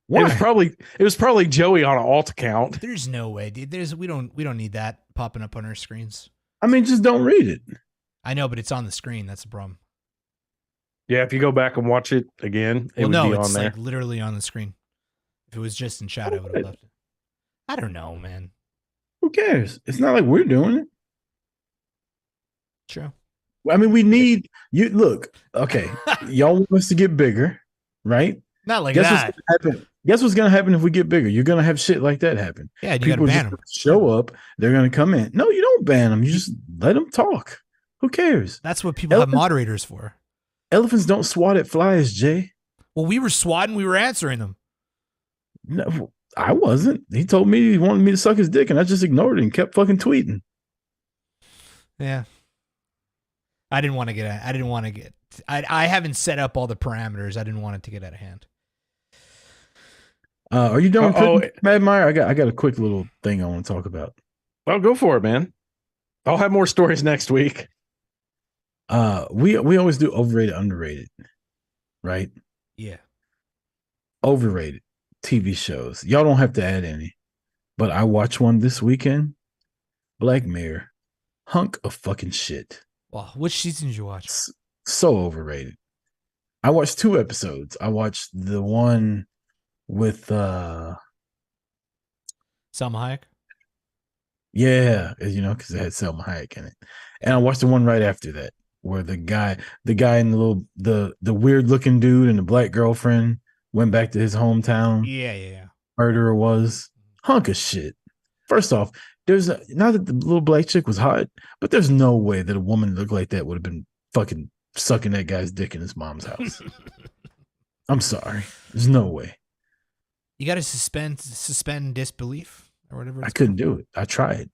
Why? it was probably Joey on an alt account. There's no way, dude. We don't need that popping up on our screens. I mean, just don't read it. I know, but it's on the screen. That's the problem. Yeah, if you go back and watch it again, it Well, would no, be it's on there. like literally on the screen. If it was just in chat, I would have left it. I don't know, man. Who cares? It's not like we're doing it. True. I mean, we need you. Look, okay, y'all want us to get bigger, right? Not like Guess what's that. gonna happen? Guess what's gonna happen if we get bigger? You're gonna have shit like that happen. Yeah, you got to People ban just them. show up. They're gonna come in. No, you don't ban them. You just let them talk. Who cares? That's what people have moderators for. Elephants don't swat at flies, Jay. Well, we were swatting. We were answering them. No, I wasn't. He told me he wanted me to suck his dick, and I just ignored it and kept fucking tweeting. Yeah. I didn't want to get. I haven't set up all the parameters. I didn't want it to get out of hand. Are you done with Mad Meyer? I got a quick little thing I want to talk about. Well, go for it, man. I'll have more stories next week. We always do overrated, underrated, right? Yeah. Overrated TV shows. Y'all don't have to add any, but I watched one this weekend. Black Mirror, hunk of fucking shit. Well, which season did you watch? So overrated. I watched 2 episodes. I watched the one with Salma Hayek. yeah, because it had Selma Hayek in it, and I watched the one right after that where the guy and the weird looking dude and the black girlfriend went back to his hometown. Yeah. Murderer was hunk of shit. First off, not that the little black chick was hot, but there's no way that a woman that looked like that would have been fucking sucking that guy's dick in his mom's house. I'm sorry. There's no way. You got to suspend disbelief or whatever. I couldn't do it. I tried.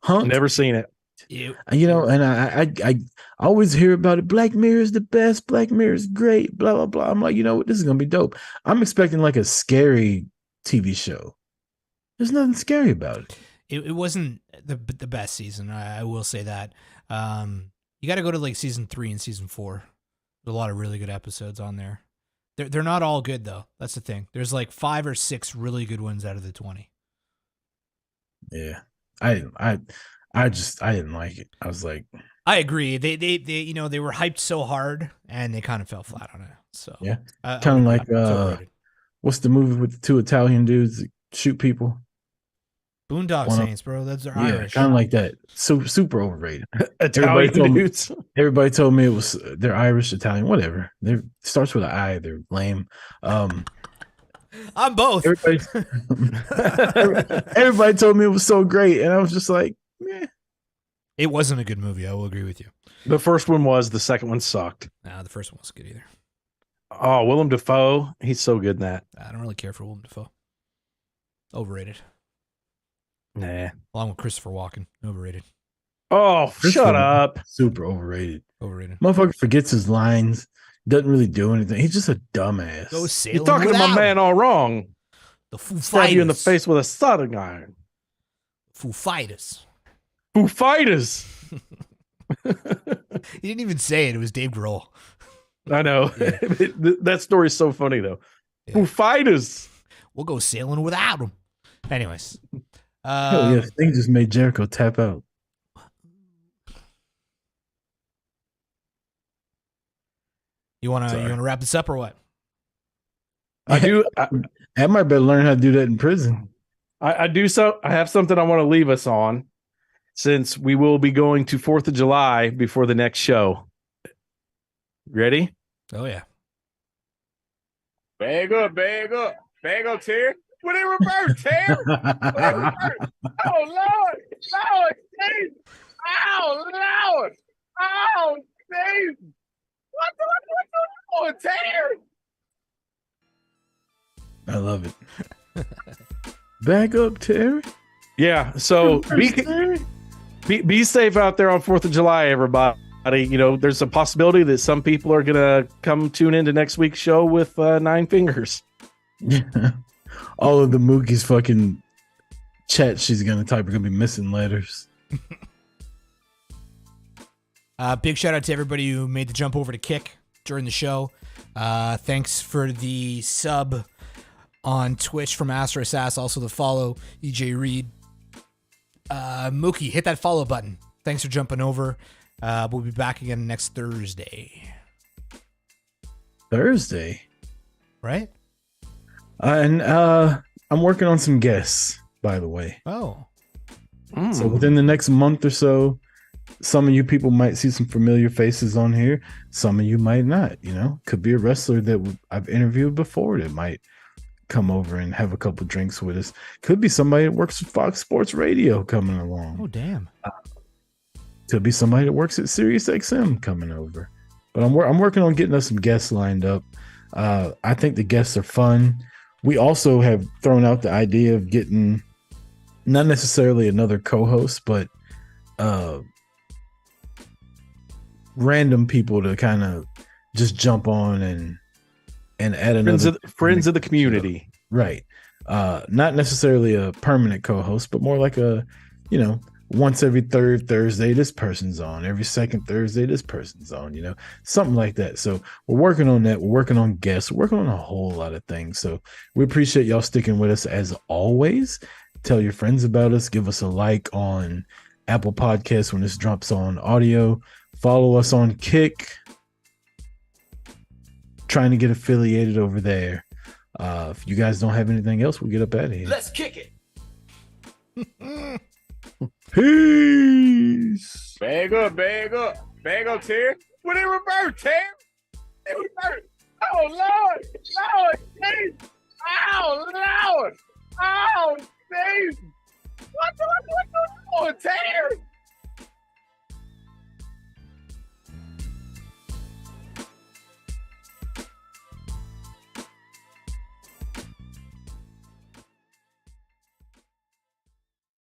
Hunk. Never seen it. You know, and I always hear about it. Black Mirror is the best. Black Mirror is great. Blah blah blah. I'm like, you know what? This is gonna be dope. I'm expecting like a scary TV show. There's nothing scary about it. It wasn't the best season. I will say that. You got to go to like season 3 and season 4. There's a lot of really good episodes on there. They're not all good though. That's the thing. There's like 5 or 6 really good ones out of the 20. Yeah, I didn't like it. I was like, I agree. They you know, they were hyped so hard and they kind of fell flat on it. So yeah, kind of like what's the movie with the 2 Italian dudes that shoot people? Boondock Saints, bro. That's their Irish. Kind of like that. So super overrated. Italian dudes. Everybody told me it was they're Irish, Italian, whatever. They starts with an I. They're lame. I'm both. Everybody told me it was so great, and I was just like, meh. It wasn't a good movie. I will agree with you. The first one was. The second one sucked. Nah, the first one wasn't good either. Oh, Willem Dafoe. He's so good in that. I don't really care for Willem Dafoe. Overrated. Nah. Along with Christopher Walken. Overrated. Oh, shut up. Super overrated. Overrated. Motherfucker forgets his lines. Doesn't really do anything. He's just a dumbass. Go sailing. You're talking to my man all wrong. The Foo Stab Fighters. you in the face with a soldering iron. Foo Fighters. Foo Fighters. He didn't even say it. It was Dave Grohl. I know. Yeah. That story's so funny though. Yeah. Foo Fighters. We'll go sailing without him. Anyways. Hell yeah, Sting just made Jericho tap out. You wanna wrap this up or what? I do. I might better learn how to do that in prison. I do so. I have something I want to leave us on, since we will be going to 4th of July before the next show. Ready? Oh yeah. Bag up, Terry. What in reverse, Terry? Oh, Lord. Lord, Jesus. Oh, Lord. Oh, Jesus. What you doing, Terry? I love it. Back up, Terry. Yeah. So be safe out there on 4th of July, everybody. You know, there's a possibility that some people are gonna come tune into next week's show with 9 fingers. All of the Mookie's fucking chat she's gonna type are gonna be missing letters. Big shout out to everybody who made the jump over to Kick during the show. Thanks for the sub on Twitch from Astro Sass. Also the follow, EJ Reed. Mookie, hit that follow button. Thanks for jumping over. We'll be back again next Thursday. Thursday? Right? And I'm working on some guests, by the way. Oh. So within the next month or so, some of you people might see some familiar faces on here. Some of you might not, you know. Could be a wrestler that I've interviewed before that might come over and have a couple drinks with us. Could be somebody that works at Fox Sports Radio coming along. Oh, damn. Could be somebody that works at Sirius XM coming over. But I'm working on getting us some guests lined up. I think the guests are fun. We also have thrown out the idea of getting not necessarily another co-host, but random people to kind of just jump on and add another friends of the community. Right. Not necessarily a permanent co-host, but more like a, you know, once every third Thursday, this person's on. Every second Thursday, this person's on, you know, something like that. So we're working on that. We're working on guests. We're working on a whole lot of things. So we appreciate y'all sticking with us as always. Tell your friends about us. Give us a like on Apple Podcasts when this drops on audio. Follow us on Kick. Trying to get affiliated over there. If you guys don't have anything else, we'll get up out of here. Let's kick it. Peace. Bag up, Terry. What in reverse, Terry? In reverse. Oh, Lord. Lord, Jesus.